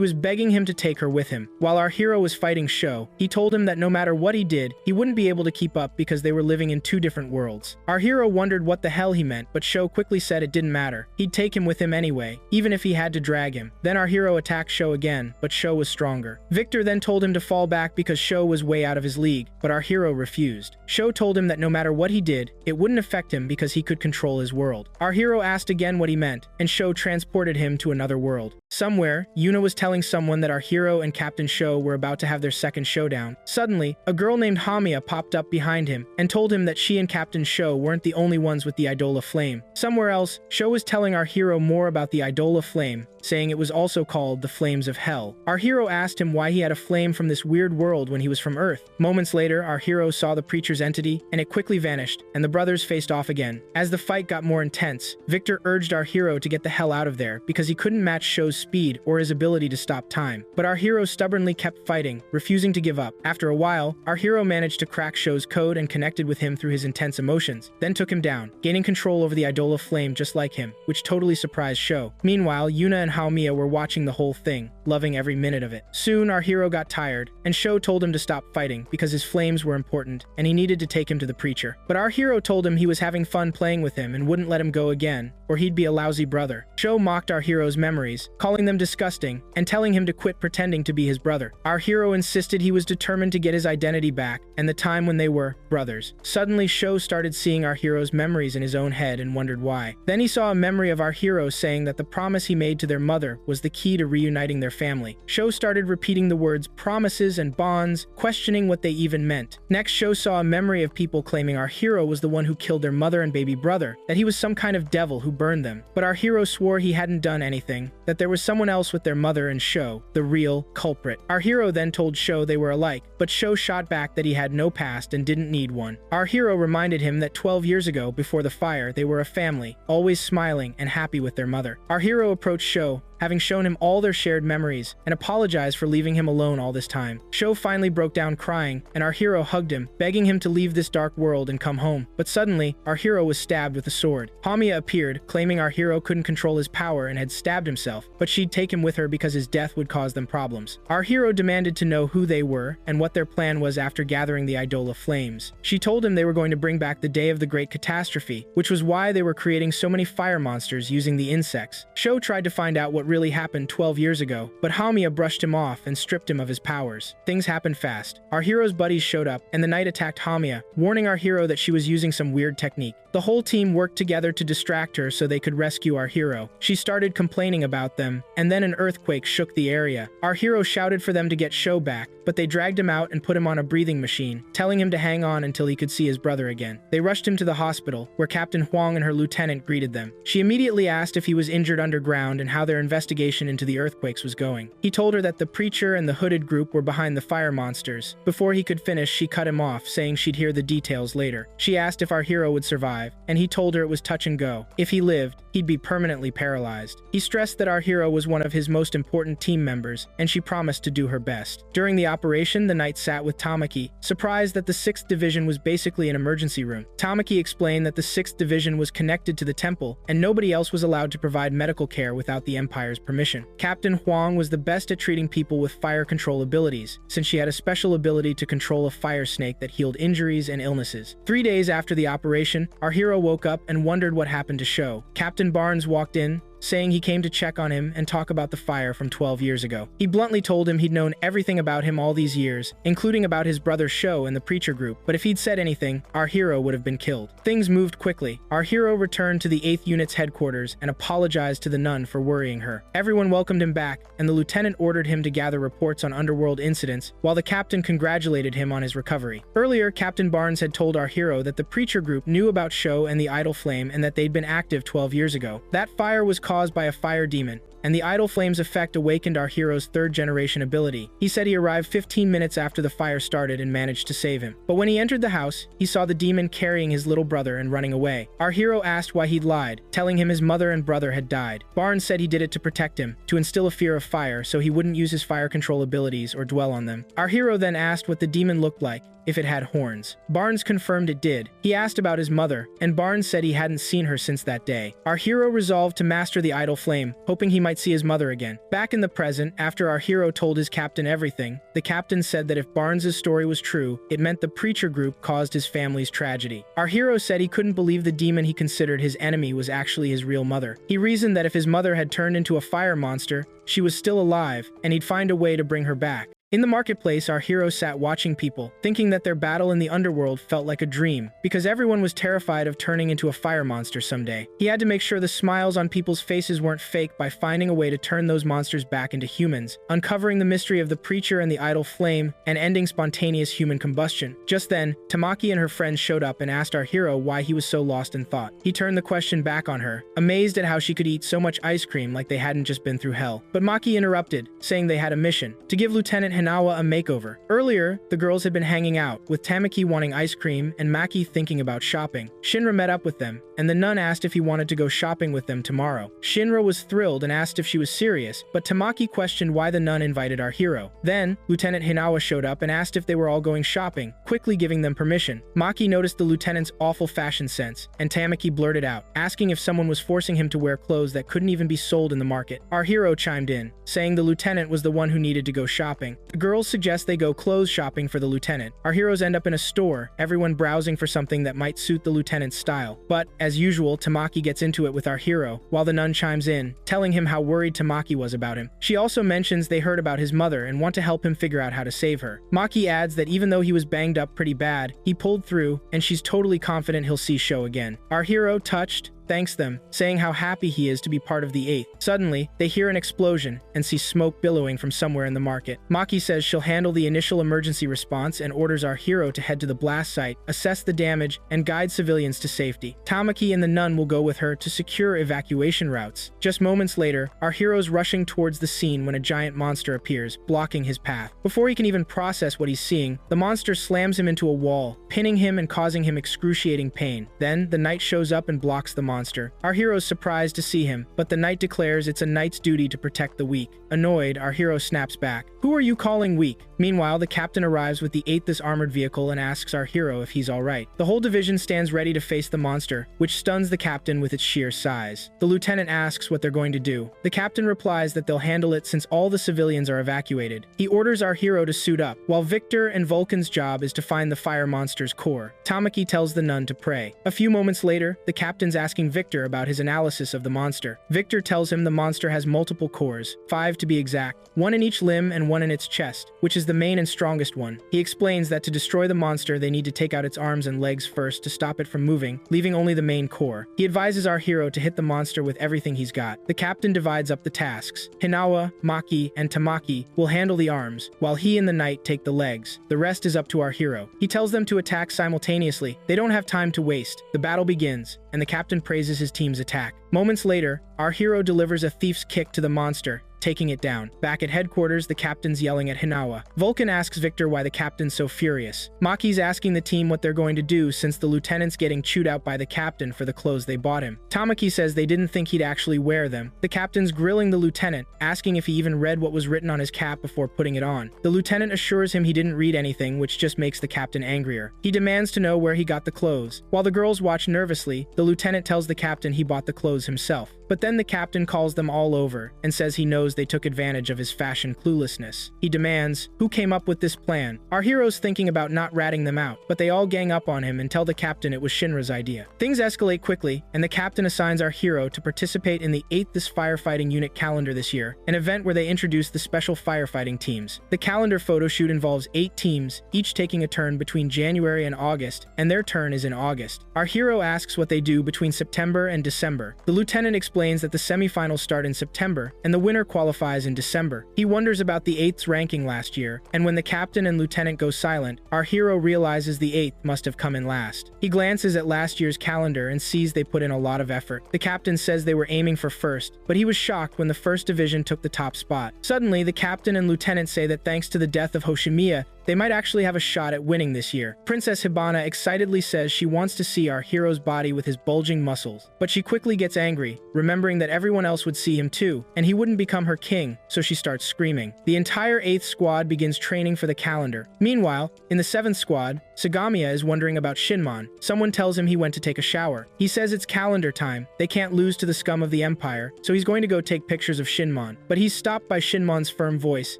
was begging him to take her with him. While our hero was fighting Sho, he told him that no matter what he did, he wouldn't be able to keep up because they were living in two different worlds. Our hero wondered what the hell he meant, but Sho quickly said it didn't matter. He'd take him with him anyway, even if he had to drag him. Then our hero attacked Sho again, but Sho was stronger. Victor then told him to fall back because Sho was way out of his league, but our hero refused. Sho told him that no matter what he did, it wouldn't affect him because he could control his world. Our hero asked again what he meant, and Sho transported him to another world. Somewhere, Yuna was telling someone that our hero and Captain Sho were about to have their second showdown. Suddenly, a girl named Hamiya popped up behind him and told him that she and Captain Sho weren't the only ones with the Idola flame. Somewhere else, Sho was telling our hero more about the Idola flame, saying it was also called the Flames of Hell. Our hero asked him why he had a flame from this weird world when he was from Earth. Moments later, our hero saw the preacher's entity, and it quickly vanished, and the brothers faced off again. As the fight got more intense, Victor urged our hero to get the hell out of there because he couldn't match Sho's speed or his ability to stop time. But our hero stubbornly kept fighting, refusing to give up. After a while, our hero managed to crack Sho's code and connected with him through his intense emotions, then took him down, gaining control over the idol of flame just like him, which totally surprised Sho. Meanwhile, Yuna and Haomiya were watching the whole thing, loving every minute of it. Soon, our hero got tired, and Sho told him to stop fighting because his flames were important, and he needed to take him to the preacher. But our hero told him he was having fun playing with him and wouldn't let him go again, or he'd be a lousy brother. Sho mocked our hero's memories, calling them disgusting, and telling him to quit pretending to be his brother. Our hero insisted he was determined to get his identity back, and the time when they were brothers. Suddenly, Sho started seeing our hero's memories in his own head and wondered why. Then he saw a memory of our hero saying that the promise he made to their mother was the key to reuniting their family. Sho started repeating the words promises and bonds, questioning what they even meant. Next, Sho saw a memory of people claiming our hero was the one who killed their mother and baby brother, that he was some kind of devil who burned them. But our hero swore he hadn't done anything, that there was someone else with their mother and Sho, the real culprit. Our hero then told Sho they were alike, but Sho shot back that he had no past and didn't need one. Our hero reminded him that 12 years ago, before the fire, they were a family, always smiling and happy with their mother. Our hero approached Sho, having shown him all their shared memories, and apologized for leaving him alone all this time. Sho finally broke down crying, and our hero hugged him, begging him to leave this dark world and come home. But suddenly, our hero was stabbed with a sword. Haomiya appeared, claiming our hero couldn't control his power and had stabbed himself, but she'd take him with her because his death would cause them problems. Our hero demanded to know who they were and what their plan was after gathering the Idol of Flames. She told him they were going to bring back the day of the great catastrophe, which was why they were creating so many fire monsters using the insects. Sho tried to find out what really happened 12 years ago, but Haomiya brushed him off and stripped him of his powers. Things happened fast. Our hero's buddies showed up, and the knight attacked Haomiya, warning our hero that she was using some weird technique. The whole team worked together to distract her so they could rescue our hero. She started complaining about them, and then an earthquake shook the area. Our hero shouted for them to get Sho back, but they dragged him out and put him on a breathing machine, telling him to hang on until he could see his brother again. They rushed him to the hospital, where Captain Huang and her lieutenant greeted them. She immediately asked if he was injured underground and how their investigation into the earthquakes was going. He told her that the preacher and the hooded group were behind the fire monsters. Before he could finish, she cut him off, saying she'd hear the details later. She asked if our hero would survive, and he told her it was touch and go. If he lived, he'd be permanently paralyzed. He stressed that our hero was one of his most important team members, and she promised to do her best. During the operation, the knight sat with Tamaki, surprised that the 6th Division was basically an emergency room. Tamaki explained that the 6th Division was connected to the temple, and nobody else was allowed to provide medical care without the Empire's permission. Captain Huang was the best at treating people with fire control abilities, since she had a special ability to control a fire snake that healed injuries and illnesses. 3 days after the operation, our hero woke up and wondered what happened to Sho. Captain Barnes walked in, saying he came to check on him and talk about the fire from 12 years ago. He bluntly told him he'd known everything about him all these years, including about his brother Sho and the preacher group, but if he'd said anything, our hero would have been killed. Things moved quickly. Our hero returned to the 8th Unit's headquarters and apologized to the nun for worrying her. Everyone welcomed him back, and the lieutenant ordered him to gather reports on underworld incidents, while the captain congratulated him on his recovery. Earlier, Captain Barnes had told our hero that the preacher group knew about Sho and the idol flame and that they'd been active 12 years ago. That fire was caused by a fire demon, and the idol flame's effect awakened our hero's 3rd generation ability. He said he arrived 15 minutes after the fire started and managed to save him. But when he entered the house, he saw the demon carrying his little brother and running away. Our hero asked why he'd lied, telling him his mother and brother had died. Barnes said he did it to protect him, to instill a fear of fire so he wouldn't use his fire control abilities or dwell on them. Our hero then asked what the demon looked like, if it had horns. Barnes confirmed it did. He asked about his mother, and Barnes said he hadn't seen her since that day. Our hero resolved to master the idol flame, hoping he might see his mother again. Back in the present, after our hero told his captain everything, the captain said that if Barnes' story was true, it meant the preacher group caused his family's tragedy. Our hero said he couldn't believe the demon he considered his enemy was actually his real mother. He reasoned that if his mother had turned into a fire monster, she was still alive, and he'd find a way to bring her back. In the marketplace, our hero sat watching people, thinking that their battle in the underworld felt like a dream, because everyone was terrified of turning into a fire monster someday. He had to make sure the smiles on people's faces weren't fake by finding a way to turn those monsters back into humans, uncovering the mystery of the preacher and the idol flame, and ending spontaneous human combustion. Just then, Tamaki and her friends showed up and asked our hero why he was so lost in thought. He turned the question back on her, amazed at how she could eat so much ice cream like they hadn't just been through hell. But Maki interrupted, saying they had a mission: to give Lieutenant Hinawa a makeover. Earlier, the girls had been hanging out, with Tamaki wanting ice cream and Maki thinking about shopping. Shinra met up with them, and the nun asked if he wanted to go shopping with them tomorrow. Shinra was thrilled and asked if she was serious, but Tamaki questioned why the nun invited our hero. Then, Lieutenant Hinawa showed up and asked if they were all going shopping, quickly giving them permission. Maki noticed the lieutenant's awful fashion sense, and Tamaki blurted out, asking if someone was forcing him to wear clothes that couldn't even be sold in the market. Our hero chimed in, saying the lieutenant was the one who needed to go shopping. The girls suggest they go clothes shopping for the lieutenant. Our heroes end up in a store, everyone browsing for something that might suit the lieutenant's style. But, as usual, Tamaki gets into it with our hero, while the nun chimes in, telling him how worried Tamaki was about him. She also mentions they heard about his mother and want to help him figure out how to save her. Maki adds that even though he was banged up pretty bad, he pulled through, and she's totally confident he'll see Sho again. Our hero, touched, thanks them, saying how happy he is to be part of the 8th. Suddenly, they hear an explosion and see smoke billowing from somewhere in the market. Maki says she'll handle the initial emergency response and orders our hero to head to the blast site, assess the damage, and guide civilians to safety. Tamaki and the nun will go with her to secure evacuation routes. Just moments later, our hero's rushing towards the scene when a giant monster appears, blocking his path. Before he can even process what he's seeing, the monster slams him into a wall, pinning him and causing him excruciating pain. Then, the knight shows up and blocks the monster. Our hero's surprised to see him, but the knight declares it's a knight's duty to protect the weak. Annoyed, our hero snaps back. "Who are you calling weak?" Meanwhile, the captain arrives with the 8th armored vehicle and asks our hero if he's alright. The whole division stands ready to face the monster, which stuns the captain with its sheer size. The lieutenant asks what they're going to do. The captain replies that they'll handle it since all the civilians are evacuated. He orders our hero to suit up, while Victor and Vulcan's job is to find the fire monster's core. Tamaki tells the nun to pray. A few moments later, the captain's asking Victor about his analysis of the monster. Victor tells him the monster has multiple cores, 5 to be exact, 1 in each limb and 1 in its chest, which is the main and strongest one. He explains that to destroy the monster, they need to take out its arms and legs first to stop it from moving, leaving only the main core. He advises our hero to hit the monster with everything he's got. The captain divides up the tasks. Hinawa, Maki, and Tamaki will handle the arms, while he and the knight take the legs. The rest is up to our hero. He tells them to attack simultaneously. They don't have time to waste. The battle begins, and the captain praises his team's attack. Moments later, our hero delivers a thief's kick to the monster, taking it down. Back at headquarters, the captain's yelling at Hinawa. Vulcan asks Victor why the captain's so furious. Maki's asking the team what they're going to do since the lieutenant's getting chewed out by the captain for the clothes they bought him. Tamaki says they didn't think he'd actually wear them. The captain's grilling the lieutenant, asking if he even read what was written on his cap before putting it on. The lieutenant assures him he didn't read anything, which just makes the captain angrier. He demands to know where he got the clothes. While the girls watch nervously, the lieutenant tells the captain he bought the clothes himself. But then the captain calls them all over and says he knows they took advantage of his fashion cluelessness. He demands, who came up with this plan? Our hero's thinking about not ratting them out, but they all gang up on him and tell the captain it was Shinra's idea. Things escalate quickly, and the captain assigns our hero to participate in the 8th firefighting unit calendar this year, an event where they introduce the special firefighting teams. The calendar photo shoot involves 8 teams, each taking a turn between January and August, and their turn is in August. Our hero asks what they do between September and December. The lieutenant explains that the semifinals start in September, and the winner qualifies in December. He wonders about the 8th's ranking last year, and when the captain and lieutenant go silent, our hero realizes the 8th must have come in last. He glances at last year's calendar and sees they put in a lot of effort. The captain says they were aiming for first, but he was shocked when the 1st division took the top spot. Suddenly, the captain and lieutenant say that thanks to the death of Hoshimiya, they might actually have a shot at winning this year. Princess Hibana excitedly says she wants to see our hero's body with his bulging muscles, but she quickly gets angry, remembering that everyone else would see him too, and he wouldn't become her king, so she starts screaming. The entire 8th squad begins training for the calendar. Meanwhile, in the 7th squad, Sagamiya is wondering about Shinmon. Someone tells him he went to take a shower. He says it's calendar time, they can't lose to the scum of the empire, so he's going to go take pictures of Shinmon. But he's stopped by Shinmon's firm voice,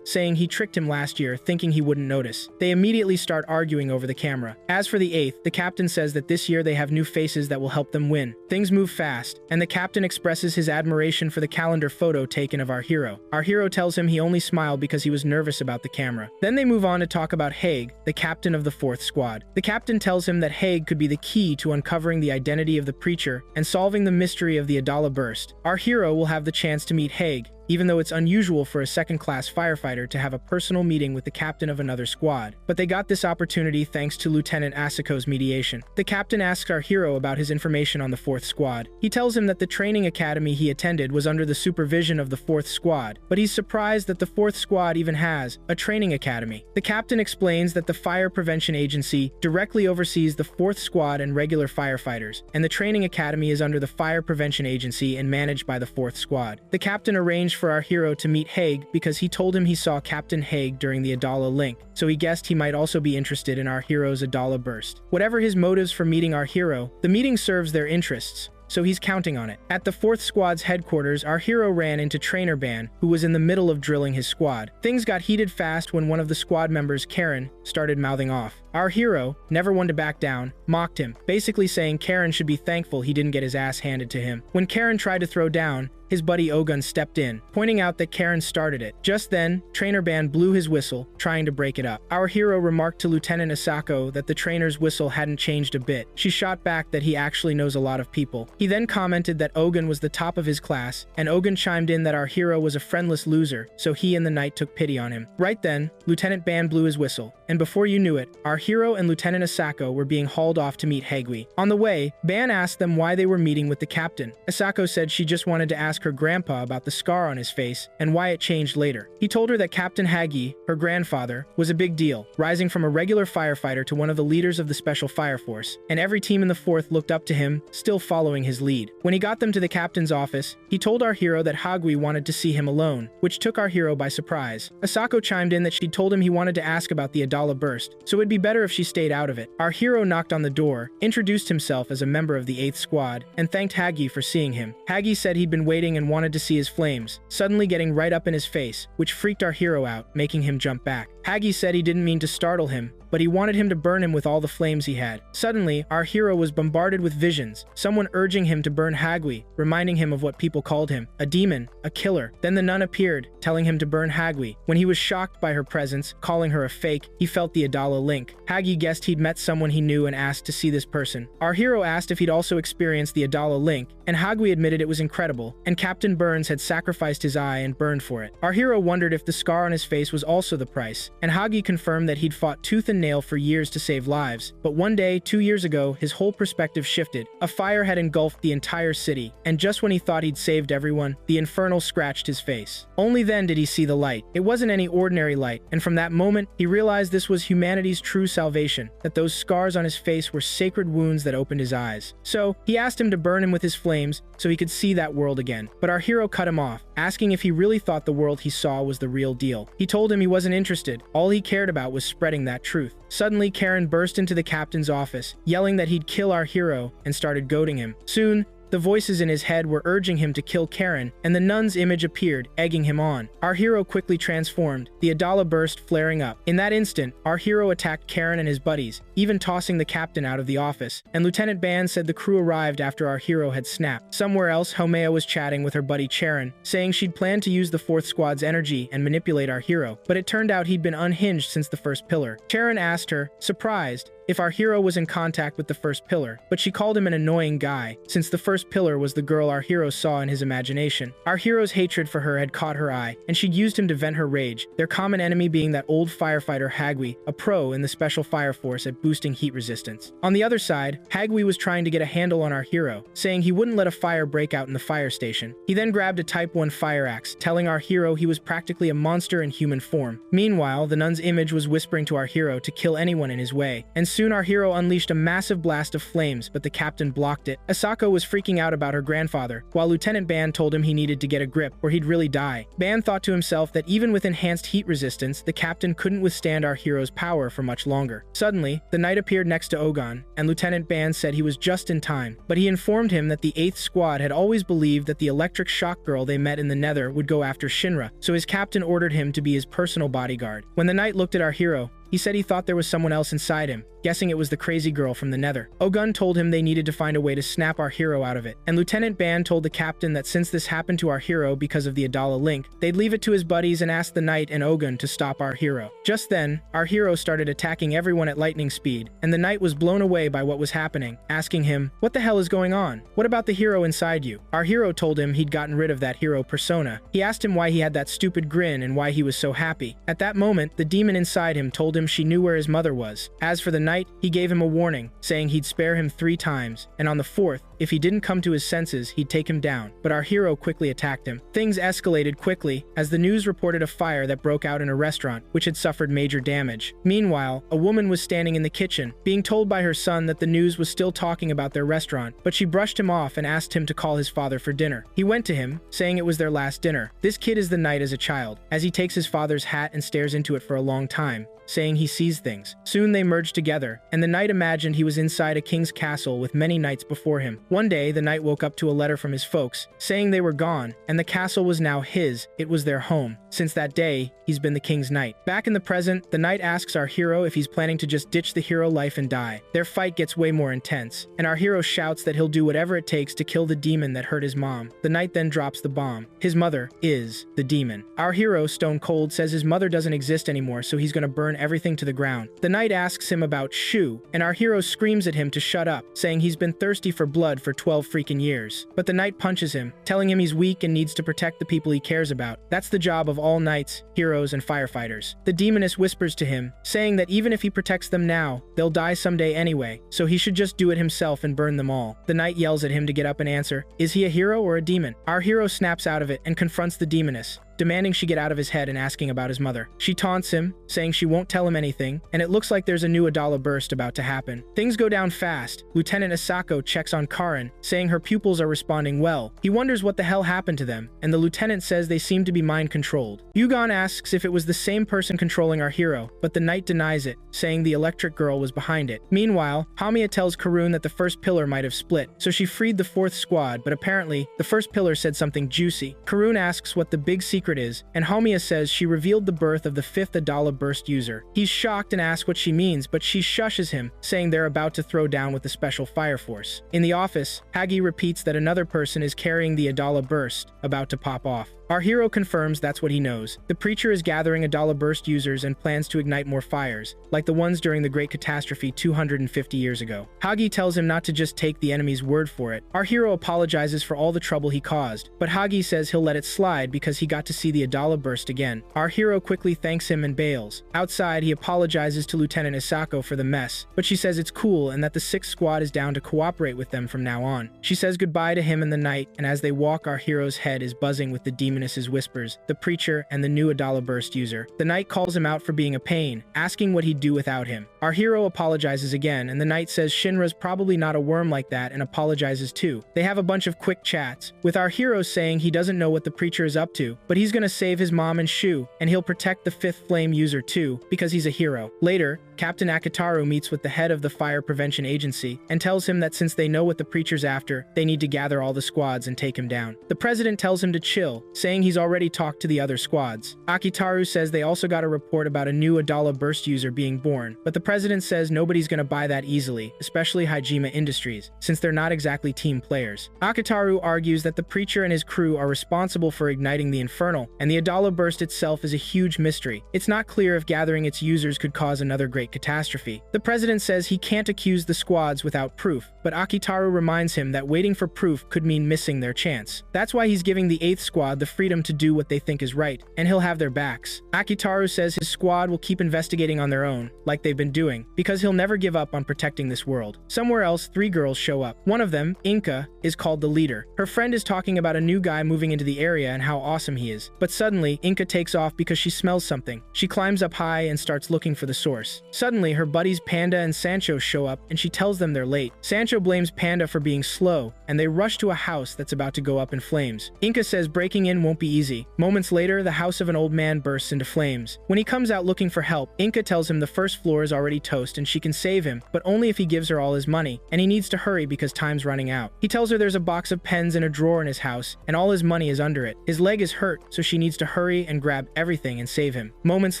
saying he tricked him last year, thinking he wouldn't notice. They immediately start arguing over the camera. As for the 8th, the captain says that this year they have new faces that will help them win. Things move fast, and the captain expresses his admiration for the calendar photo taken of our hero. Our hero tells him he only smiled because he was nervous about the camera. Then they move on to talk about Haig, the captain of the 4th squad. The captain tells him that Haig could be the key to uncovering the identity of the preacher and solving the mystery of the Adala burst. Our hero will have the chance to meet Haig, even though it's unusual for a second-class firefighter to have a personal meeting with the captain of another squad. But they got this opportunity thanks to Lieutenant Asakusa's mediation. The captain asks our hero about his information on the 4th Squad. He tells him that the training academy he attended was under the supervision of the 4th Squad, but he's surprised that the 4th Squad even has a training academy. The captain explains that the Fire Prevention Agency directly oversees the 4th Squad and regular firefighters, and the training academy is under the Fire Prevention Agency and managed by the 4th Squad. The captain arranged for our hero to meet Haig because he told him he saw Captain Haig during the Adala Link, so he guessed he might also be interested in our hero's Adala burst. Whatever his motives for meeting our hero, the meeting serves their interests, so he's counting on it. At the 4th Squad's headquarters, our hero ran into Trainer Ban, who was in the middle of drilling his squad. Things got heated fast when one of the squad members, Karen, started mouthing off. Our hero, never one to back down, mocked him, basically saying Karen should be thankful he didn't get his ass handed to him. When Karen tried to throw down, his buddy Ogun stepped in, pointing out that Karen started it. Just then, Trainer Ban blew his whistle, trying to break it up. Our hero remarked to Lieutenant Asako that the trainer's whistle hadn't changed a bit. She shot back that he actually knows a lot of people. He then commented that Ogun was the top of his class, and Ogun chimed in that our hero was a friendless loser, so he and the knight took pity on him. Right then, Lieutenant Ban blew his whistle, and before you knew it, our hero and Lieutenant Asako were being hauled off to meet Hagui. On the way, Ban asked them why they were meeting with the captain. Asako said she just wanted to ask her grandpa about the scar on his face and why it changed later. He told her that Captain Hagi, her grandfather, was a big deal, rising from a regular firefighter to one of the leaders of the Special Fire Force, and every team in the 4th looked up to him, still following his lead. When he got them to the captain's office, he told our hero that Hagui wanted to see him alone, which took our hero by surprise. Asako chimed in that she'd told him he wanted to ask about the Adala burst, so it'd be better if she stayed out of it. Our hero knocked on the door, introduced himself as a member of the 8th Squad, and thanked Hagi for seeing him. Hagi said he'd been waiting and wanted to see his flames, suddenly getting right up in his face, which freaked our hero out, making him jump back. Hagi said he didn't mean to startle him, but he wanted him to burn him with all the flames he had. Suddenly, our hero was bombarded with visions, someone urging him to burn Hagui, reminding him of what people called him, a demon, a killer. Then the nun appeared, telling him to burn Hagui. When he was shocked by her presence, calling her a fake, he felt the Adala link. Hagi guessed he'd met someone he knew and asked to see this person. Our hero asked if he'd also experienced the Adala link, and Hagui admitted it was incredible, and Captain Burns had sacrificed his eye and burned for it. Our hero wondered if the scar on his face was also the price, and Hagi confirmed that he'd fought tooth and nail for years to save lives. But one day, 2 years ago, his whole perspective shifted. A fire had engulfed the entire city, and just when he thought he'd saved everyone, the Infernals scratched his face. Only then did he see the light. It wasn't any ordinary light, and from that moment, he realized this was humanity's true salvation, that those scars on his face were sacred wounds that opened his eyes. So, he asked him to burn him with his flames so he could see that world again. But our hero cut him off, asking if he really thought the world he saw was the real deal. He told him he wasn't interested. All he cared about was spreading that truth. Suddenly, Karen burst into the captain's office, yelling that he'd kill our hero, and started goading him. Soon, the voices in his head were urging him to kill Karen, and the nun's image appeared, egging him on. Our hero quickly transformed, the Adala burst flaring up. In that instant, our hero attacked Karen and his buddies, even tossing the captain out of the office, and Lieutenant Ban said the crew arrived after our hero had snapped. Somewhere else, Homea was chatting with her buddy Charon, saying she'd planned to use the 4th Squad's energy and manipulate our hero, but it turned out he'd been unhinged since the first pillar. Charon asked her, surprised, if our hero was in contact with the first pillar, but she called him an annoying guy, since the first pillar was the girl our hero saw in his imagination. Our hero's hatred for her had caught her eye, and she'd used him to vent her rage, their common enemy being that old firefighter Hagui, a pro in the Special Fire Force at boosting heat resistance. On the other side, Hagui was trying to get a handle on our hero, saying he wouldn't let a fire break out in the fire station. He then grabbed a Type 1 fire axe, telling our hero he was practically a monster in human form. Meanwhile, the nun's image was whispering to our hero to kill anyone in his way, and soon our hero unleashed a massive blast of flames, but the captain blocked it. Asako was freaking out about her grandfather, while Lieutenant Ban told him he needed to get a grip or he'd really die. Ban thought to himself that even with enhanced heat resistance, the captain couldn't withstand our hero's power for much longer. Suddenly, the knight appeared next to Ogun, and Lieutenant Ban said he was just in time, but he informed him that the 8th Squad had always believed that the electric shock girl they met in the Nether would go after Shinra, so his captain ordered him to be his personal bodyguard. When the knight looked at our hero, he said he thought there was someone else inside him, guessing it was the crazy girl from the Nether. Ogun told him they needed to find a way to snap our hero out of it, and Lieutenant Ban told the captain that since this happened to our hero because of the Adala link, they'd leave it to his buddies and ask the knight and Ogun to stop our hero. Just then, our hero started attacking everyone at lightning speed, and the knight was blown away by what was happening, asking him, "What the hell is going on? What about the hero inside you?" Our hero told him he'd gotten rid of that hero persona. He asked him why he had that stupid grin and why he was so happy. At that moment, the demon inside him told him she knew where his mother was. As for the knight, he gave him a warning, saying he'd spare him 3 times, and on the 4th, if he didn't come to his senses, he'd take him down. But our hero quickly attacked him. Things escalated quickly as the news reported a fire that broke out in a restaurant, which had suffered major damage. Meanwhile, a woman was standing in the kitchen, being told by her son that the news was still talking about their restaurant, but she brushed him off and asked him to call his father for dinner. He went to him, saying it was their last dinner. This kid is the knight as a child, as he takes his father's hat and stares into it for a long time, saying he sees things. Soon they merged together, and the knight imagined he was inside a king's castle with many knights before him. One day, the knight woke up to a letter from his folks, saying they were gone, and the castle was now his. It was their home. Since that day, he's been the king's knight. Back in the present, the knight asks our hero if he's planning to just ditch the hero life and die. Their fight gets way more intense, and our hero shouts that he'll do whatever it takes to kill the demon that hurt his mom. The knight then drops the bomb. His mother is the demon. Our hero, stone cold, says his mother doesn't exist anymore, so he's gonna burn everything to the ground. The knight asks him about Shu, and our hero screams at him to shut up, saying he's been thirsty for blood for 12 freaking years. But the knight punches him, telling him he's weak and needs to protect the people he cares about. That's the job of all knights, heroes, and firefighters. The demoness whispers to him, saying that even if he protects them now, they'll die someday anyway, so he should just do it himself and burn them all. The knight yells at him to get up and answer, is he a hero or a demon? Our hero snaps out of it and confronts the demoness, demanding she get out of his head and asking about his mother. She taunts him, saying she won't tell him anything, and it looks like there's a new Adala burst about to happen. Things go down fast. Lieutenant Asako checks on Karin, saying her pupils are responding well. He wonders what the hell happened to them, and the lieutenant says they seem to be mind-controlled. Yugon asks if it was the same person controlling our hero, but the knight denies it, saying the electric girl was behind it. Meanwhile, Hamiya tells Karun that the first pillar might have split, so she freed the 4th squad, but apparently, the first pillar said something juicy. Karun asks what the big secret is, and Hamiya says she revealed the birth of the 5th Adala burst user. He's shocked and asks what she means, but she shushes him, saying they're about to throw down with the special fire force. In the office, Hagi repeats that another person is carrying the Adala burst, about to pop off. Our hero confirms that's what he knows. The preacher is gathering Adala burst users and plans to ignite more fires, like the ones during the Great Catastrophe 250 years ago. Hagi tells him not to just take the enemy's word for it. Our hero apologizes for all the trouble he caused, but Hagi says he'll let it slide because he got to see the Adala burst again. Our hero quickly thanks him and bails. Outside, he apologizes to Lieutenant Asako for the mess, but she says it's cool and that the 6th squad is down to cooperate with them from now on. She says goodbye to him and the knight, and as they walk, our hero's head is buzzing with the demoness's whispers, the preacher, and the new Adala burst user. The knight calls him out for being a pain, asking what he'd do without him. Our hero apologizes again, and the knight says Shinra's probably not a worm like that and apologizes too. They have a bunch of quick chats, with our hero saying he doesn't know what the preacher is up to, but he's gonna save his mom and Shu, and he'll protect the 5th flame user too, because he's a hero. Later, Captain Akitaru meets with the head of the fire prevention agency and tells him that since they know what the preacher's after, they need to gather all the squads and take him down. The president tells him to chill, saying he's already talked to the other squads. Akitaru says they also got a report about a new Adala burst user being born, but the president says nobody's gonna buy that easily, especially Hajime Industries, since they're not exactly team players. Akitaru argues that the preacher and his crew are responsible for igniting the Infernal, and the Adala burst itself is a huge mystery. It's not clear if gathering its users could cause another great catastrophe. The president says he can't accuse the squads without proof, but Akitaru reminds him that waiting for proof could mean missing their chance. That's why he's giving the 8th squad the freedom to do what they think is right, and he'll have their backs. Akitaru says his squad will keep investigating on their own, like they've been doing, because he'll never give up on protecting this world. Somewhere else, 3 girls show up. One of them, Inka, is called the leader. Her friend is talking about a new guy moving into the area and how awesome he is. But suddenly, Inka takes off because she smells something. She climbs up high and starts looking for the source. Suddenly, her buddies Panda and Sancho show up and she tells them they're late. Sancho blames Panda for being slow, and they rush to a house that's about to go up in flames. Inka says breaking in won't be easy. Moments later, the house of an old man bursts into flames. When he comes out looking for help, Inka tells him the first floor is already toast and she can save him, but only if he gives her all his money, and he needs to hurry because time's running out. He tells her there's a box of pens in a drawer in his house, and all his money is under it. His leg is hurt, so she needs to hurry and grab everything and save him. Moments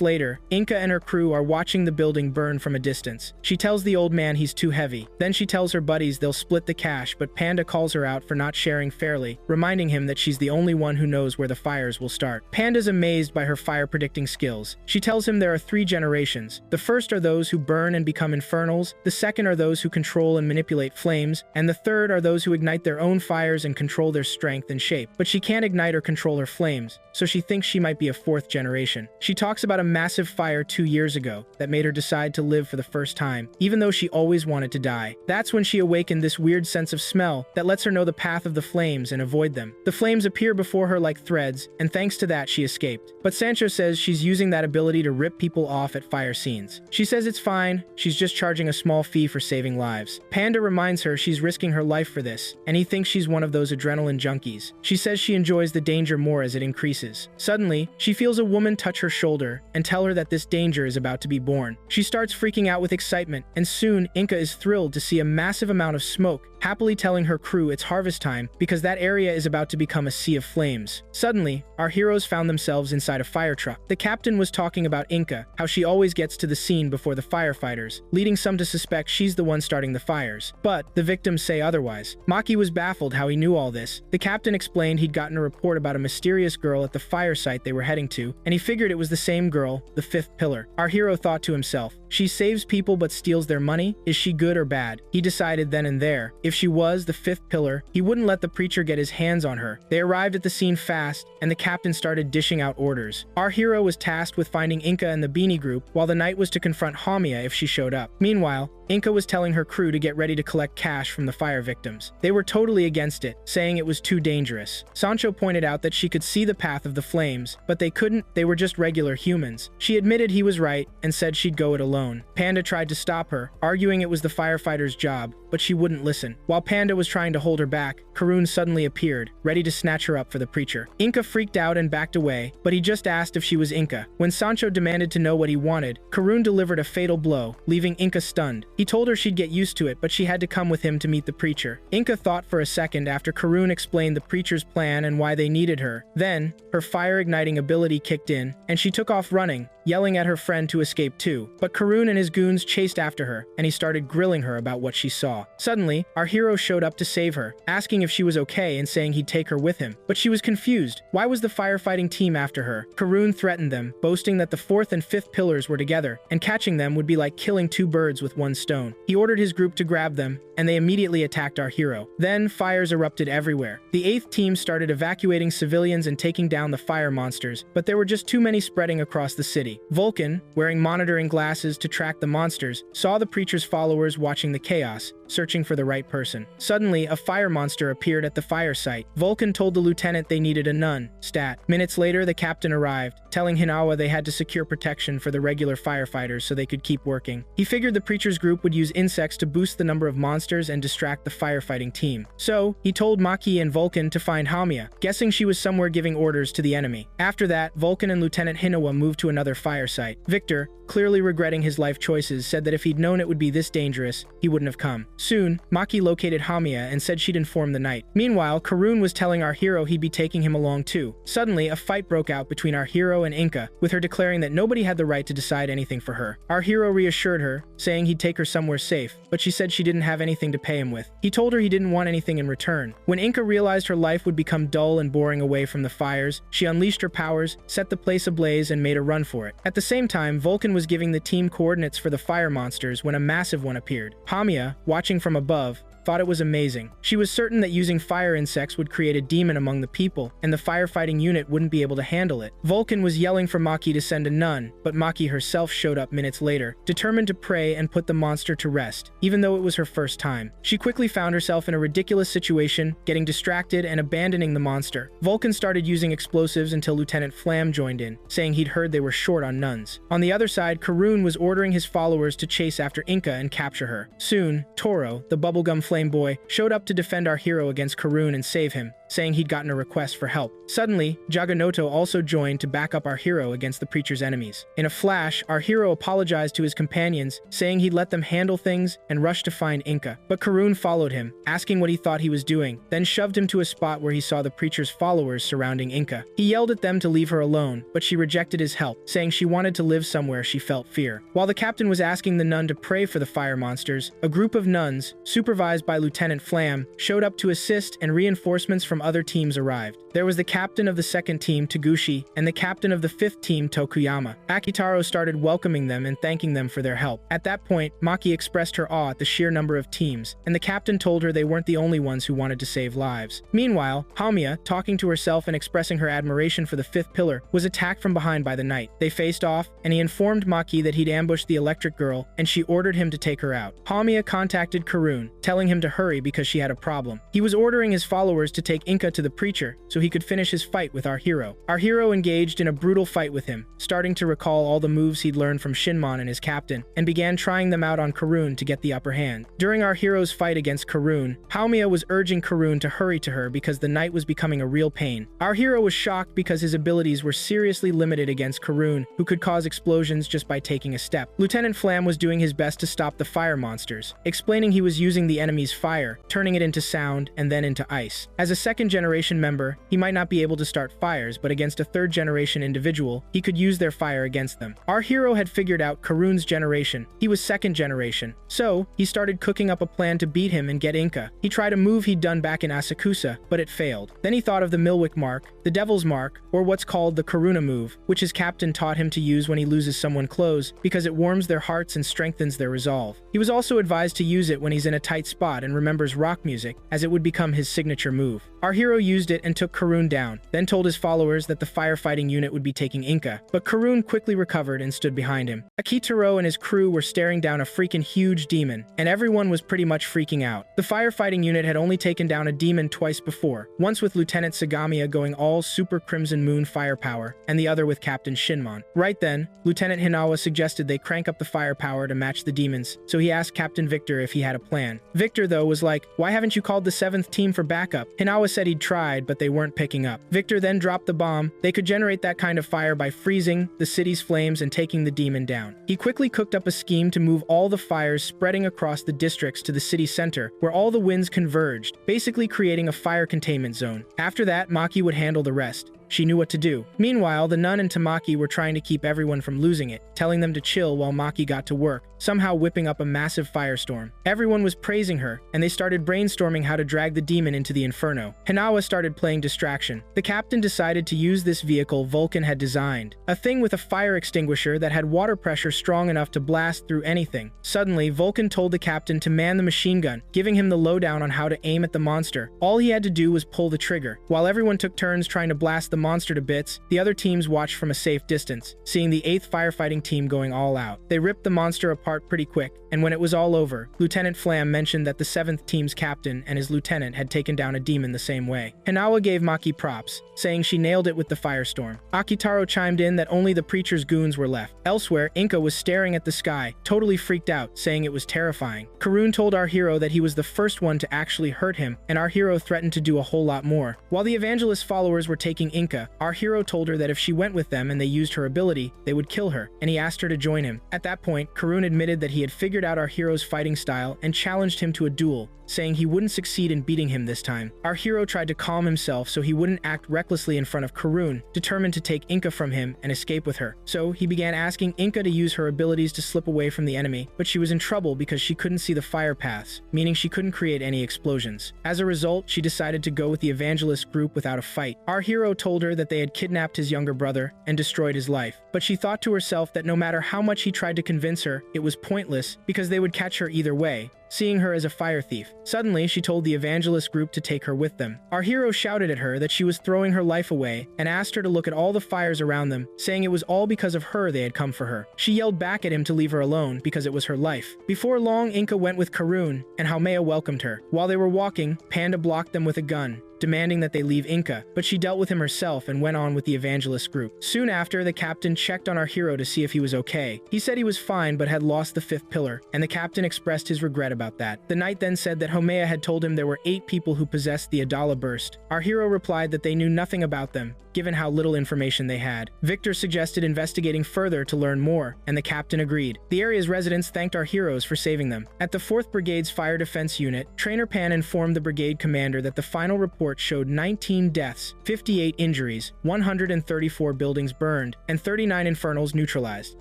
later, Inka and her crew are watching the building being burned from a distance. She tells the old man he's too heavy. Then she tells her buddies they'll split the cash, but Panda calls her out for not sharing fairly, reminding him that she's the only one who knows where the fires will start. Panda's amazed by her fire predicting skills. She tells him there are 3 generations. The first are those who burn and become infernals, the second are those who control and manipulate flames, and the third are those who ignite their own fires and control their strength and shape. But she can't ignite or control her flames, so she thinks she might be a 4th generation. She talks about a massive fire 2 years ago that made her decide to live for the first time, even though she always wanted to die. That's when she awakened this weird sense of smell that lets her know the path of the flames and avoid them. The flames appear before her like threads, and thanks to that she escaped. But Sancho says she's using that ability to rip people off at fire scenes. She says it's fine, she's just charging a small fee for saving lives. Panda reminds her she's risking her life for this, and he thinks she's one of those adrenaline junkies. She says she enjoys the danger more as it increases. Suddenly, she feels a woman touch her shoulder and tell her that this danger is about to be born. She starts freaking out with excitement, and soon Inca is thrilled to see a massive amount of smoke, happily telling her crew it's harvest time because that area is about to become a sea of flames. Suddenly, our heroes found themselves inside a fire truck. The captain was talking about Inca, how she always gets to the scene before the firefighters, leading some to suspect she's the one starting the fires. But the victims say otherwise. Maki was baffled how he knew all this. The captain explained he'd gotten a report about a mysterious girl at the fire site they were heading to, and he figured it was the same girl, the 5th pillar. Our hero thought to himself, she saves people but steals their money? Is she good or bad? He decided then and there, if she was the 5th pillar, he wouldn't let the preacher get his hands on her. They arrived at the scene fast, and the captain started dishing out orders. Our hero was tasked with finding Inca and the Beanie Group, while the knight was to confront Hamiya if she showed up. Meanwhile, Inca was telling her crew to get ready to collect cash from the fire victims. They were totally against it, saying it was too dangerous. Sancho pointed out that she could see the path of the flames, but they couldn't, they were just regular humans. She admitted he was right and said she'd go it alone. Panda tried to stop her, arguing it was the firefighter's job, but she wouldn't listen. While Panda was trying to hold her back, Karun suddenly appeared, ready to snatch her up for the preacher. Inca freaked out and backed away, but he just asked if she was Inca. When Sancho demanded to know what he wanted, Karun delivered a fatal blow, leaving Inca stunned. He told her she'd get used to it, but she had to come with him to meet the preacher. Inca thought for a second after Karun explained the preacher's plan and why they needed her. Then, her fire-igniting ability kicked in, and she took off running, yelling at her friend to escape too. But Karun and his goons chased after her, and he started grilling her about what she saw. Suddenly, our hero showed up to save her, asking if she was okay and saying he'd take her with him. But she was confused. Why was the firefighting team after her? Karun threatened them, boasting that the 4th and 5th pillars were together, and catching them would be like killing 2 birds with 1 stone. He ordered his group to grab them, and they immediately attacked our hero. Then, fires erupted everywhere. The 8th team started evacuating civilians and taking down the fire monsters, but there were just too many spreading across the city. Vulcan, wearing monitoring glasses to track the monsters, saw the preacher's followers watching the chaos, searching for the right person. Suddenly, a fire monster appeared at the fire site. Vulcan told the lieutenant they needed a nun. Stat. Minutes later, the captain arrived, telling Hinawa they had to secure protection for the regular firefighters so they could keep working. He figured the preacher's group would use insects to boost the number of monsters and distract the firefighting team. So, he told Maki and Vulcan to find Hamiya, guessing she was somewhere giving orders to the enemy. After that, Vulcan and Lieutenant Hinawa moved to another fire site. Victor, clearly regretting his life choices, said that if he'd known it would be this dangerous, he wouldn't have come. Soon, Maki located Hamiya and said she'd inform the knight. Meanwhile, Karun was telling our hero he'd be taking him along too. Suddenly, a fight broke out between our hero and Inca, with her declaring that nobody had the right to decide anything for her. Our hero reassured her, saying he'd take her somewhere safe, but she said she didn't have anything to pay him with. He told her he didn't want anything in return. When Inca realized her life would become dull and boring away from the fires, she unleashed her powers, set the place ablaze, and made a run for it. At the same time, Vulcan was giving the team coordinates for the fire monsters when a massive one appeared. Hamiya, watching from above, thought it was amazing. She was certain that using fire insects would create a demon among the people, and the firefighting unit wouldn't be able to handle it. Vulcan was yelling for Maki to send a nun, but Maki herself showed up minutes later, determined to pray and put the monster to rest, even though it was her first time. She quickly found herself in a ridiculous situation, getting distracted and abandoning the monster. Vulcan started using explosives until Lieutenant Flam joined in, saying he'd heard they were short on nuns. On the other side, Karun was ordering his followers to chase after Inca and capture her. Soon, Toro, the bubblegum flame boy, showed up to defend our hero against Karun and save him. saying he'd gotten a request for help. Suddenly, Jaganoto also joined to back up our hero against the preacher's enemies. In a flash, our hero apologized to his companions, saying he'd let them handle things and rushed to find Inka. But Karun followed him, asking what he thought he was doing, then shoved him to a spot where he saw the preacher's followers surrounding Inka. He yelled at them to leave her alone, but she rejected his help, saying she wanted to live somewhere she felt fear. While the captain was asking the nun to pray for the fire monsters, a group of nuns, supervised by Lieutenant Flam, showed up to assist and reinforcements from other teams arrived. There was the captain of the second team, Taguchi, and the captain of the fifth team, Tokuyama. Akitaro started welcoming them and thanking them for their help. At that point, Maki expressed her awe at the sheer number of teams, and the captain told her they weren't the only ones who wanted to save lives. Meanwhile, Hamiya, talking to herself and expressing her admiration for the fifth pillar, was attacked from behind by the knight. They faced off, and he informed Maki that he'd ambushed the electric girl, and she ordered him to take her out. Hamiya contacted Karun, telling him to hurry because she had a problem. He was ordering his followers to take Inka to the preacher so he could finish his fight with our hero. Our hero engaged in a brutal fight with him, starting to recall all the moves he'd learned from Shinmon and his captain, and began trying them out on Karun to get the upper hand. During our hero's fight against Karun, Hamiya was urging Karun to hurry to her because the knight was becoming a real pain. Our hero was shocked because his abilities were seriously limited against Karun, who could cause explosions just by taking a step. Lieutenant Flam was doing his best to stop the fire monsters, explaining he was using the enemy's fire, turning it into sound, and then into ice. As a second-generation member, he might not be able to start fires, but against a third-generation individual, he could use their fire against them. Our hero had figured out Karun's generation. He was second generation. So, he started cooking up a plan to beat him and get Inka. He tried a move he'd done back in Asakusa, but it failed. Then he thought of the Milwick mark, the Devil's mark, or what's called the Karuna move, which his captain taught him to use when he loses someone close, because it warms their hearts and strengthens their resolve. He was also advised to use it when he's in a tight spot and remembers rock music, as it would become his signature move. Our hero used it and took Karun down, then told his followers that the firefighting unit would be taking Inka, but Karun quickly recovered and stood behind him. Akitaro and his crew were staring down a freaking huge demon, and everyone was pretty much freaking out. The firefighting unit had only taken down a demon twice before, once with Lieutenant Sagamiya going all Super Crimson Moon firepower, and the other with Captain Shinmon. Right then, Lieutenant Hinawa suggested they crank up the firepower to match the demons, so he asked Captain Victor if he had a plan. Victor, though, was like, "Why haven't you called the 7th team for backup?" Hinawa said he'd tried, but they weren't picking up. Victor then dropped the bomb. They could generate that kind of fire by freezing the city's flames and taking the demon down. He quickly cooked up a scheme to move all the fires spreading across the districts to the city center, where all the winds converged, basically creating a fire containment zone. After that, Maki would handle the rest. She knew what to do. Meanwhile, the nun and Tamaki were trying to keep everyone from losing it, telling them to chill while Maki got to work, somehow whipping up a massive firestorm. Everyone was praising her, and they started brainstorming how to drag the demon into the inferno. Hinawa started playing distraction. The captain decided to use this vehicle Vulcan had designed, a thing with a fire extinguisher that had water pressure strong enough to blast through anything. Suddenly, Vulcan told the captain to man the machine gun, giving him the lowdown on how to aim at the monster. All he had to do was pull the trigger. While everyone took turns trying to blast the monster to bits, the other teams watched from a safe distance, seeing the 8th firefighting team going all out. They ripped the monster apart pretty quick, and when it was all over, Lieutenant Flam mentioned that the 7th team's captain and his lieutenant had taken down a demon the same way. Hinawa gave Maki props, saying she nailed it with the firestorm. Akitaro chimed in that only the preacher's goons were left. Elsewhere, Inka was staring at the sky, totally freaked out, saying it was terrifying. Karun told our hero that he was the first one to actually hurt him, and our hero threatened to do a whole lot more. While the evangelist followers were taking Inka, our hero told her that if she went with them and they used her ability, they would kill her, and he asked her to join him. At that point, Karun admitted that he had figured out our hero's fighting style and challenged him to a duel, saying he wouldn't succeed in beating him this time. Our hero tried to calm himself so he wouldn't act recklessly in front of Karun, determined to take Inka from him and escape with her. So he began asking Inka to use her abilities to slip away from the enemy, but she was in trouble because she couldn't see the fire paths, meaning she couldn't create any explosions. As a result, she decided to go with the evangelist group without a fight. Our hero told her that they had kidnapped his younger brother and destroyed his life, but she thought to herself that no matter how much he tried to convince her, it was pointless because they would catch her either way, seeing her as a fire thief. Suddenly, she told the evangelist group to take her with them. Our hero shouted at her that she was throwing her life away and asked her to look at all the fires around them, saying it was all because of her they had come for her. She yelled back at him to leave her alone because it was her life. Before long, Inka went with Karun, and Haumea welcomed her. While they were walking, Panda blocked them with a gun, demanding that they leave Inka, but she dealt with him herself and went on with the evangelist group. Soon after, the captain checked on our hero to see if he was okay. He said he was fine but had lost the 5th pillar, and the captain expressed his regret about that. The knight then said that Homea had told him there were 8 people who possessed the Adala burst. Our hero replied that they knew nothing about them, given how little information they had. Victor suggested investigating further to learn more, and the captain agreed. The area's residents thanked our heroes for saving them. At the 4th Brigade's fire defense unit, Trainer Pan informed the brigade commander that the final report showed 19 deaths, 58 injuries, 134 buildings burned, and 39 Infernals neutralized.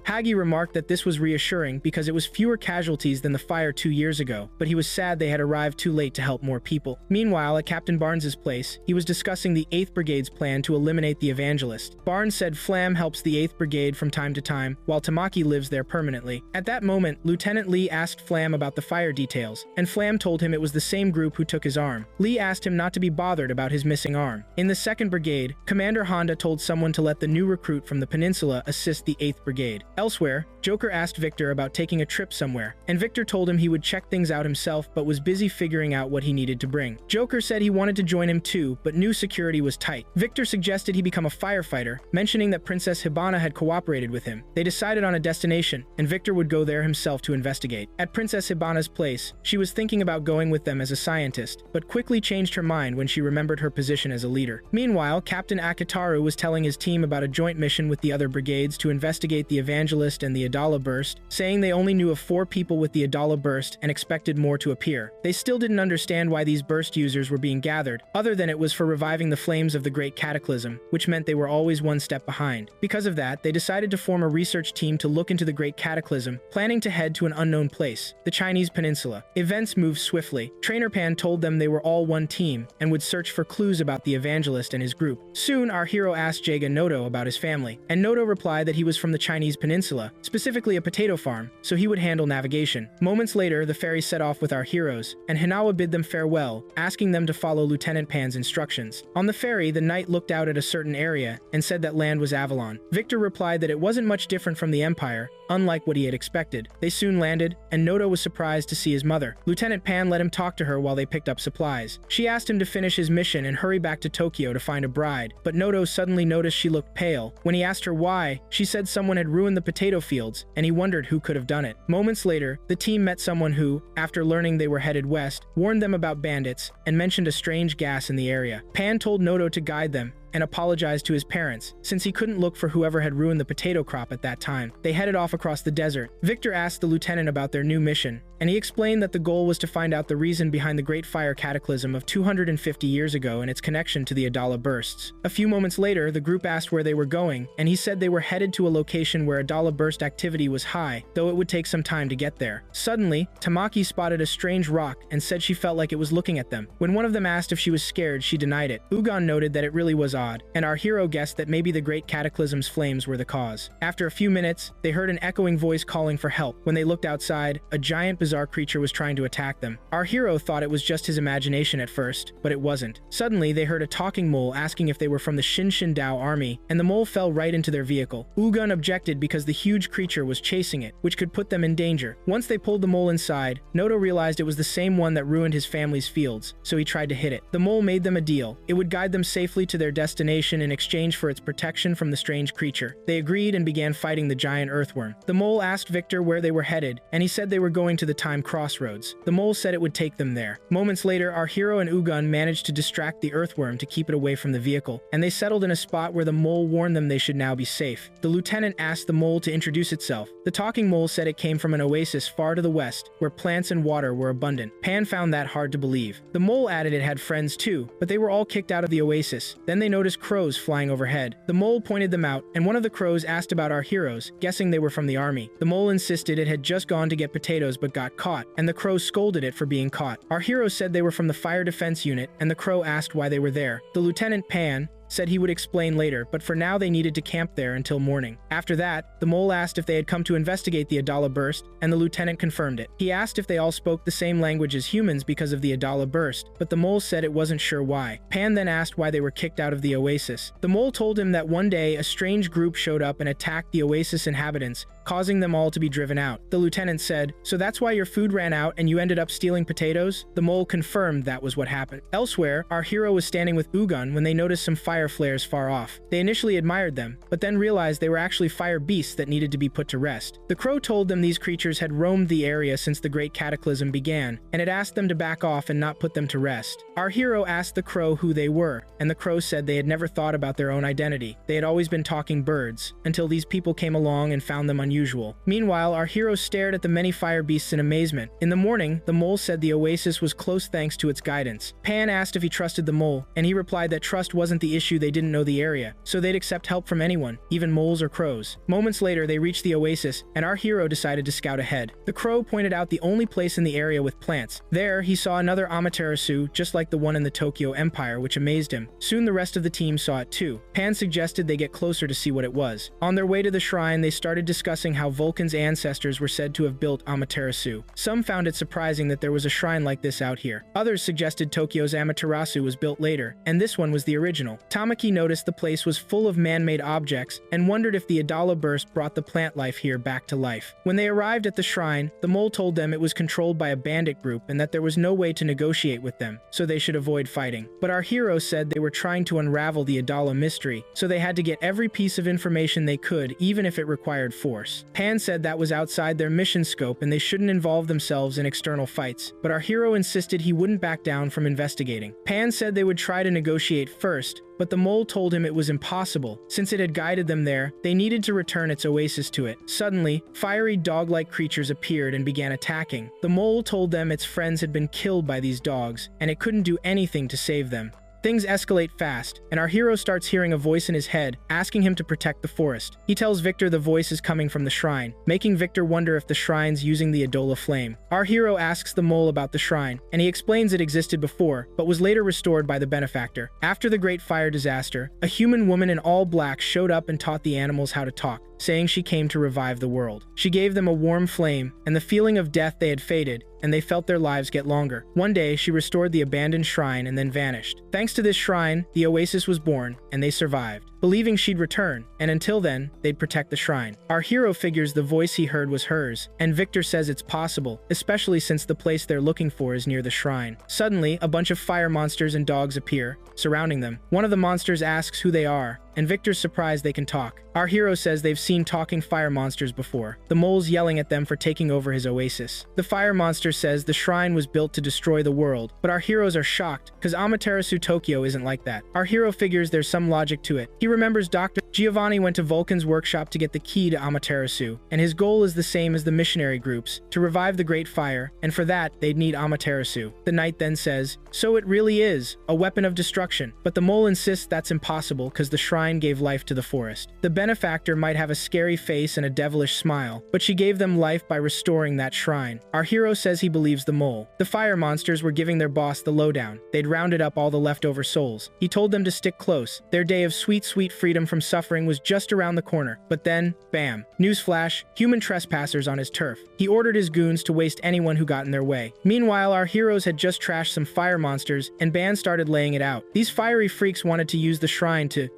Hagi remarked that this was reassuring because it was fewer casualties than the fire 2 years ago, but he was sad they had arrived too late to help more people. Meanwhile, at Captain Barnes's place, he was discussing the 8th Brigade's plan to eliminate the evangelist. Barnes said Flam helps the 8th Brigade from time to time, while Tamaki lives there permanently. At that moment, Lieutenant Lee asked Flam about the fire details, and Flam told him it was the same group who took his arm. Lee asked him not to be bothered about his missing arm. In the 2nd Brigade, Commander Honda told someone to let the new recruit from the peninsula assist the 8th Brigade. Elsewhere, Joker asked Victor about taking a trip somewhere, and Victor told him he would check things out himself but was busy figuring out what he needed to bring. Joker said he wanted to join him too, but knew security was tight. Victor suggested he become a firefighter, mentioning that Princess Hibana had cooperated with him. They decided on a destination, and Victor would go there himself to investigate. At Princess Hibana's place, she was thinking about going with them as a scientist, but quickly changed her mind when she remembered her position as a leader. Meanwhile, Captain Akitaru was telling his team about a joint mission with the other brigades to investigate the Evangelist and the Adala burst, saying they only knew of 4 people with the Adala burst and expected more to appear. They still didn't understand why these burst users were being gathered, other than it was for reviving the flames of the Great Cataclysm, which meant they were always one step behind. Because of that, they decided to form a research team to look into the Great Cataclysm, planning to head to an unknown place, the Chinese peninsula. Events moved swiftly. Trainer Pan told them they were all one team, and would search for clues about the Evangelist and his group. Soon, our hero asked Jaga Noto about his family, and Noto replied that he was from the Chinese peninsula, specifically a potato farm, so he would handle navigation. Moments later, the ferry set off with our heroes, and Hinawa bid them farewell, asking them to follow Lieutenant Pan's instructions. On the ferry, the knight looked out at a certain area and said that land was Avalon. Victor replied that it wasn't much different from the Empire, unlike what he had expected. They soon landed, and Noto was surprised to see his mother. Lieutenant Pan let him talk to her while they picked up supplies. She asked him to finish his mission and hurry back to Tokyo to find a bride, but Noto suddenly noticed she looked pale. When he asked her why, she said someone had ruined the potato fields, and he wondered who could have done it. Moments later, the team met someone who, after learning they were headed west, warned them about bandits, and mentioned a strange gas in the area. Pan told Noto to guide them, and apologized to his parents, since he couldn't look for whoever had ruined the potato crop at that time. They headed off across the desert. Victor asked the lieutenant about their new mission, and he explained that the goal was to find out the reason behind the Great Fire Cataclysm of 250 years ago and its connection to the Adala bursts. A few moments later, the group asked where they were going, and he said they were headed to a location where Adala burst activity was high, though it would take some time to get there. Suddenly, Tamaki spotted a strange rock and said she felt like it was looking at them. When one of them asked if she was scared, she denied it. Ugon noted that it really was odd, and our hero guessed that maybe the Great Cataclysm's flames were the cause. After a few minutes, they heard an echoing voice calling for help. When they looked outside, a giant bizarre creature was trying to attack them. Our hero thought it was just his imagination at first, but it wasn't. Suddenly, they heard a talking mole asking if they were from the Shinshin Dao army, and the mole fell right into their vehicle. Ugon objected because the huge creature was chasing it, which could put them in danger. Once they pulled the mole inside, Noto realized it was the same one that ruined his family's fields, so he tried to hit it. The mole made them a deal. It would guide them safely to their destination in exchange for its protection from the strange creature. They agreed and began fighting the giant earthworm. The mole asked Victor where they were headed, and he said they were going to the time crossroads. The mole said it would take them there. Moments later, our hero and Ugon managed to distract the earthworm to keep it away from the vehicle, and they settled in a spot where the mole warned them they should now be safe. The lieutenant asked the mole to introduce itself. The talking mole said it came from an oasis far to the west, where plants and water were abundant. Pan found that hard to believe. The mole added it had friends too, but they were all kicked out of the oasis. Then they noticed crows flying overhead. The mole pointed them out, and one of the crows asked about our heroes, guessing they were from the army. The mole insisted it had just gone to get potatoes but got caught, and the crow scolded it for being caught. Our hero said they were from the fire defense unit, and the crow asked why they were there. The lieutenant, Pan, said he would explain later, but for now they needed to camp there until morning. After that, the mole asked if they had come to investigate the Adala burst, and the lieutenant confirmed it. He asked if they all spoke the same language as humans because of the Adala burst, but the mole said it wasn't sure why. Pan then asked why they were kicked out of the oasis. The mole told him that one day a strange group showed up and attacked the oasis inhabitants, causing them all to be driven out. The lieutenant said, "So that's why your food ran out and you ended up stealing potatoes?" The mole confirmed that was what happened. Elsewhere, our hero was standing with Ugun when they noticed some fire flares far off. They initially admired them, but then realized they were actually fire beasts that needed to be put to rest. The crow told them these creatures had roamed the area since the Great Cataclysm began, and had asked them to back off and not put them to rest. Our hero asked the crow who they were, and the crow said they had never thought about their own identity. They had always been talking birds, until these people came along and found them unusual. Meanwhile, our hero stared at the many fire beasts in amazement. In the morning, the mole said the oasis was close thanks to its guidance. Pan asked if he trusted the mole, and he replied that trust wasn't the issue, they didn't know the area, so they'd accept help from anyone, even moles or crows. Moments later, they reached the oasis, and our hero decided to scout ahead. The crow pointed out the only place in the area with plants. There, he saw another Amaterasu, just like the one in the Tokyo Empire, which amazed him. Soon the rest of the team saw it too. Pan suggested they get closer to see what it was. On their way to the shrine, they started discussing how Vulcan's ancestors were said to have built Amaterasu. Some found it surprising that there was a shrine like this out here. Others suggested Tokyo's Amaterasu was built later, and this one was the original. Tamaki noticed the place was full of man-made objects and wondered if the Adala burst brought the plant life here back to life. When they arrived at the shrine, the mole told them it was controlled by a bandit group and that there was no way to negotiate with them, so they should avoid fighting. But our hero said they were trying to unravel the Adala mystery, so they had to get every piece of information they could, even if it required force. Pan said that was outside their mission scope and they shouldn't involve themselves in external fights, but our hero insisted he wouldn't back down from investigating. Pan said they would try to negotiate first, but the mole told him it was impossible. Since it had guided them there, they needed to return its oasis to it. Suddenly, fiery dog-like creatures appeared and began attacking. The mole told them its friends had been killed by these dogs, and it couldn't do anything to save them. Things escalate fast, and our hero starts hearing a voice in his head, asking him to protect the forest. He tells Victor the voice is coming from the shrine, making Victor wonder if the shrine's using the Adola flame. Our hero asks the mole about the shrine, and he explains it existed before, but was later restored by the benefactor. After the Great Fire disaster, a human woman in all black showed up and taught the animals how to talk, saying she came to revive the world. She gave them a warm flame, and the feeling of death they had faded, and they felt their lives get longer. One day, she restored the abandoned shrine and then vanished. Thanks to this shrine, the oasis was born, and they survived, believing she'd return, and until then, they'd protect the shrine. Our hero figures the voice he heard was hers, and Victor says it's possible, especially since the place they're looking for is near the shrine. Suddenly, a bunch of fire monsters and dogs appear, surrounding them. One of the monsters asks who they are, and Victor's surprised they can talk. Our hero says they've seen talking fire monsters before. The mole's yelling at them for taking over his oasis. The fire monster says the shrine was built to destroy the world, but our heroes are shocked, because Amaterasu Tokyo isn't like that. Our hero figures there's some logic to it. He remembers Dr. Giovani went to Vulcan's workshop to get the key to Amaterasu, and his goal is the same as the missionary groups, to revive the Great Fire, and for that, they'd need Amaterasu. The knight then says, "So it really is, a weapon of destruction," but the mole insists that's impossible because the shrine gave life to the forest. The benefactor might have a scary face and a devilish smile, but she gave them life by restoring that shrine. Our hero says he believes the mole. The fire monsters were giving their boss the lowdown. They'd rounded up all the leftover souls. He told them to stick close. Their day of sweet, sweet freedom from suffering was just around the corner. But then, bam. Newsflash, human trespassers on his turf. He ordered his goons to waste anyone who got in their way. Meanwhile, our heroes had just trashed some fire monsters, and Ban started laying it out. These fiery freaks wanted to use the shrine to,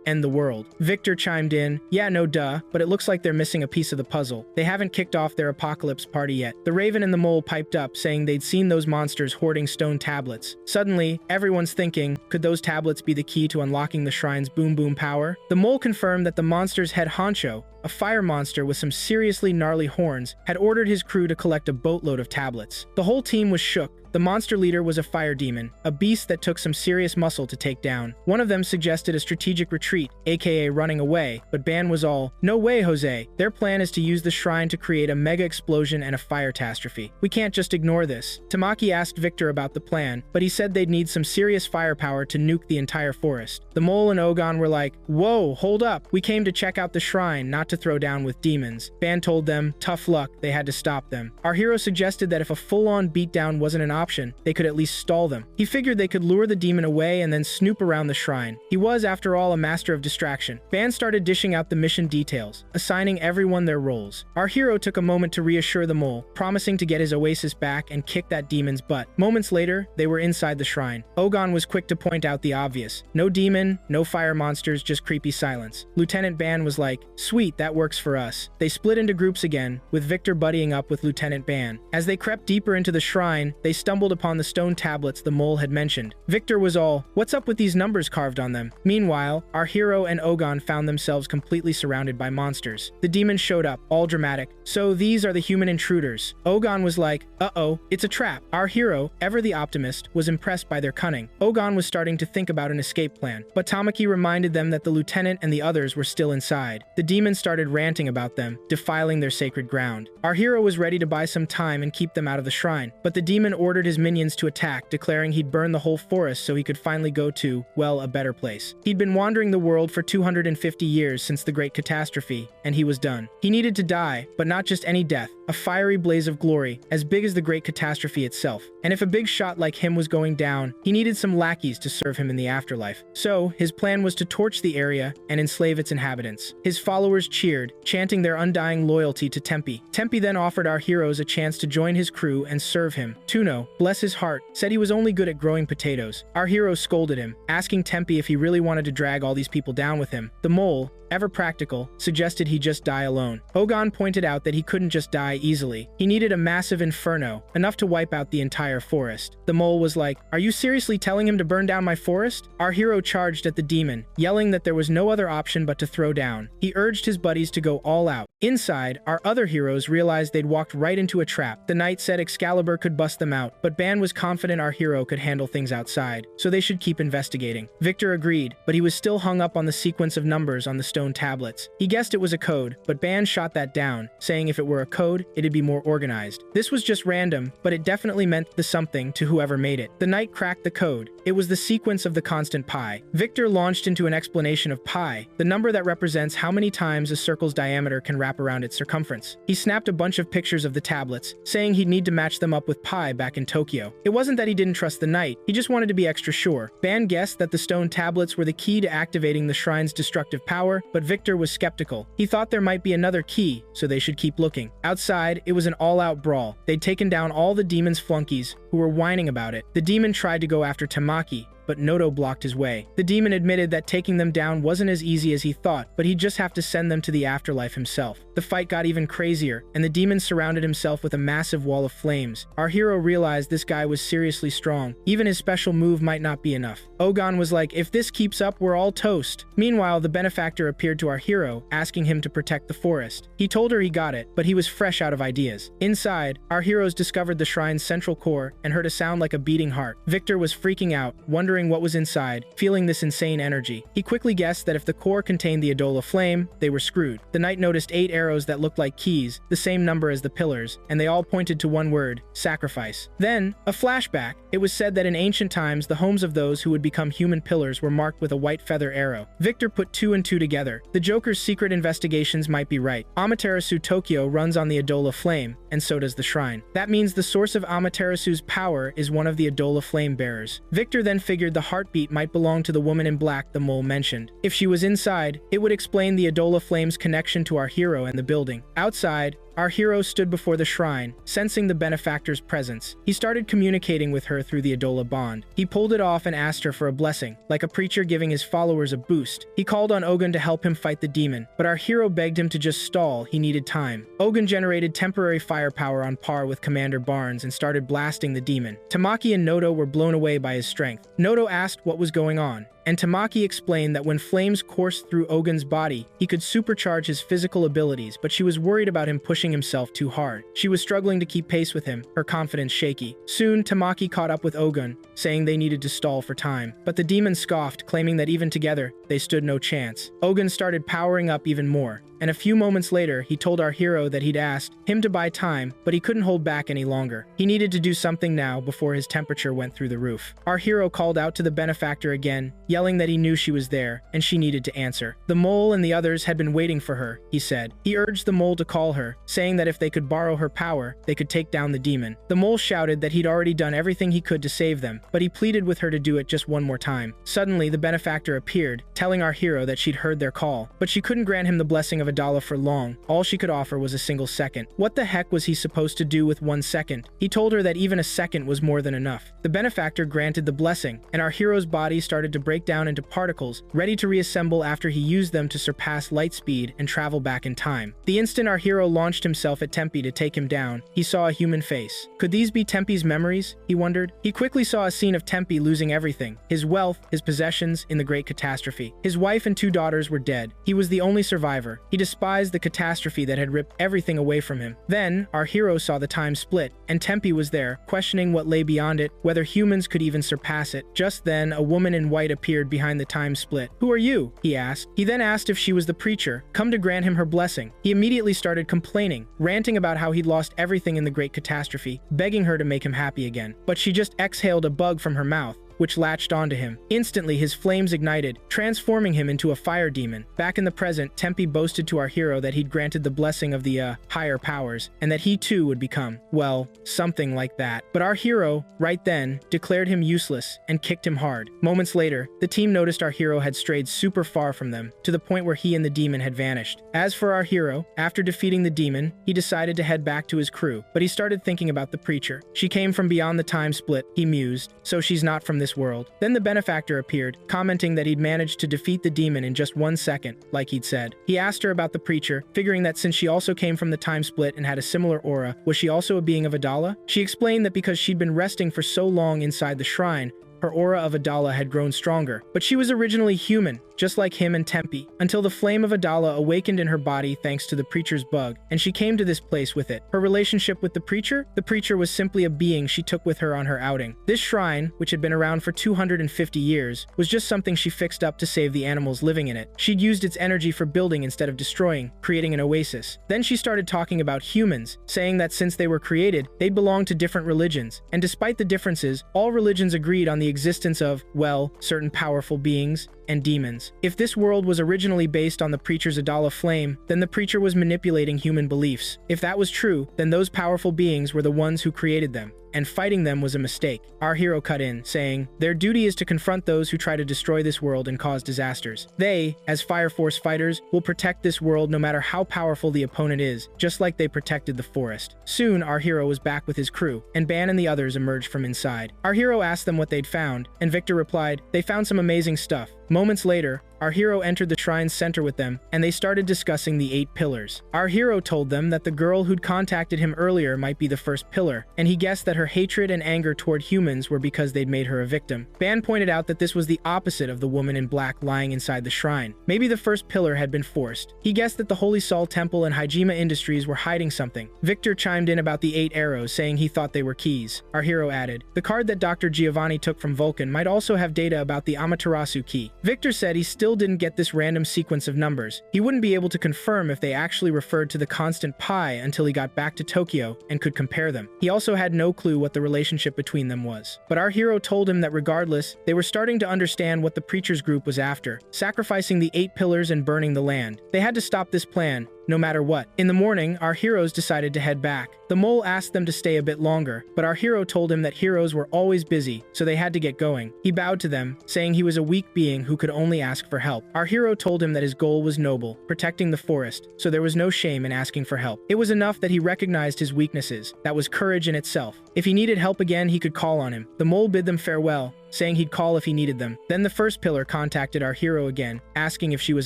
end the world. Victor chimed in, "Yeah, no duh, but it looks like they're missing a piece of the puzzle. They haven't kicked off their apocalypse party yet." The Raven and the Mole piped up, saying they'd seen those monsters hoarding stone tablets. Suddenly, everyone's thinking, could those tablets be the key to unlocking the shrine's boom boom power? The Mole confirmed that the monster's head honcho, a fire monster with some seriously gnarly horns, had ordered his crew to collect a boatload of tablets. The whole team was shook. The monster leader was a fire demon, a beast that took some serious muscle to take down. One of them suggested a strategic retreat, aka running away, but Ban was all, "No way, Jose. Their plan is to use the shrine to create a mega explosion and a fire catastrophe. We can't just ignore this." Tamaki asked Victor about the plan, but he said they'd need some serious firepower to nuke the entire forest. The Mole and Ogon were like, "Whoa, hold up. We came to check out the shrine, not to throw down with demons." Ban told them, tough luck, they had to stop them. Our hero suggested that if a full-on beatdown wasn't an option, they could at least stall them. He figured they could lure the demon away and then snoop around the shrine. He was, after all, a master of distraction. Ban started dishing out the mission details, assigning everyone their roles. Our hero took a moment to reassure the mole, promising to get his oasis back and kick that demon's butt. Moments later, they were inside the shrine. Ogon was quick to point out the obvious. No demon, no fire monsters, just creepy silence. Lieutenant Ban was like, "Sweet, that works for us." They split into groups again, with Victor buddying up with Lieutenant Ban. As they crept deeper into the shrine, they stumbled upon the stone tablets the mole had mentioned. Victor was all, "What's up with these numbers carved on them?" Meanwhile, our hero and Ogon found themselves completely surrounded by monsters. The demon showed up, all dramatic. "So these are the human intruders." Ogon was like, "Uh-oh, it's a trap." Our hero, ever the optimist, was impressed by their cunning. Ogon was starting to think about an escape plan, but Tamaki reminded them that the lieutenant and the others were still inside. The demon started ranting about them, defiling their sacred ground. Our hero was ready to buy some time and keep them out of the shrine, but the demon ordered his minions to attack, declaring he'd burn the whole forest so he could finally go to, well, a better place. He'd been wandering the world for 250 years since the Great Catastrophe, and he was done. He needed to die, but not just any death, a fiery blaze of glory, as big as the Great Catastrophe itself. And if a big shot like him was going down, he needed some lackeys to serve him in the afterlife. So, his plan was to torch the area and enslave its inhabitants. His followers cheered, chanting their undying loyalty to Tempe. Tempe then offered our heroes a chance to join his crew and serve him. Tuno, bless his heart, said he was only good at growing potatoes. Our hero scolded him, asking Tempe if he really wanted to drag all these people down with him. The mole, ever practical, suggested he just die alone. Ogon pointed out that he couldn't just die easily. He needed a massive inferno, enough to wipe out the entire forest. The mole was like, "Are you seriously telling him to burn down my forest?" Our hero charged at the demon, yelling that there was no other option but to throw down. He urged his buddies to go all out. Inside, our other heroes realized they'd walked right into a trap. The knight said Excalibur could bust them out, but Ban was confident our hero could handle things outside, so they should keep investigating. Victor agreed, but he was still hung up on the sequence of numbers on the stone tablets. He guessed it was a code, but Ban shot that down, saying if it were a code, it'd be more organized. This was just random, but it definitely meant the something to whoever made it. The knight cracked the code. It was the sequence of the constant pi. Victor launched into an explanation of pi, the number that represents how many times a circle's diameter can wrap around its circumference. He snapped a bunch of pictures of the tablets, saying he'd need to match them up with pi back in Tokyo. It wasn't that he didn't trust the knight, he just wanted to be extra sure. Ban guessed that the stone tablets were the key to activating the shrine's destructive power, but Victor was skeptical. He thought there might be another key, so they should keep looking. Outside, it was an all-out brawl. They'd taken down all the demon's flunkies, who were whining about it. The demon tried to go after Tamaki, but Noto blocked his way. The demon admitted that taking them down wasn't as easy as he thought, but he'd just have to send them to the afterlife himself. The fight got even crazier, and the demon surrounded himself with a massive wall of flames. Our hero realized this guy was seriously strong. Even his special move might not be enough. Ogon was like, "If this keeps up, we're all toast." Meanwhile, the benefactor appeared to our hero, asking him to protect the forest. He told her he got it, but he was fresh out of ideas. Inside, our heroes discovered the shrine's central core and heard a sound like a beating heart. Victor was freaking out, wondering what was inside, feeling this insane energy. He quickly guessed that if the core contained the Adola flame, they were screwed. The knight noticed 8 arrows that looked like keys, the same number as the pillars, and they all pointed to one word: sacrifice. Then, a flashback. It was said that in ancient times, the homes of those who would become human pillars were marked with a white feather arrow. Victor put 2 and 2 together. The Joker's secret investigations might be right. Amaterasu Tokyo runs on the Adola flame, and so does the shrine. That means the source of Amaterasu's power is one of the Adola flame bearers. Victor then figured the heartbeat might belong to the woman in black the mole mentioned. If she was inside, it would explain the Adola flame's connection to our hero and the building. Outside, our hero stood before the shrine, sensing the benefactor's presence. He started communicating with her through the Adola bond. He pulled it off and asked her for a blessing, like a preacher giving his followers a boost. He called on Ogun to help him fight the demon, but our hero begged him to just stall, he needed time. Ogun generated temporary firepower on par with Commander Barnes and started blasting the demon. Tamaki and Noto were blown away by his strength. Noto asked what was going on, and Tamaki explained that when flames coursed through Ogun's body, he could supercharge his physical abilities, but she was worried about him pushing himself too hard. She was struggling to keep pace with him, her confidence shaky. Soon, Tamaki caught up with Ogun, saying they needed to stall for time. But the demon scoffed, claiming that even together, they stood no chance. Ogun started powering up even more. and a few moments later, he told our hero that he'd asked him to buy time, but he couldn't hold back any longer. He needed to do something now before his temperature went through the roof. Our hero called out to the benefactor again, yelling that he knew she was there, and she needed to answer. The mole and the others had been waiting for her, he said. He urged the mole to call her, saying that if they could borrow her power, they could take down the demon. The mole shouted that he'd already done everything he could to save them, but he pleaded with her to do it just one more time. Suddenly, the benefactor appeared, telling our hero that she'd heard their call, but she couldn't grant him the blessing of Adala for long. All she could offer was a single second. What the heck was he supposed to do with 1 second? He told her that even a second was more than enough. The benefactor granted the blessing, and our hero's body started to break down into particles, ready to reassemble after he used them to surpass light speed and travel back in time. The instant our hero launched himself at Tempe to take him down, he saw a human face. Could these be Tempe's memories? He wondered. He quickly saw a scene of Tempe losing everything: his wealth, his possessions, in the great catastrophe. His wife and 2 daughters were dead. He was the only survivor. He despised the catastrophe that had ripped everything away from him. Then, our hero saw the time split, and Tempe was there, questioning what lay beyond it, whether humans could even surpass it. Just then, a woman in white appeared behind the time split. "Who are you?" he asked. He then asked if she was the preacher, come to grant him her blessing. He immediately started complaining, ranting about how he'd lost everything in the great catastrophe, begging her to make him happy again. But she just exhaled a bug from her mouth, which latched onto him. Instantly, his flames ignited, transforming him into a fire demon. Back in the present, Tempe boasted to our hero that he'd granted the blessing of the, higher powers, and that he too would become, well, something like that. But our hero, right then, declared him useless and kicked him hard. Moments later, the team noticed our hero had strayed super far from them, to the point where he and the demon had vanished. As for our hero, after defeating the demon, he decided to head back to his crew, but he started thinking about the preacher. She came from beyond the time split, he mused, so she's not from this world. Then the benefactor appeared, commenting that he'd managed to defeat the demon in just 1 second, like he'd said. He asked her about the preacher, figuring that since she also came from the time split and had a similar aura, was she also a being of Adala? She explained that because she'd been resting for so long inside the shrine, her aura of Adala had grown stronger, but she was originally human, just like him and Tempe, until the flame of Adala awakened in her body thanks to the preacher's bug, and she came to this place with it. Her relationship with the preacher was simply a being she took with her on her outing. This shrine, which had been around for 250 years, was just something she fixed up to save the animals living in it. She'd used its energy for building instead of destroying, creating an oasis. Then she started talking about humans, saying that since they were created, they'd belong to different religions, and despite the differences, all religions agreed on the existence of, well, certain powerful beings and demons. If this world was originally based on the preacher's Adala flame, then the preacher was manipulating human beliefs. If that was true, then those powerful beings were the ones who created them, and fighting them was a mistake. Our hero cut in, saying, their duty is to confront those who try to destroy this world and cause disasters. They, as Fire Force fighters, will protect this world no matter how powerful the opponent is, just like they protected the forest. Soon, our hero was back with his crew, and Ban and the others emerged from inside. Our hero asked them what they'd found, and Victor replied, they found some amazing stuff. Moments later, our hero entered the shrine's center with them, and they started discussing the 8 pillars. Our hero told them that the girl who'd contacted him earlier might be the first pillar, and he guessed that her hatred and anger toward humans were because they'd made her a victim. Ban pointed out that this was the opposite of the woman in black lying inside the shrine. Maybe the first pillar had been forced. He guessed that the Holy Sol Temple and Hajima Industries were hiding something. Victor chimed in about the 8 arrows, saying he thought they were keys. Our hero added, the card that Dr. Giovani took from Vulcan might also have data about the Amaterasu key. Victor said he still didn't get this random sequence of numbers. He wouldn't be able to confirm if they actually referred to the constant pi until he got back to Tokyo and could compare them. He also had no clue what the relationship between them was. But our hero told him that regardless, they were starting to understand what the preacher's group was after, sacrificing the 8 pillars and burning the land. They had to stop this plan, no matter what. In the morning, our heroes decided to head back. The mole asked them to stay a bit longer, but our hero told him that heroes were always busy, so they had to get going. He bowed to them, saying he was a weak being who could only ask for help. Our hero told him that his goal was noble, protecting the forest, so there was no shame in asking for help. It was enough that he recognized his weaknesses. That was courage in itself. If he needed help again, he could call on him. The mole bid them farewell, saying he'd call if he needed them. Then the first pillar contacted our hero again, asking if she was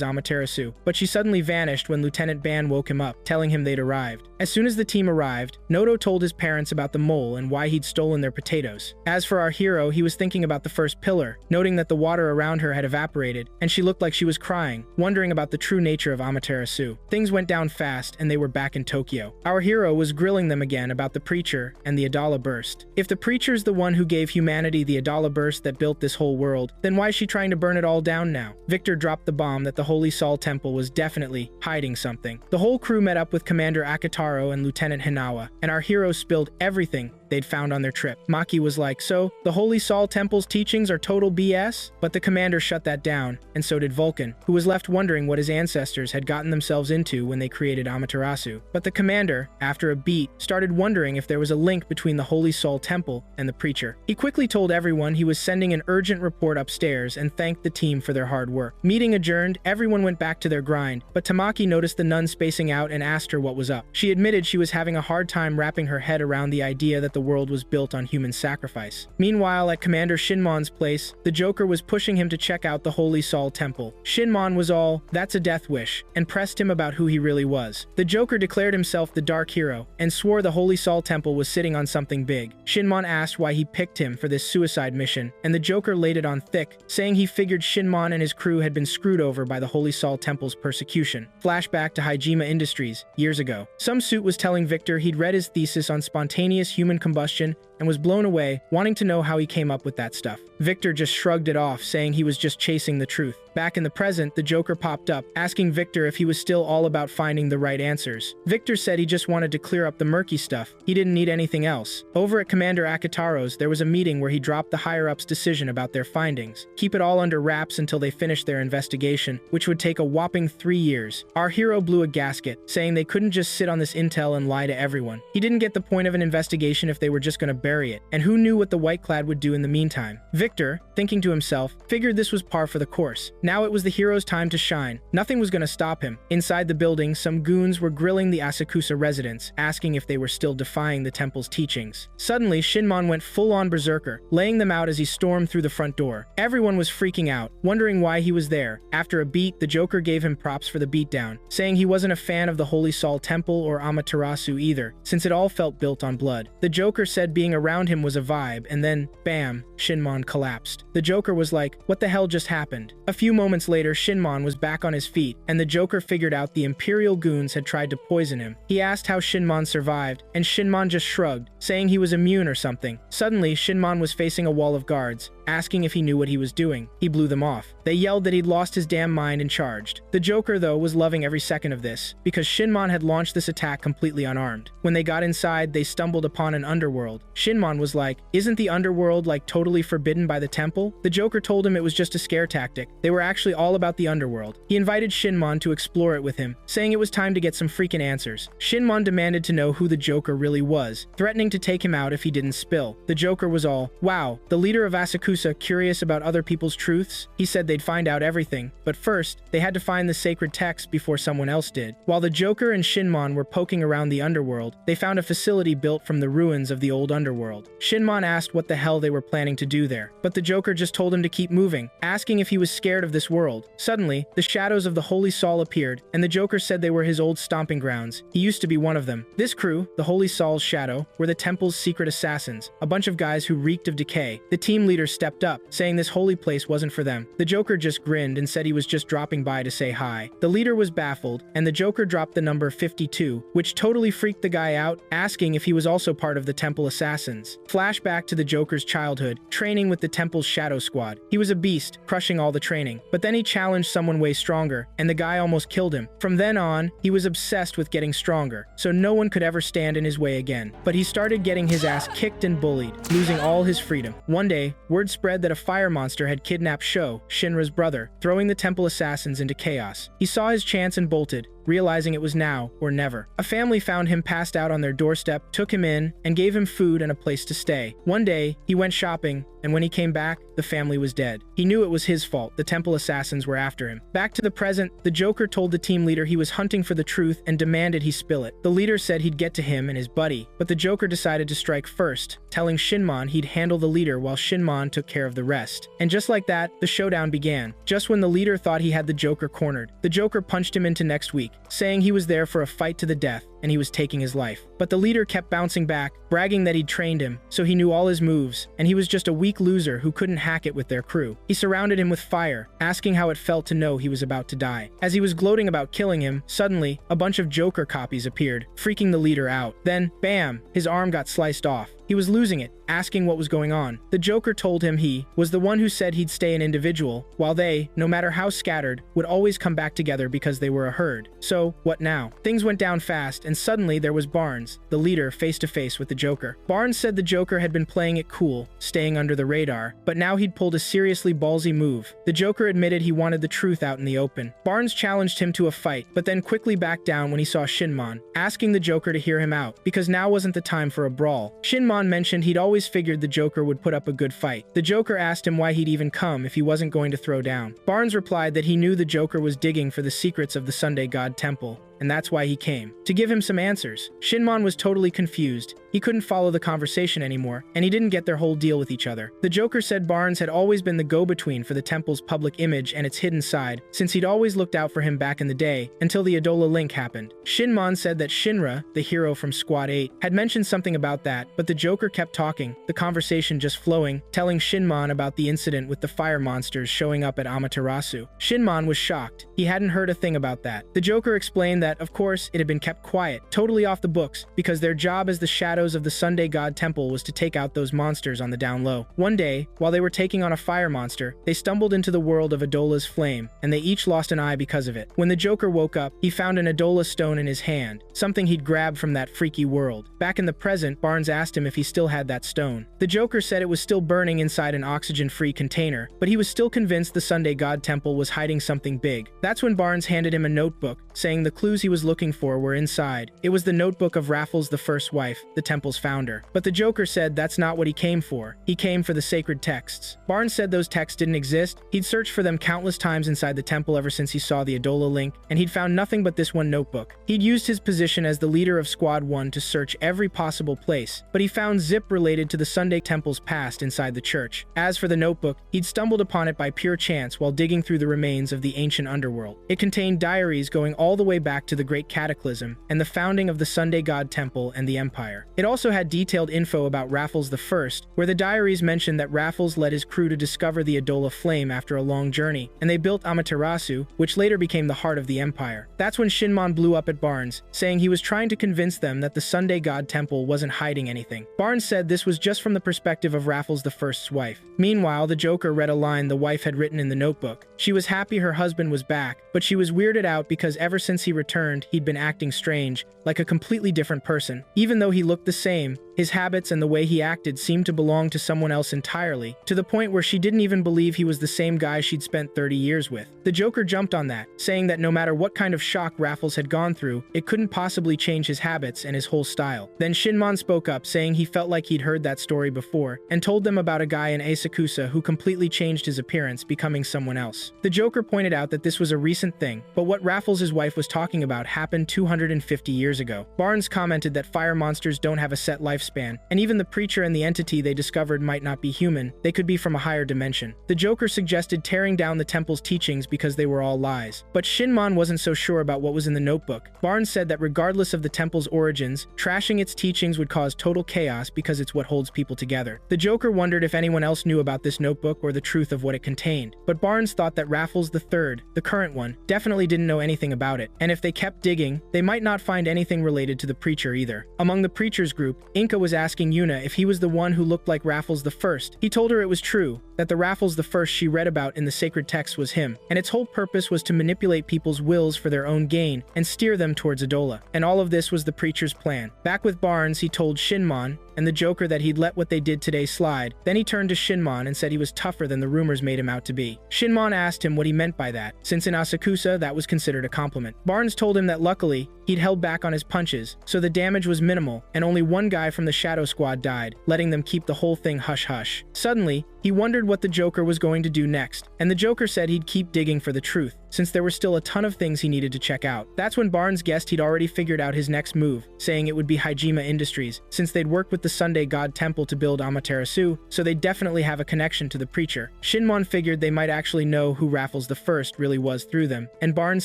Amaterasu, but she suddenly vanished when Lieutenant Ban woke him up, telling him they'd arrived. As soon as the team arrived, Noto told his parents about the mole and why he'd stolen their potatoes. As for our hero, he was thinking about the first pillar, noting that the water around her had evaporated, and she looked like she was crying, wondering about the true nature of Amaterasu. Things went down fast, and they were back in Tokyo. Our hero was grilling them again about the preacher and the Adala burst. If the preacher's the one who gave humanity the Adala burst force that built this whole world, then why is she trying to burn it all down now? Victor dropped the bomb that the Holy Sol Temple was definitely hiding something. The whole crew met up with Commander Akutaro and Lieutenant Hinawa, and our heroes spilled everything they'd found on their trip. Maki was like, so, the Holy Sol Temple's teachings are total BS? But the commander shut that down, and so did Vulcan, who was left wondering what his ancestors had gotten themselves into when they created Amaterasu. But the commander, after a beat, started wondering if there was a link between the Holy Sol Temple and the preacher. He quickly told everyone he was sending an urgent report upstairs and thanked the team for their hard work. Meeting adjourned, everyone went back to their grind, but Tamaki noticed the nun spacing out and asked her what was up. She admitted she was having a hard time wrapping her head around the idea that the world was built on human sacrifice. Meanwhile, at Commander Shinmon's place, the Joker was pushing him to check out the Holy Sol Temple. Shinmon was all, "That's a death wish," and pressed him about who he really was. The Joker declared himself the Dark Hero, and swore the Holy Sol Temple was sitting on something big. Shinmon asked why he picked him for this suicide mission, and the Joker laid it on thick, saying he figured Shinmon and his crew had been screwed over by the Holy Sol Temple's persecution. Flashback to Hijima Industries, years ago. Some suit was telling Victor he'd read his thesis on spontaneous human combustion and was blown away, wanting to know how he came up with that stuff. Victor just shrugged it off, saying he was just chasing the truth. Back in the present, the Joker popped up, asking Victor if he was still all about finding the right answers. Victor said he just wanted to clear up the murky stuff. He didn't need anything else. Over at Commander Akutaro's, there was a meeting where he dropped the higher-ups' decision about their findings. Keep it all under wraps until they finished their investigation, which would take a whopping 3 years. Our hero blew a gasket, saying they couldn't just sit on this intel and lie to everyone. He didn't get the point of an investigation if they were just gonna bury it, and who knew what the Whiteclad would do in the meantime. Victor, thinking to himself, figured this was par for the course. Now it was the hero's time to shine. Nothing was gonna stop him. Inside the building, some goons were grilling the Asakusa residents, asking if they were still defying the temple's teachings. Suddenly, Shinmon went full-on berserker, laying them out as he stormed through the front door. Everyone was freaking out, wondering why he was there. After a beat, the Joker gave him props for the beatdown, saying he wasn't a fan of the Holy Sol Temple or Amaterasu either, since it all felt built on blood. The Joker said being around him was a vibe, and then, bam, Shinmon collapsed. The Joker was like, what the hell just happened? A few moments later, Shinmon was back on his feet, and the Joker figured out the Imperial goons had tried to poison him. He asked how Shinmon survived, and Shinmon just shrugged, saying he was immune or something. Suddenly, Shinmon was facing a wall of guards, asking if he knew what he was doing. He blew them off. They yelled that he'd lost his damn mind and charged. The Joker, though, was loving every second of this, because Shinmon had launched this attack completely unarmed. When they got inside, they stumbled upon an underworld. Shinmon was like, isn't the underworld like totally forbidden by the temple? The Joker told him it was just a scare tactic. They were actually all about the underworld. He invited Shinmon to explore it with him, saying it was time to get some freaking answers. Shinmon demanded to know who the Joker really was, threatening to take him out if he didn't spill. The Joker was all, wow, the leader of Asakusa, curious about other people's truths? He said they'd find out everything, but first, they had to find the sacred text before someone else did. While the Joker and Shinmon were poking around the underworld, they found a facility built from the ruins of the old underworld. Shinmon asked what the hell they were planning to do there, but the Joker just told him to keep moving, asking if he was scared of this world. Suddenly, the shadows of the Holy Sol appeared, and the Joker said they were his old stomping grounds. He used to be one of them. This crew, the Holy Sol's shadow, were the temple's secret assassins, a bunch of guys who reeked of decay. The team leader stepped up, saying this holy place wasn't for them. The Joker just grinned and said he was just dropping by to say hi. The leader was baffled, and the Joker dropped the number 52, which totally freaked the guy out, asking if he was also part of the temple assassins. Flashback to the Joker's childhood, training with the temple's shadow squad. He was a beast, crushing all the training. But then he challenged someone way stronger, and the guy almost killed him. From then on, he was obsessed with getting stronger, so no one could ever stand in his way again. But he started getting his ass kicked and bullied, losing all his freedom. One day, word spread that a fire monster had kidnapped Sho, Shinra's brother, throwing the temple assassins into chaos. He saw his chance and bolted, realizing it was now or never. A family found him passed out on their doorstep, took him in, and gave him food and a place to stay. One day, he went shopping, and when he came back, the family was dead. He knew it was his fault. The temple assassins were after him. Back to the present, the Joker told the team leader he was hunting for the truth and demanded he spill it. The leader said he'd get to him and his buddy, but the Joker decided to strike first, telling Shinmon he'd handle the leader while Shinmon took care of the rest. And just like that, the showdown began. Just when the leader thought he had the Joker cornered, the Joker punched him into next week, saying he was there for a fight to the death. and he was taking his life. But the leader kept bouncing back, bragging that he'd trained him, so he knew all his moves, and he was just a weak loser who couldn't hack it with their crew. He surrounded him with fire, asking how it felt to know he was about to die. As he was gloating about killing him, suddenly, a bunch of Joker copies appeared, freaking the leader out. Then, bam, his arm got sliced off. He was losing it, asking what was going on. The Joker told him he was the one who said he'd stay an individual, while they, no matter how scattered, would always come back together because they were a herd. So, what now? Things went down fast, and suddenly there was Barnes, the leader, face to face with the Joker. Barnes said the Joker had been playing it cool, staying under the radar, but now he'd pulled a seriously ballsy move. The Joker admitted he wanted the truth out in the open. Barnes challenged him to a fight, but then quickly backed down when he saw Shinmon, asking the Joker to hear him out, because now wasn't the time for a brawl. Shinmon mentioned he'd always figured the Joker would put up a good fight. The Joker asked him why he'd even come if he wasn't going to throw down. Barnes replied that he knew the Joker was digging for the secrets of the Sunday God Temple, and that's why he came. To give him some answers. Shinmon was totally confused. He couldn't follow the conversation anymore, and he didn't get their whole deal with each other. The Joker said Barnes had always been the go-between for the temple's public image and its hidden side, since he'd always looked out for him back in the day, until the Adola link happened. Shinmon said that Shinra, the hero from Squad 8, had mentioned something about that, but the Joker kept talking, the conversation just flowing, telling Shinmon about the incident with the fire monsters showing up at Amaterasu. Shinmon was shocked. He hadn't heard a thing about that. The Joker explained that, of course, it had been kept quiet, totally off the books, because their job as the shadows of the Sunday God Temple was to take out those monsters on the down low. One day, while they were taking on a fire monster, they stumbled into the world of Adola's flame, and they each lost an eye because of it. When the Joker woke up, he found an Adola stone in his hand, something he'd grabbed from that freaky world. Back in the present, Barnes asked him if he still had that stone. The Joker said it was still burning inside an oxygen-free container, but he was still convinced the Sunday God Temple was hiding something big. That's when Barnes handed him a notebook, saying the clues he was looking for were inside. It was the notebook of Raffles the First Wife, the temple's founder. But the Joker said that's not what he came for. He came for the sacred texts. Barnes said those texts didn't exist. He'd searched for them countless times inside the temple ever since he saw the Adola link, and he'd found nothing but this one notebook. He'd used his position as the leader of Squad 1 to search every possible place, but he found zip related to the Sunday Temple's past inside the church. As for the notebook, he'd stumbled upon it by pure chance while digging through the remains of the ancient underworld. It contained diaries going all the way back to the Great Cataclysm and the founding of the Sunday God Temple and the Empire. It also had detailed info about Raffles I, where the diaries mentioned that Raffles led his crew to discover the Adola flame after a long journey, and they built Amaterasu, which later became the heart of the Empire. That's when Shinmon blew up at Barnes, saying he was trying to convince them that the Sunday God Temple wasn't hiding anything. Barnes said this was just from the perspective of Raffles I's wife. Meanwhile, the Joker read a line the wife had written in the notebook. She was happy her husband was back, but she was weirded out because ever since he returned, he'd been acting strange, like a completely different person. Even though he looked the same, his habits and the way he acted seemed to belong to someone else entirely, to the point where she didn't even believe he was the same guy she'd spent 30 years with. The Joker jumped on that, saying that no matter what kind of shock Raffles had gone through, it couldn't possibly change his habits and his whole style. Then Shinmon spoke up, saying he felt like he'd heard that story before, and told them about a guy in Asakusa who completely changed his appearance, becoming someone else. The Joker pointed out that this was a recent thing, but what Raffles' wife was talking about happened 250 years ago. Barnes commented that fire monsters don't have a set lifespan, and even the preacher and the entity they discovered might not be human, they could be from a higher dimension. The Joker suggested tearing down the temple's teachings because they were all lies. But Shinmon wasn't so sure about what was in the notebook. Barnes said that regardless of the temple's origins, trashing its teachings would cause total chaos because it's what holds people together. The Joker wondered if anyone else knew about this notebook or the truth of what it contained, but Barnes thought that Raffles III, the current one, definitely didn't know anything about it, and if they kept digging, they might not find anything related to the preacher either. Among the preacher's group, Inca was asking Yuna if he was the one who looked like Raffles I. He told her it was true, that the Raffles I she read about in the sacred text was him, and its whole purpose was to manipulate people's wills for their own gain and steer them towards Adola. And all of this was the preacher's plan. Back with Barnes, he told Shinmon and the Joker that he'd let what they did today slide. Then he turned to Shinmon and said he was tougher than the rumors made him out to be. Shinmon asked him what he meant by that, since in Asakusa that was considered a compliment. Barnes told him that luckily, he'd held back on his punches, so the damage was minimal, and only one guy from the Shadow Squad died, letting them keep the whole thing hush-hush. Suddenly, he wondered what the Joker was going to do next, and the Joker said he'd keep digging for the truth, since there were still a ton of things he needed to check out. That's when Barnes guessed he'd already figured out his next move, saying it would be Hijima Industries, since they'd worked with the Sunday God Temple to build Amaterasu, so they definitely have a connection to the preacher. Shinmon figured they might actually know who Raffles I really was through them, and Barnes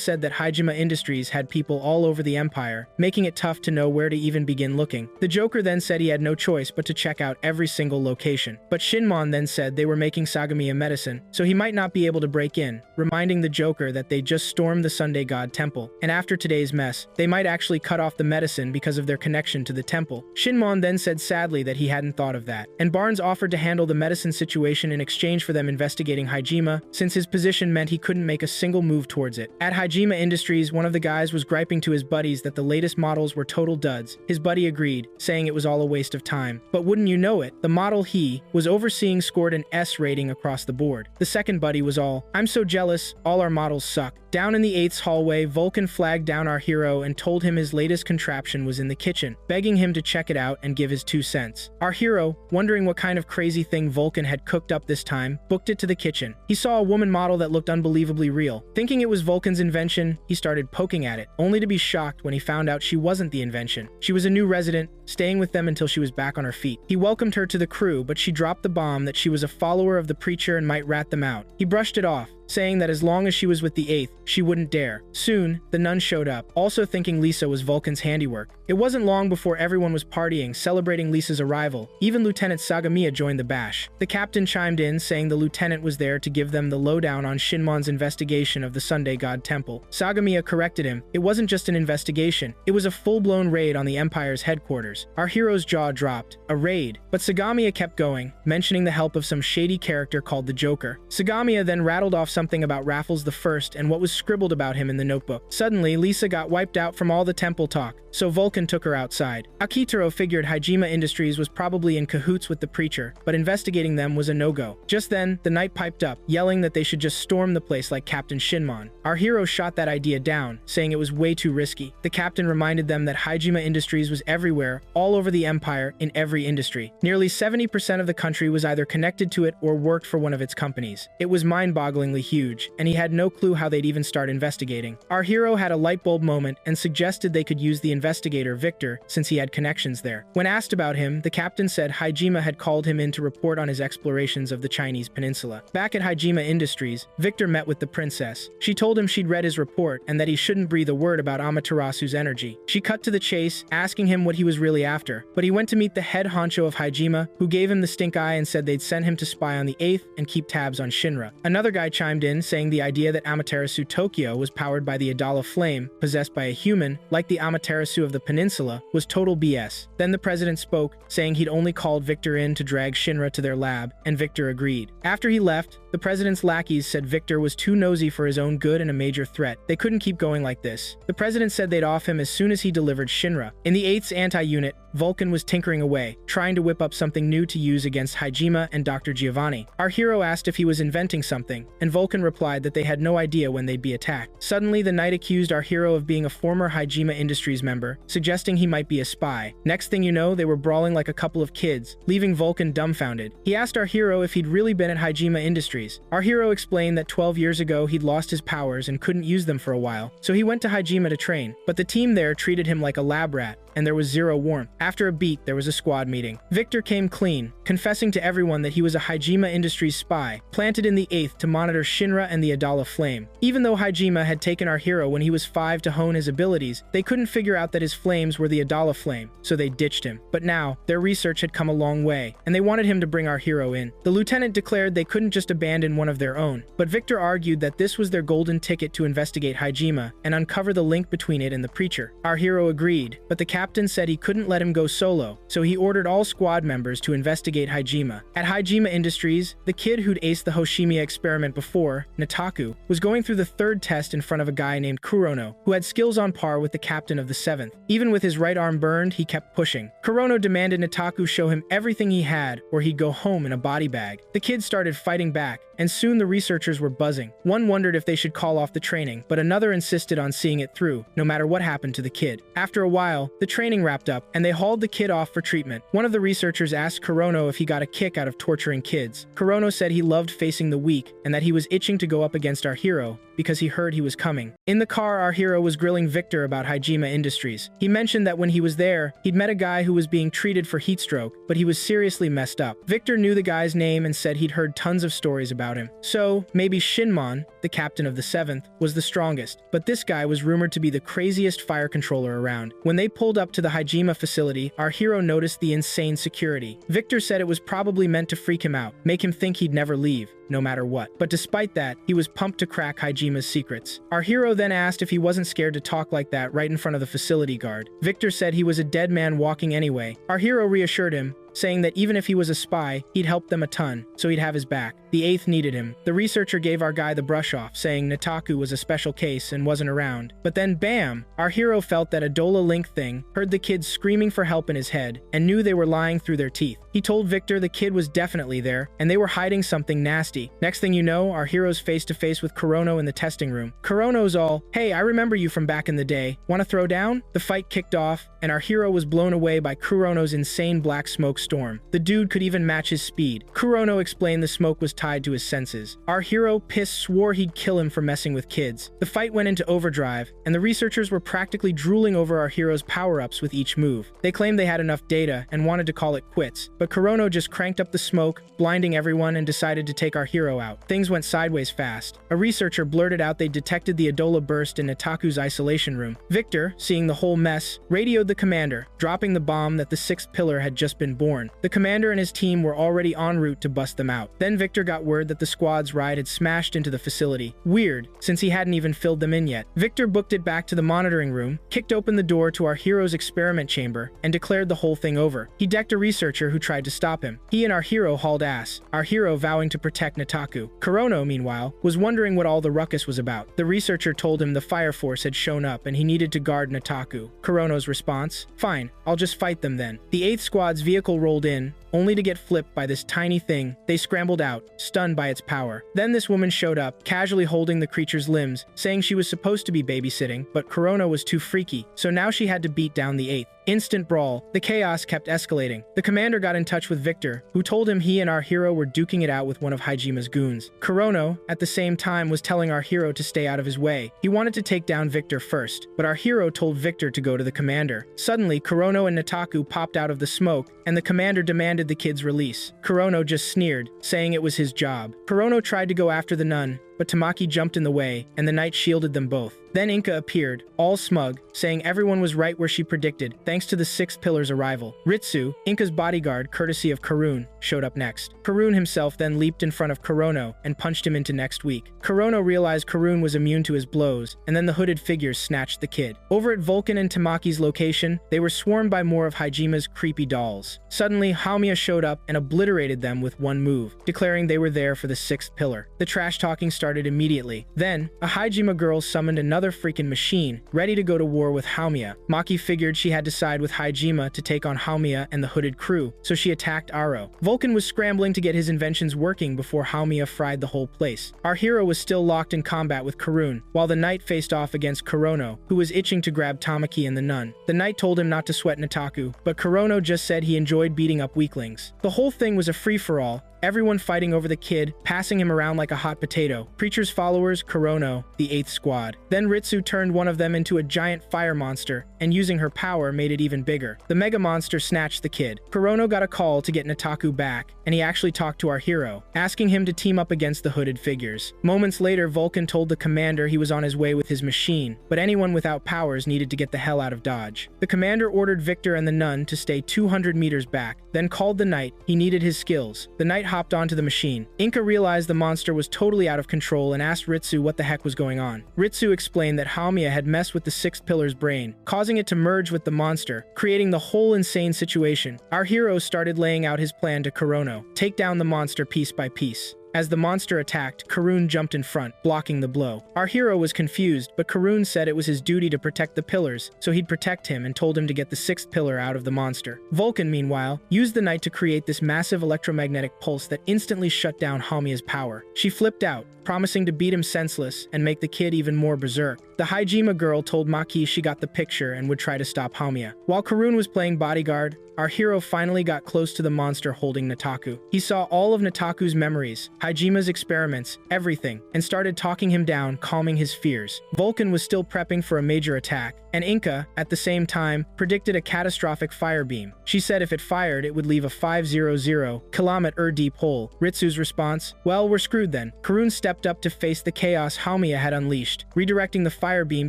said that Hijima Industries had people all over the empire, making it tough to know where to even begin looking. The Joker then said he had no choice but to check out every single location. But Shinmon then said they were making Sagamiya medicine, so he might not be able to break in, reminding the Joker that they just stormed the Sunday God Temple, and after today's mess, they might actually cut off the medicine because of their connection to the temple. Shinmon then said sadly that he hadn't thought of that, and Barnes offered to handle the medicine situation in exchange for them investigating Hijima, since his position meant he couldn't make a single move towards it. At Hijima Industries, one of the guys was griping to his buddies that the latest models were total duds. His buddy agreed, saying it was all a waste of time. But wouldn't you know it, the model he was overseeing scored an S rating across the board. The second buddy was all, "I'm so jealous, all our models suck." Down in the 8th hallway, Vulcan flagged down our hero and told him his latest contraption was in the kitchen, begging him to check it out and give his 2 cents. Our hero, wondering what kind of crazy thing Vulcan had cooked up this time, booked it to the kitchen. He saw a woman model that looked unbelievably real. Thinking it was Vulcan's invention, he started poking at it, only to be shocked when he found out she wasn't the invention. She was a new resident, staying with them until she was back on her feet. He welcomed her to the crew, but she dropped the bomb that she was a follower of the preacher and might rat them out. He brushed it off, saying that as long as she was with the 8th, she wouldn't dare. Soon, the nun showed up, also thinking Lisa was Vulcan's handiwork. It wasn't long before everyone was partying, celebrating Lisa's arrival. Even Lieutenant Sagamiya joined the bash. The captain chimed in, saying the lieutenant was there to give them the lowdown on Shinmon's investigation of the Sunday God Temple. Sagamiya corrected him. It wasn't just an investigation. It was a full-blown raid on the Empire's headquarters. Our hero's jaw dropped. A raid. But Sagamiya kept going, mentioning the help of some shady character called the Joker. Sagamiya then rattled off something about Raffles I and what was scribbled about him in the notebook. Suddenly, Lisa got wiped out from all the temple talk, so Vulcan took her outside. Akitaro figured Hijima Industries was probably in cahoots with the preacher, but investigating them was a no-go. Just then, the knight piped up, yelling that they should just storm the place like Captain Shinmon. Our hero shot that idea down, saying it was way too risky. The captain reminded them that Hijima Industries was everywhere, all over the empire, in every industry. Nearly 70% of the country was either connected to it or worked for one of its companies. It was mind-bogglingly huge, and he had no clue how they'd even start investigating. Our hero had a light bulb moment and suggested they could use the investigator Victor, since he had connections there. When asked about him, the captain said Hijima had called him in to report on his explorations of the Chinese peninsula. Back at Hijima Industries, Victor met with the princess. She told him she'd read his report and that he shouldn't breathe a word about Amaterasu's energy. She cut to the chase, asking him what he was really after, but he went to meet the head honcho of Hijima, who gave him the stink eye and said they'd send him to spy on the 8th and keep tabs on Shinra. Another guy chimed in, saying the idea that Amaterasu Tokyo was powered by the Adala flame, possessed by a human, like the Amaterasu of the peninsula, was total BS. Then the president spoke, saying he'd only called Victor in to drag Shinra to their lab, and Victor agreed. After he left, the president's lackeys said Victor was too nosy for his own good and a major threat. They couldn't keep going like this. The president said they'd off him as soon as he delivered Shinra. In the 8th's anti-unit, Vulcan was tinkering away, trying to whip up something new to use against Hijima and Dr. Giovani. Our hero asked if he was inventing something, and Vulcan replied that they had no idea when they'd be attacked. Suddenly, the knight accused our hero of being a former Hijima Industries member, suggesting he might be a spy. Next thing you know, they were brawling like a couple of kids, leaving Vulcan dumbfounded. He asked our hero if he'd really been at Hijima Industries. Our hero explained that 12 years ago he'd lost his powers and couldn't use them for a while, so he went to Hijima to train, but the team there treated him like a lab rat, and there was zero warmth. After a beat, there was a squad meeting. Victor came clean, confessing to everyone that he was a Hijima Industries spy, planted in the 8th to monitor Shinra and the Adala flame. Even though Hijima had taken our hero when he was 5 to hone his abilities, they couldn't figure out that his flames were the Adala flame, so they ditched him. But now, their research had come a long way, and they wanted him to bring our hero in. The lieutenant declared they couldn't just abandon one of their own, but Victor argued that this was their golden ticket to investigate Hijima and uncover the link between it and the preacher. Our hero agreed, but the captain said he couldn't let him go solo, so he ordered all squad members to investigate Hijima. At Hijima Industries, the kid who'd aced the Hoshimiya experiment before, Nataku, was going through the 3rd test in front of a guy named Kurono, who had skills on par with the captain of the 7th. Even with his right arm burned, he kept pushing. Kurono demanded Nataku show him everything he had, or he'd go home in a body bag. The kid started fighting back, and soon the researchers were buzzing. One wondered if they should call off the training, but another insisted on seeing it through, no matter what happened to the kid. After a while, the training wrapped up, and they hauled the kid off for treatment. One of the researchers asked Kurono if he got a kick out of torturing kids. Kurono said he loved facing the weak, and that he was itching to go up against our hero, because he heard he was coming. In the car, our hero was grilling Victor about Hijima Industries. He mentioned that when he was there, he'd met a guy who was being treated for heat stroke, but he was seriously messed up. Victor knew the guy's name and said he'd heard tons of stories about him. So, maybe Shinmon, the captain of the 7th, was the strongest, but this guy was rumored to be the craziest fire controller around. When they pulled up to the Hijima facility, our hero noticed the insane security. Victor said it was probably meant to freak him out, make him think he'd never leave, no matter what. But despite that, he was pumped to crack Hijima's secrets. Our hero then asked if he wasn't scared to talk like that right in front of the facility guard. Victor said he was a dead man walking anyway. Our hero reassured him, saying that even if he was a spy, he'd help them a ton, so he'd have his back. The 8th needed him. The researcher gave our guy the brush off, saying Nataku was a special case and wasn't around. But then, bam! Our hero felt that Adola Link thing, heard the kids screaming for help in his head, and knew they were lying through their teeth. He told Victor the kid was definitely there, and they were hiding something nasty. Next thing you know, our hero's face to face with Kurono in the testing room. Kurono's all, "Hey, I remember you from back in the day. Wanna throw down?" The fight kicked off, and our hero was blown away by Kurono's insane black smoke storm. The dude could even match his speed. Kurono explained the smoke was tied to his senses. Our hero, pissed, swore he'd kill him for messing with kids. The fight went into overdrive, and the researchers were practically drooling over our hero's power-ups with each move. They claimed they had enough data and wanted to call it quits, but Kurono just cranked up the smoke, blinding everyone, and decided to take our hero out. Things went sideways fast. A researcher blurted out they detected the Adola burst in Nataku's isolation room. Victor, seeing the whole mess, radioed the commander, dropping the bomb that the 6th pillar had just been born. The commander and his team were already en route to bust them out. Then Victor got word that the squad's ride had smashed into the facility. Weird, since he hadn't even filled them in yet. Victor booked it back to the monitoring room, kicked open the door to our hero's experiment chamber, and declared the whole thing over. He decked a researcher who tried to stop him. He and our hero hauled ass, our hero vowing to protect Nataku. Kurono, meanwhile, was wondering what all the ruckus was about. The researcher told him the fire force had shown up and he needed to guard Nataku. Kurono's response? "Fine, I'll just fight them then." The 8th squad's vehicle rolled in, only to get flipped by this tiny thing. They scrambled out, stunned by its power. Then this woman showed up, casually holding the creature's limbs, saying she was supposed to be babysitting, but Kurono was too freaky, so now she had to beat down the 8th. Instant brawl. The chaos kept escalating. The commander got in touch with Victor, who told him he and our hero were duking it out with one of Hijima's goons. Kurono, at the same time, was telling our hero to stay out of his way. He wanted to take down Victor first, but our hero told Victor to go to the commander. Suddenly, Kurono and Nataku popped out of the smoke, and the commander demanded the kid's release. Kurono just sneered, saying it was his job. Kurono tried to go after the nun, but Tamaki jumped in the way, and the knight shielded them both. Then Inka appeared, all smug, saying everyone was right where she predicted, thanks to the 6th pillar's arrival. Ritsu, Inka's bodyguard courtesy of Karun, showed up next. Karun himself then leaped in front of Kurono and punched him into next week. Kurono realized Karun was immune to his blows, and then the hooded figures snatched the kid. Over at Vulcan and Tamaki's location, they were swarmed by more of Hijima's creepy dolls. Suddenly, Haomiya showed up and obliterated them with one move, declaring they were there for the 6th pillar. The trash-talking started immediately. Then, a Hijima girl summoned another freaking machine, ready to go to war with Haomiya. Maki figured she had to side with Hijima to take on Haomiya and the hooded crew, so she attacked Aro. Vulcan was scrambling to get his inventions working before Haomiya fried the whole place. Our hero was still locked in combat with Karun, while the knight faced off against Kurono, who was itching to grab Tamaki and the nun. The knight told him not to sweat Nataku, but Kurono just said he enjoyed beating up weaklings. The whole thing was a free-for-all, everyone fighting over the kid, passing him around like a hot potato. Preacher's followers, Kurono, the 8th squad. Then Ritsu turned one of them into a giant fire monster, and using her power made it even bigger. The mega monster snatched the kid. Kurono got a call to get Nataku back, and he actually talked to our hero, asking him to team up against the hooded figures. Moments later, Vulcan told the commander he was on his way with his machine, but anyone without powers needed to get the hell out of Dodge. The commander ordered Victor and the nun to stay 200 meters back, then called the knight. He needed his skills. The knight hopped onto the machine. Inka realized the monster was totally out of control and asked Ritsu what the heck was going on. Ritsu explained that Haomiya had messed with the 6th pillar's brain, causing it to merge with the monster, creating the whole insane situation. Our hero started laying out his plan to Kurono, take down the monster piece by piece. As the monster attacked, Karun jumped in front, blocking the blow. Our hero was confused, but Karun said it was his duty to protect the pillars, so he'd protect him and told him to get the 6th pillar out of the monster. Vulcan, meanwhile, used the knight to create this massive electromagnetic pulse that instantly shut down Hamiya's power. She flipped out, promising to beat him senseless and make the kid even more berserk. The Hijima girl told Maki she got the picture and would try to stop Hamiya. While Karun was playing bodyguard, our hero finally got close to the monster holding Nataku. He saw all of Nataku's memories, Hijima's experiments, everything, and started talking him down, calming his fears. Vulcan was still prepping for a major attack, and Inka, at the same time, predicted a catastrophic fire beam. She said if it fired, it would leave a 500-kilometer deep hole. Ritsu's response, "Well, we're screwed then." Karun stepped up to face the chaos Hamiya had unleashed, redirecting the fire beam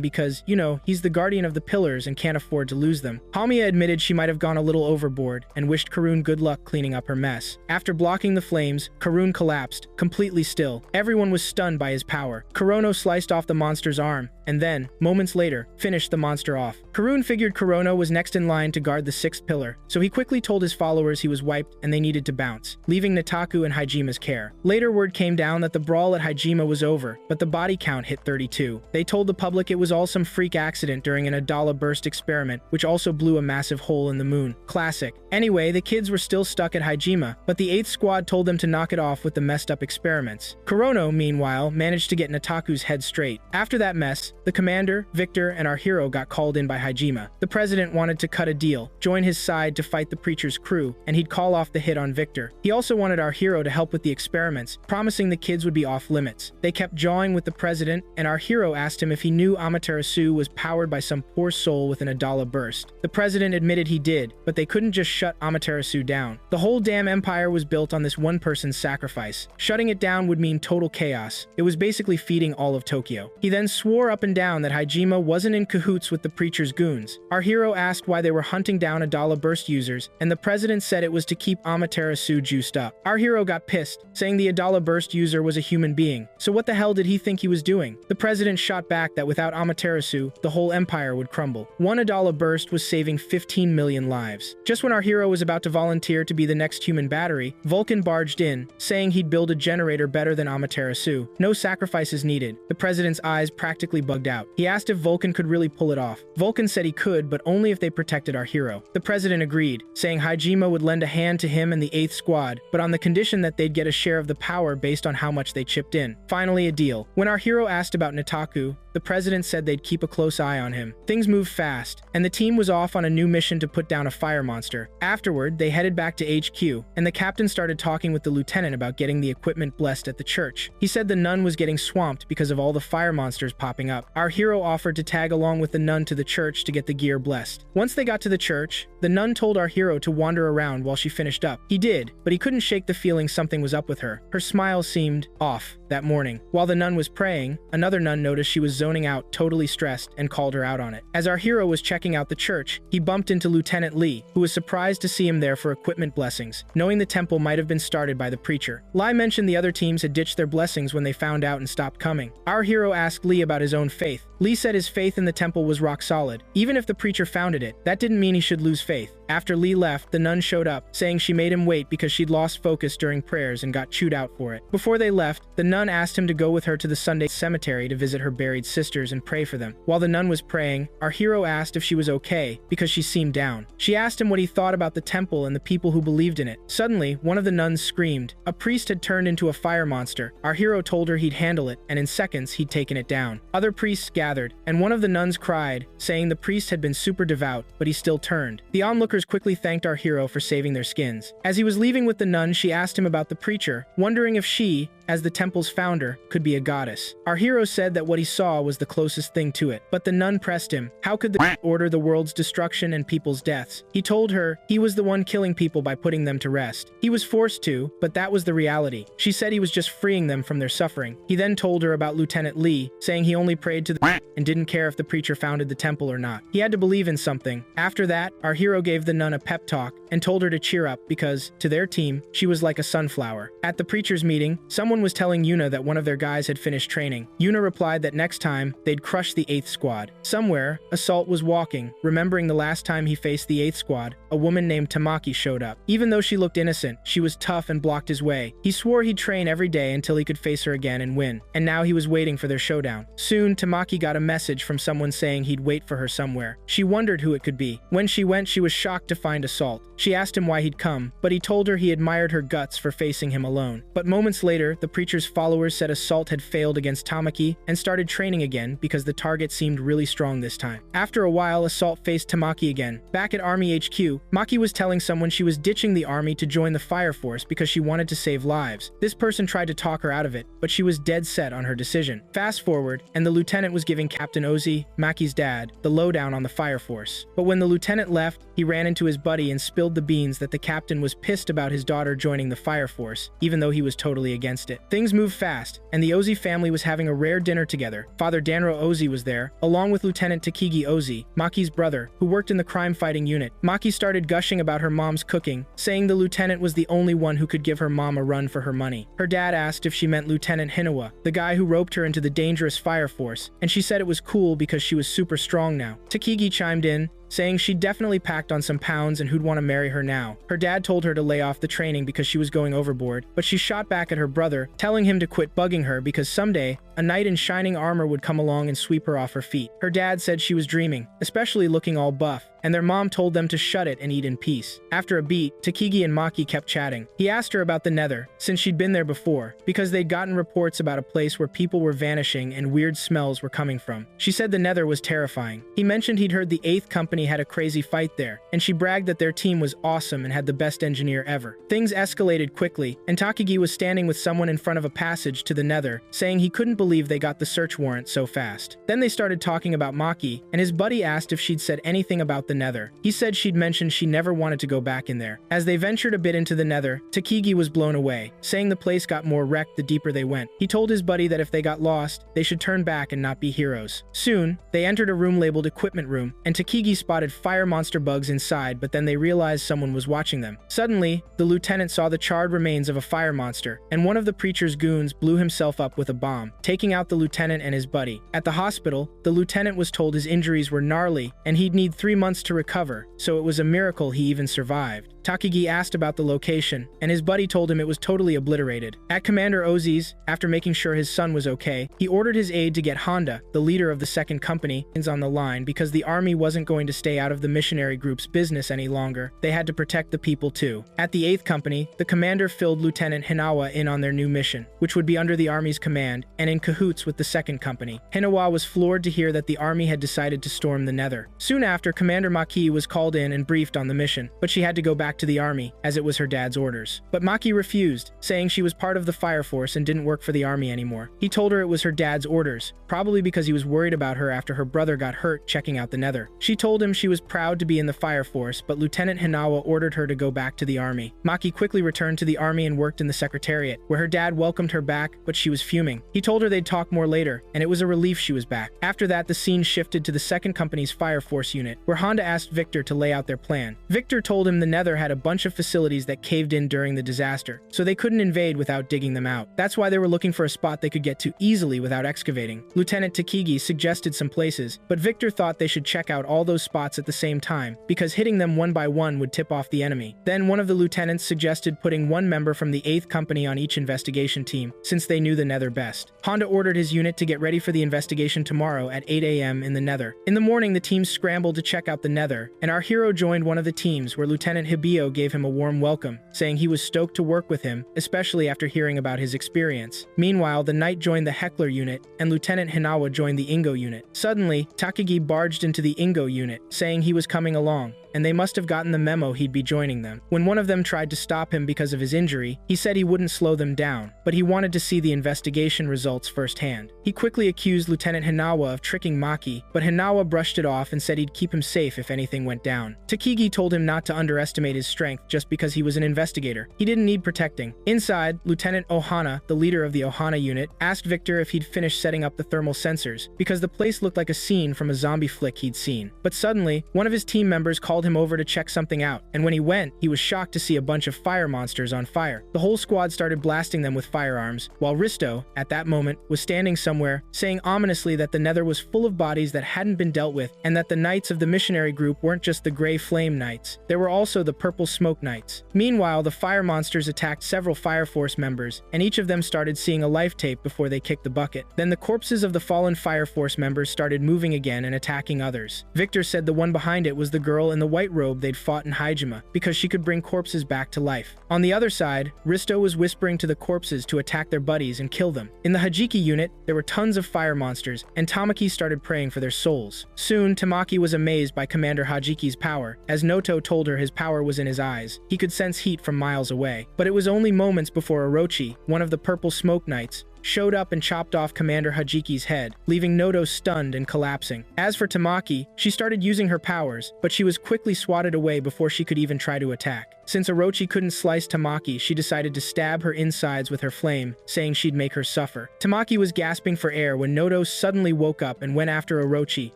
because, he's the guardian of the pillars and can't afford to lose them. Hamiya admitted she might have gone a little overboard and wished Karun good luck cleaning up her mess. After blocking the flames, Karun collapsed, completely still. Everyone was stunned by his power. Kurono sliced off the monster's arm, and then, moments later, finished the monster off. Karun figured Kurono was next in line to guard the 6th pillar, so he quickly told his followers he was wiped and they needed to bounce, leaving Nataku in Hijima's care. Later word came down that the brawl at Hijima was over, but the body count hit 32. They told the public it was all some freak accident during an Adala burst experiment, which also blew a massive hole in the moon. Classic. Anyway, the kids were still stuck at Hijima, but the 8th squad told them to knock it off with the messed up experiments. Kurono, meanwhile, managed to get Nataku's head straight. After that mess, the commander, Victor, and our hero got called in by Hijima. The president wanted to cut a deal, join his side to fight the preacher's crew, and he'd call off the hit on Victor. He also wanted our hero to help with the experiments, promising the kids would be off limits. They kept jawing with the president, and our hero asked him if he knew Amaterasu was powered by some poor soul with an Adala burst. The president admitted he did, but they couldn't just shut Amaterasu down. The whole damn empire was built on this one person's sacrifice. Shutting it down would mean total chaos. It was basically feeding all of Tokyo. He then swore up and down that Hijima wasn't in cahoots with the preacher's goons. Our hero asked why they were hunting down Adala burst users, and the president said it was to keep Amaterasu juiced up. Our hero got pissed, saying the Adala burst user was a human being. So what the hell did he think he was doing? The president shot back that without Amaterasu, the whole empire would crumble. One Adala burst was saving 15 million lives. Just when our hero was about to volunteer to be the next human battery, Vulcan barged in, saying he'd build a generator better than Amaterasu. No sacrifices needed. The president's eyes practically bugged out. He asked if Vulcan could really pull it off. Vulcan said he could, but only if they protected our hero. The president agreed, saying Hijima would lend a hand to him and the 8th squad, but on the condition that they'd get a share of the power based on how much they chipped in. Finally, a deal. When our hero asked about Nataku, the president said they'd keep a close eye on him. Things moved fast, and the team was off on a new mission to put down a fire monster. Afterward, they headed back to HQ, and the captain started talking with the lieutenant about getting the equipment blessed at the church. He said the nun was getting swamped because of all the fire monsters popping up. Our hero offered to tag along with the nun to the church to get the gear blessed. Once they got to the church, the nun told our hero to wander around while she finished up. He did, but he couldn't shake the feeling something was up with her. Her smile seemed off that morning. While the nun was praying, another nun noticed she was zoning out, totally stressed, and called her out on it. As our hero was checking out the church, he bumped into Lieutenant Lee, who was surprised to see him there for equipment blessings, knowing the temple might have been started by the preacher. Lai mentioned the other teams had ditched their blessings when they found out and stopped coming. Our hero asked Lee about his own faith. Lee said his faith in the temple was rock solid. Even if the preacher founded it, that didn't mean he should lose faith. After Lee left, the nun showed up, saying she made him wait because she'd lost focus during prayers and got chewed out for it. Before they left, the nun asked him to go with her to the Sunday cemetery to visit her buried sisters and pray for them. While the nun was praying, our hero asked if she was okay because she seemed down. She asked him what he thought about the temple and the people who believed in it. Suddenly, one of the nuns screamed. A priest had turned into a fire monster. Our hero told her he'd handle it, and in seconds, he'd taken it down. Other priests gathered, and one of the nuns cried, saying the priest had been super devout, but he still turned. The onlookers quickly thanked our hero for saving their skins. As he was leaving with the nun, she asked him about the preacher, wondering if she, as the temple's founder, could be a goddess. Our hero said that what he saw was the closest thing to it, but the nun pressed him. How could the order the world's destruction and people's deaths? He told her he was the one killing people by putting them to rest. He was forced to, but that was the reality. She said he was just freeing them from their suffering. He then told her about Lieutenant Lee, saying he only prayed to the and didn't care if the preacher founded the temple or not. He had to believe in something. After that, our hero gave the nun a pep talk and told her to cheer up because, to their team, she was like a sunflower. At the preacher's meeting, someone Someone was telling Yuna that one of their guys had finished training. Yuna replied that next time, they'd crush the 8th squad. Somewhere, Assault was walking, remembering the last time he faced the 8th squad. A woman named Tamaki showed up. Even though she looked innocent, she was tough and blocked his way. He swore he'd train every day until he could face her again and win. And now he was waiting for their showdown. Soon, Tamaki got a message from someone saying he'd wait for her somewhere. She wondered who it could be. When she went, she was shocked to find Assault. She asked him why he'd come, but he told her he admired her guts for facing him alone. But moments later, the preacher's followers said Assault had failed against Tamaki and started training again because the target seemed really strong this time. After a while, Assault faced Tamaki again. Back at Army HQ, Maki was telling someone she was ditching the army to join the Fire Force because she wanted to save lives. This person tried to talk her out of it, but she was dead set on her decision. Fast forward, and the lieutenant was giving Captain Ozzy, Maki's dad, the lowdown on the Fire Force. But when the lieutenant left, he ran into his buddy and spilled the beans that the captain was pissed about his daughter joining the Fire Force, even though he was totally against it. Things moved fast, and the Ozzy family was having a rare dinner together. Father Danro Ozzy was there, along with Lieutenant Takigi Ozzy, Maki's brother, who worked in the crime-fighting unit. Maki started gushing about her mom's cooking, saying the lieutenant was the only one who could give her mom a run for her money. Her dad asked if she meant Lieutenant Hinawa, the guy who roped her into the dangerous Fire Force, and she said it was cool because she was super strong now. Takigi chimed in, saying she'd definitely packed on some pounds and who'd want to marry her now. Her dad told her to lay off the training because she was going overboard, but she shot back at her brother, telling him to quit bugging her because someday, a knight in shining armor would come along and sweep her off her feet. Her dad said she was dreaming, especially looking all buff, and their mom told them to shut it and eat in peace. After a beat, Takigi and Maki kept chatting. He asked her about the Nether, since she'd been there before, because they'd gotten reports about a place where people were vanishing and weird smells were coming from. She said the Nether was terrifying. He mentioned he'd heard the 8th Company had a crazy fight there, and she bragged that their team was awesome and had the best engineer ever. Things escalated quickly, and Takagi was standing with someone in front of a passage to the Nether, saying he couldn't believe they got the search warrant so fast. Then they started talking about Maki, and his buddy asked if she'd said anything about the Nether. He said she'd mentioned she never wanted to go back in there. As they ventured a bit into the Nether, Takigi was blown away, saying the place got more wrecked the deeper they went. He told his buddy that if they got lost, they should turn back and not be heroes. Soon, they entered a room labeled Equipment Room, and Takigi spotted fire monster bugs inside, but then they realized someone was watching them. Suddenly, the lieutenant saw the charred remains of a fire monster, and one of the preacher's goons blew himself up with a bomb, taking out the lieutenant and his buddy. At the hospital, the lieutenant was told his injuries were gnarly, and he'd need 3 months to recover, so it was a miracle he even survived. Takagi asked about the location, and his buddy told him it was totally obliterated. At Commander Ozzy's, after making sure his son was okay, he ordered his aide to get Honda, the leader of the 2nd Company, on the line because the army wasn't going to stay out of the missionary group's business any longer. They had to protect the people too. At the 8th Company, the commander filled Lieutenant Hinawa in on their new mission, which would be under the army's command and in cahoots with the 2nd Company. Hinawa was floored to hear that the army had decided to storm the Nether. Soon after, Commander Maki was called in and briefed on the mission, but she had to go back to the army, as it was her dad's orders. But Maki refused, saying she was part of the Fire Force and didn't work for the army anymore. He told her it was her dad's orders, probably because he was worried about her after her brother got hurt checking out the Nether. She told him she was proud to be in the Fire Force, but Lieutenant Hinawa ordered her to go back to the army. Maki quickly returned to the army and worked in the secretariat, where her dad welcomed her back, but she was fuming. He told her they'd talk more later, and it was a relief she was back. After that, the scene shifted to the 2nd Company's Fire Force unit, where Honda asked Victor to lay out their plan. Victor told him the Nether had a bunch of facilities that caved in during the disaster, so they couldn't invade without digging them out. That's why they were looking for a spot they could get to easily without excavating. Lieutenant Takigi suggested some places, but Victor thought they should check out all those spots at the same time, because hitting them one by one would tip off the enemy. Then one of the lieutenants suggested putting one member from the 8th Company on each investigation team, since they knew the Nether best. Honda ordered his unit to get ready for the investigation tomorrow at 8 a.m. in the Nether. In the morning, the team scrambled to check out the Nether, and our hero joined one of the teams where Lieutenant Hibio gave him a warm welcome, saying he was stoked to work with him, especially after hearing about his experience. Meanwhile, the knight joined the Heckler unit, and Lieutenant Hinawa joined the Ingo unit. Suddenly, Takagi barged into the Ingo unit, saying he was coming along, and they must have gotten the memo he'd be joining them. When one of them tried to stop him because of his injury, he said he wouldn't slow them down, but he wanted to see the investigation results firsthand. He quickly accused Lieutenant Hinawa of tricking Maki, but Hinawa brushed it off and said he'd keep him safe if anything went down. Takagi told him not to underestimate his strength just because he was an investigator. He didn't need protecting. Inside, Lieutenant Ohana, the leader of the Ohana unit, asked Victor if he'd finished setting up the thermal sensors, because the place looked like a scene from a zombie flick he'd seen. But suddenly, one of his team members called called him over to check something out, and when he went, he was shocked to see a bunch of fire monsters on fire. The whole squad started blasting them with firearms, while Risto, at that moment, was standing somewhere, saying ominously that the nether was full of bodies that hadn't been dealt with, and that the knights of the missionary group weren't just the gray flame knights, there were also the purple smoke knights. Meanwhile, the fire monsters attacked several fire force members, and each of them started seeing a life tape before they kicked the bucket. Then the corpses of the fallen fire force members started moving again and attacking others. Victor said the one behind it was the girl in the white robe they'd fought in Hijima, because she could bring corpses back to life. On the other side, Risto was whispering to the corpses to attack their buddies and kill them. In the Hajiki unit, there were tons of fire monsters, and Tamaki started praying for their souls. Soon, Tamaki was amazed by Commander Hajiki's power, as Noto told her his power was in his eyes. He could sense heat from miles away. But it was only moments before Orochi, one of the purple smoke knights, showed up and chopped off Commander Hajiki's head, leaving Noto stunned and collapsing. As for Tamaki, she started using her powers, but she was quickly swatted away before she could even try to attack. Since Orochi couldn't slice Tamaki, she decided to stab her insides with her flame, saying she'd make her suffer. Tamaki was gasping for air when Noto suddenly woke up and went after Orochi,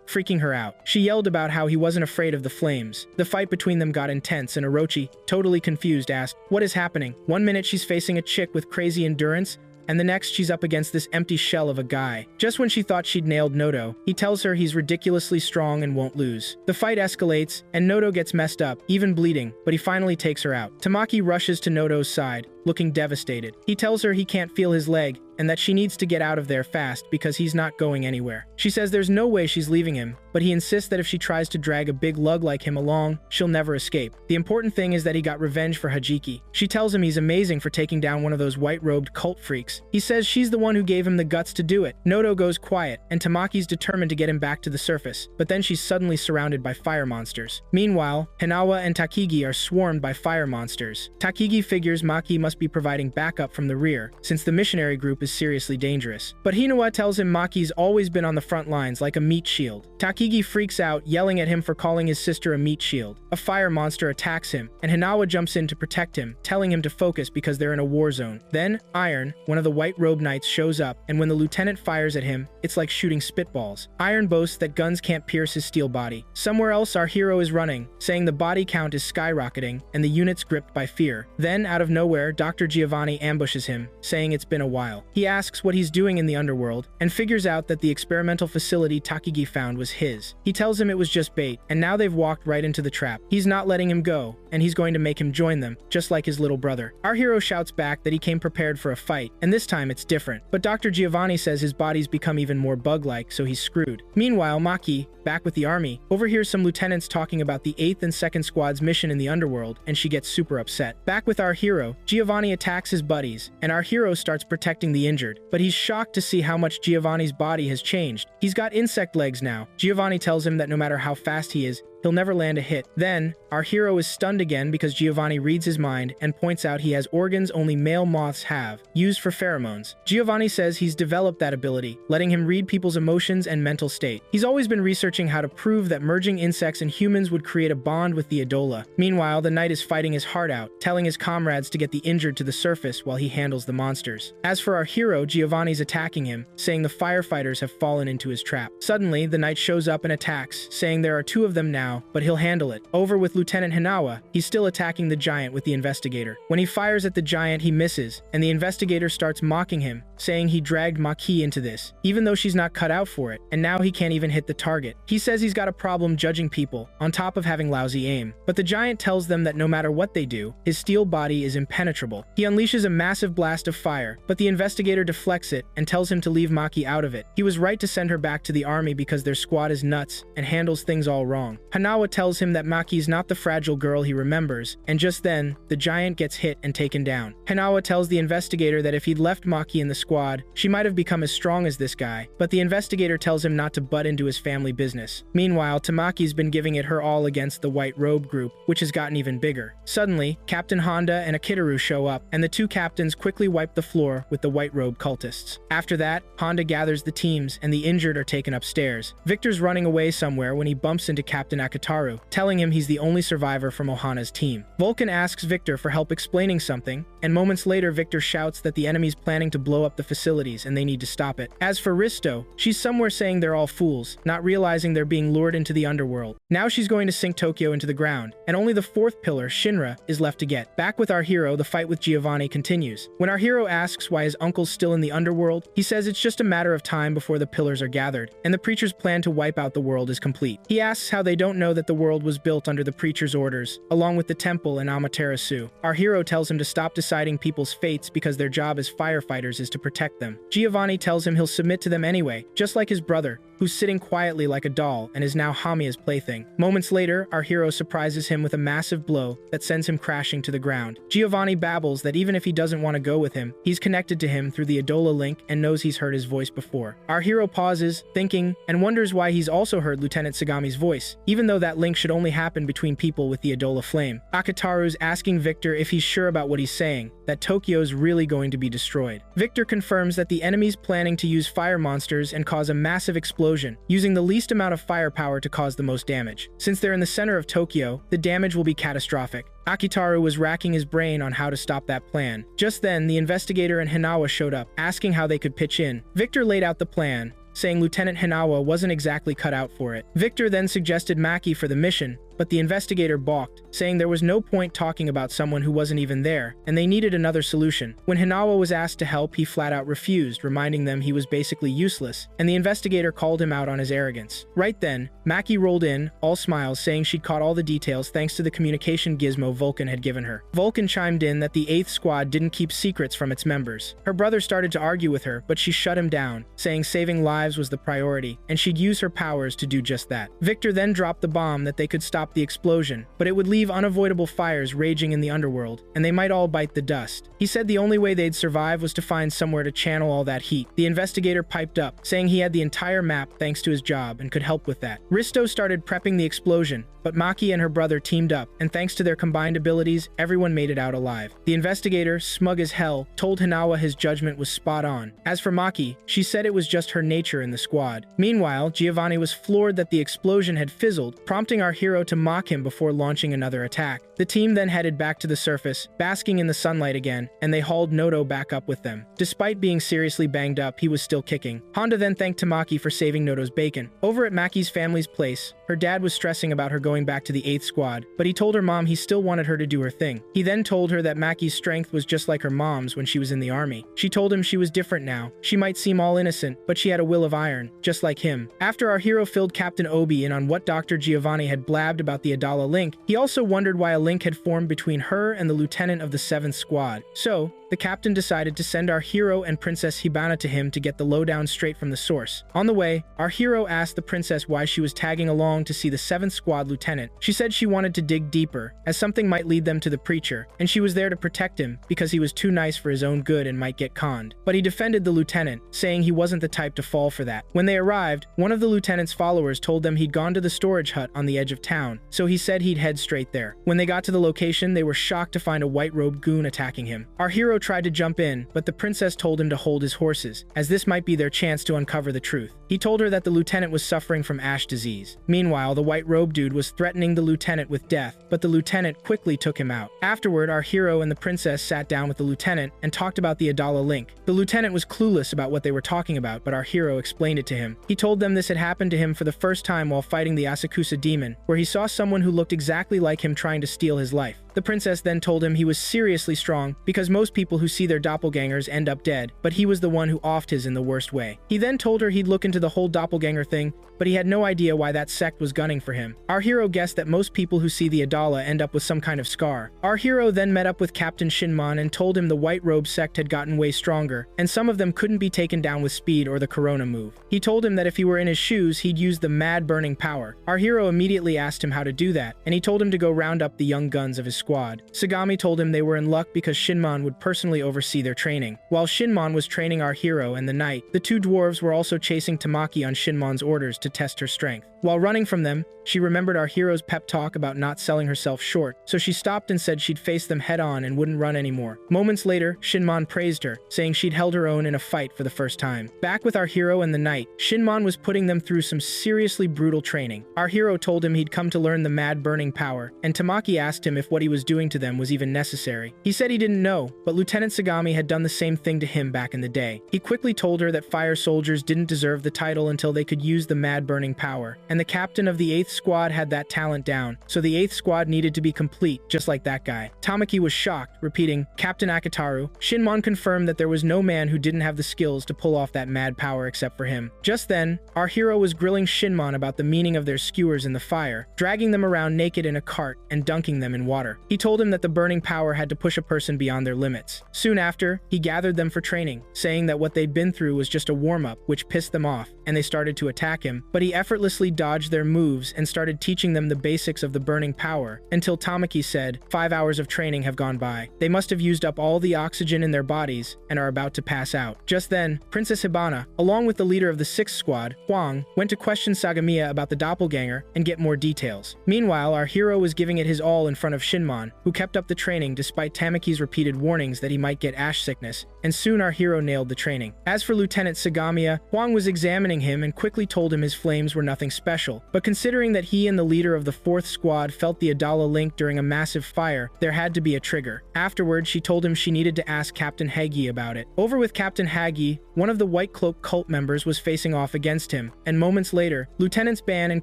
freaking her out. She yelled about how he wasn't afraid of the flames. The fight between them got intense, and Orochi, totally confused, asked, "What is happening?" One minute she's facing a chick with crazy endurance, and the next she's up against this empty shell of a guy. Just when she thought she'd nailed Noto, he tells her he's ridiculously strong and won't lose. The fight escalates, and Noto gets messed up, even bleeding, but he finally takes her out. Tamaki rushes to Noto's side, looking devastated. He tells her he can't feel his leg, and that she needs to get out of there fast because he's not going anywhere. She says there's no way she's leaving him, but he insists that if she tries to drag a big lug like him along, she'll never escape. The important thing is that he got revenge for Hajiki. She tells him he's amazing for taking down one of those white-robed cult freaks. He says she's the one who gave him the guts to do it. Noto goes quiet, and Tamaki's determined to get him back to the surface, but then she's suddenly surrounded by fire monsters. Meanwhile, Hinawa and Takigi are swarmed by fire monsters. Takigi figures Maki must be providing backup from the rear, since the missionary group is seriously dangerous. But Hinawa tells him Maki's always been on the front lines like a meat shield. Takigi freaks out, yelling at him for calling his sister a meat shield. A fire monster attacks him, and Hinawa jumps in to protect him, telling him to focus because they're in a war zone. Then, Iron, one of the white robe knights, shows up, and when the lieutenant fires at him, it's like shooting spitballs. Iron boasts that guns can't pierce his steel body. Somewhere else, our hero is running, saying the body count is skyrocketing, and the unit's gripped by fear. Then, out of nowhere, Dr. Giovani ambushes him, saying it's been a while. He asks what he's doing in the underworld, and figures out that the experimental facility Takigi found was his. He tells him it was just bait, and now they've walked right into the trap. He's not letting him go, and he's going to make him join them, just like his little brother. Our hero shouts back that he came prepared for a fight, and this time it's different. But Dr. Giovanni says his body's become even more bug-like, so he's screwed. Meanwhile, Maki, back with the army, overhears some lieutenants talking about the 8th and 2nd Squad's mission in the underworld, and she gets super upset. Back with our hero, Giovanni attacks his buddies, and our hero starts protecting the injured, but he's shocked to see how much Giovanni's body has changed. He's got insect legs now. Giovanni tells him that no matter how fast he is, he'll never land a hit. Then, our hero is stunned again because Giovanni reads his mind and points out he has organs only male moths have, used for pheromones. Giovanni says he's developed that ability, letting him read people's emotions and mental state. He's always been researching how to prove that merging insects and humans would create a bond with the Idola. Meanwhile, the knight is fighting his heart out, telling his comrades to get the injured to the surface while he handles the monsters. As for our hero, Giovanni's attacking him, saying the firefighters have fallen into his trap. Suddenly, the knight shows up and attacks, saying there are 2 of them now, but he'll handle it. Over with Lieutenant Hinawa, he's still attacking the giant with the investigator. When he fires at the giant, he misses, and the investigator starts mocking him, saying he dragged Maki into this, even though she's not cut out for it, and now he can't even hit the target. He says he's got a problem judging people, on top of having lousy aim. But the giant tells them that no matter what they do, his steel body is impenetrable. He unleashes a massive blast of fire, but the investigator deflects it and tells him to leave Maki out of it. He was right to send her back to the army because their squad is nuts and handles things all wrong. Hinawa tells him that Maki's not the fragile girl he remembers, and just then, the giant gets hit and taken down. Hinawa tells the investigator that if he'd left Maki in the squad, she might have become as strong as this guy, but the investigator tells him not to butt into his family business. Meanwhile, Tamaki's been giving it her all against the White Robe group, which has gotten even bigger. Suddenly, Captain Honda and Akitaru show up, and the 2 captains quickly wipe the floor with the White Robe cultists. After that, Honda gathers the teams, and the injured are taken upstairs. Victor's running away somewhere when he bumps into Captain Akitaru, telling him he's the only survivor from Ohana's team. Vulcan asks Victor for help explaining something, and moments later Victor shouts that the enemy's planning to blow up the facilities and they need to stop it. As for Risto, she's somewhere saying they're all fools, not realizing they're being lured into the underworld. Now she's going to sink Tokyo into the ground, and only the fourth pillar, Shinra, is left to get. Back with our hero, the fight with Giovani continues. When our hero asks why his uncle's still in the underworld, he says it's just a matter of time before the pillars are gathered, and the preacher's plan to wipe out the world is complete. He asks how they don't know that the world was built under the preacher's orders, along with the temple and Amaterasu. Our hero tells him to stop deciding people's fates because their job as firefighters is to protect them. Giovani tells him he'll submit to them anyway, just like his brother, who's sitting quietly like a doll and is now Hamiya's plaything. Moments later, our hero surprises him with a massive blow that sends him crashing to the ground. Giovani babbles that even if he doesn't want to go with him, he's connected to him through the Idola link and knows he's heard his voice before. Our hero pauses, thinking, and wonders why he's also heard Lieutenant Sagami's voice, even though that link should only happen between people with the Idola flame. Akitaru's asking Victor if he's sure about what he's saying, that Tokyo's really going to be destroyed. Victor confirms that the enemy's planning to use fire monsters and cause a massive explosion, using the least amount of firepower to cause the most damage. Since they're in the center of Tokyo, the damage will be catastrophic. Akitaru was racking his brain on how to stop that plan. Just then, the investigator and Hinawa showed up, asking how they could pitch in. Victor laid out the plan, saying Lieutenant Hinawa wasn't exactly cut out for it. Victor then suggested Maki for the mission, but the investigator balked, saying there was no point talking about someone who wasn't even there, and they needed another solution. When Hinawa was asked to help, he flat out refused, reminding them he was basically useless, and the investigator called him out on his arrogance. Right then, Maki rolled in, all smiles, saying she'd caught all the details thanks to the communication gizmo Vulcan had given her. Vulcan chimed in that the 8th Squad didn't keep secrets from its members. Her brother started to argue with her, but she shut him down, saying saving lives was the priority, and she'd use her powers to do just that. Victor then dropped the bomb that they could stop the explosion, but it would leave unavoidable fires raging in the underworld, and they might all bite the dust. He said the only way they'd survive was to find somewhere to channel all that heat. The investigator piped up, saying he had the entire map thanks to his job and could help with that. Risto started prepping the explosion, but Maki and her brother teamed up, and thanks to their combined abilities, everyone made it out alive. The investigator, smug as hell, told Hinawa his judgment was spot on. As for Maki, she said it was just her nature in the squad. Meanwhile, Giovani was floored that the explosion had fizzled, prompting our hero to mock him before launching another attack. The team then headed back to the surface, basking in the sunlight again, and they hauled Noto back up with them. Despite being seriously banged up, he was still kicking. Honda then thanked Tamaki for saving Noto's bacon. Over at Maki's family's place, her dad was stressing about her going back to the 8th Squad, but he told her mom he still wanted her to do her thing. He then told her that Maki's strength was just like her mom's when she was in the army. She told him she was different now. She might seem all innocent, but she had a will of iron, just like him. After our hero filled Captain Obi in on what Dr. Giovanni had blabbed about the Adala link, he also wondered why a link had formed between her and the lieutenant of the 7th Squad. So, the captain decided to send our hero and Princess Hibana to him to get the lowdown straight from the source. On the way, our hero asked the princess why she was tagging along to see the 7th Squad lieutenant. She said she wanted to dig deeper, as something might lead them to the preacher, and she was there to protect him because he was too nice for his own good and might get conned. But he defended the lieutenant, saying he wasn't the type to fall for that. When they arrived, one of the lieutenant's followers told them he'd gone to the storage hut on the edge of town, so he said he'd head straight there. When they got to the location, they were shocked to find a white-robed goon attacking him. Our hero tried to jump in, but the princess told him to hold his horses, as this might be their chance to uncover the truth. He told her that the lieutenant was suffering from ash disease. Meanwhile, the white-robed dude was threatening the lieutenant with death, but the lieutenant quickly took him out. Afterward, our hero and the princess sat down with the lieutenant and talked about the Adala link. The lieutenant was clueless about what they were talking about, but our hero explained it to him. He told them this had happened to him for the first time while fighting the Asakusa demon, where he saw someone who looked exactly like him trying to steal his life. The princess then told him he was seriously strong because most people who see their doppelgangers end up dead, but he was the one who offed his in the worst way. He then told her he'd look into the whole doppelganger thing, but he had no idea why that sect was gunning for him. Our hero guessed that most people who see the Adala end up with some kind of scar. Our hero then met up with Captain Shinman and told him the White Robe sect had gotten way stronger, and some of them couldn't be taken down with speed or the Corona move. He told him that if he were in his shoes, he'd use the mad burning power. Our hero immediately asked him how to do that, and he told him to go round up the young guns of his squad. Sagami told him they were in luck because Shinman would personally oversee their training. While Shinman was training our hero and the knight, the two dwarves were also chasing Tamaki on Shinman's orders to test her strength. While running from them, she remembered our hero's pep talk about not selling herself short, so she stopped and said she'd face them head-on and wouldn't run anymore. Moments later, Shinman praised her, saying she'd held her own in a fight for the first time. Back with our hero and the knight, Shinman was putting them through some seriously brutal training. Our hero told him he'd come to learn the mad burning power, and Tamaki asked him if what he was doing to them was even necessary. He said he didn't know, but Lieutenant Sagami had done the same thing to him back in the day. He quickly told her that fire soldiers didn't deserve the title until they could use the mad burning power, and the captain of the 8th Squad had that talent down, so the 8th Squad needed to be complete, just like that guy. Tamaki was shocked, repeating, "Captain Akitaru." Shinmon confirmed that there was no man who didn't have the skills to pull off that mad power except for him. Just then, our hero was grilling Shinmon about the meaning of their skewers in the fire, dragging them around naked in a cart and dunking them in water. He told him that the burning power had to push a person beyond their limits. Soon after, he gathered them for training, saying that what they'd been through was just a warm-up, which pissed them off, and they started to attack him, but he effortlessly dodged their moves and started teaching them the basics of the burning power, until Tamaki said, 5 hours of training have gone by. They must have used up all the oxygen in their bodies and are about to pass out. Just then, Princess Hibana, along with the leader of the 6th Squad, Huang, went to question Sagamiya about the doppelganger and get more details. Meanwhile, our hero was giving it his all in front of Shinmon, who kept up the training despite Tamaki's repeated warnings that he might get ash sickness, and soon our hero nailed the training. As for Lieutenant Sagamiya, Huang was examining him and quickly told him his flames were nothing special, but considering that he and the leader of the 4th Squad felt the Adala link during a massive fire, there had to be a trigger. Afterwards, she told him she needed to ask Captain Hagi about it. Over with Captain Hagi, one of the White Cloak cult members was facing off against him, and moments later, Lieutenants Ban and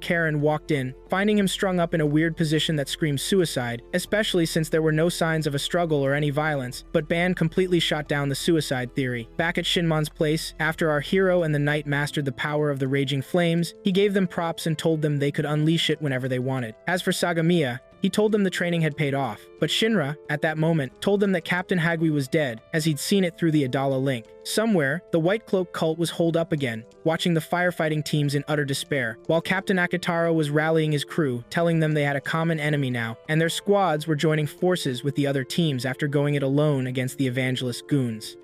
Karen walked in, finding him strung up in a weird position that screamed suicide, especially since there were no signs of a struggle or any violence, but Ban completely shot down the suicide theory. Back at Shinmon's place, after our hero and the knight mastered the power of the raging flames, he gave them props and told them they could unleash it whenever they wanted. As for Sagamiya, he told them the training had paid off, but Shinra, at that moment, told them that Captain Hagui was dead, as he'd seen it through the Adala link. Somewhere, the White Cloak cult was holed up again, watching the firefighting teams in utter despair, while Captain Akitaro was rallying his crew, telling them they had a common enemy now, and their squads were joining forces with the other teams after going it alone against the Evangelist goons.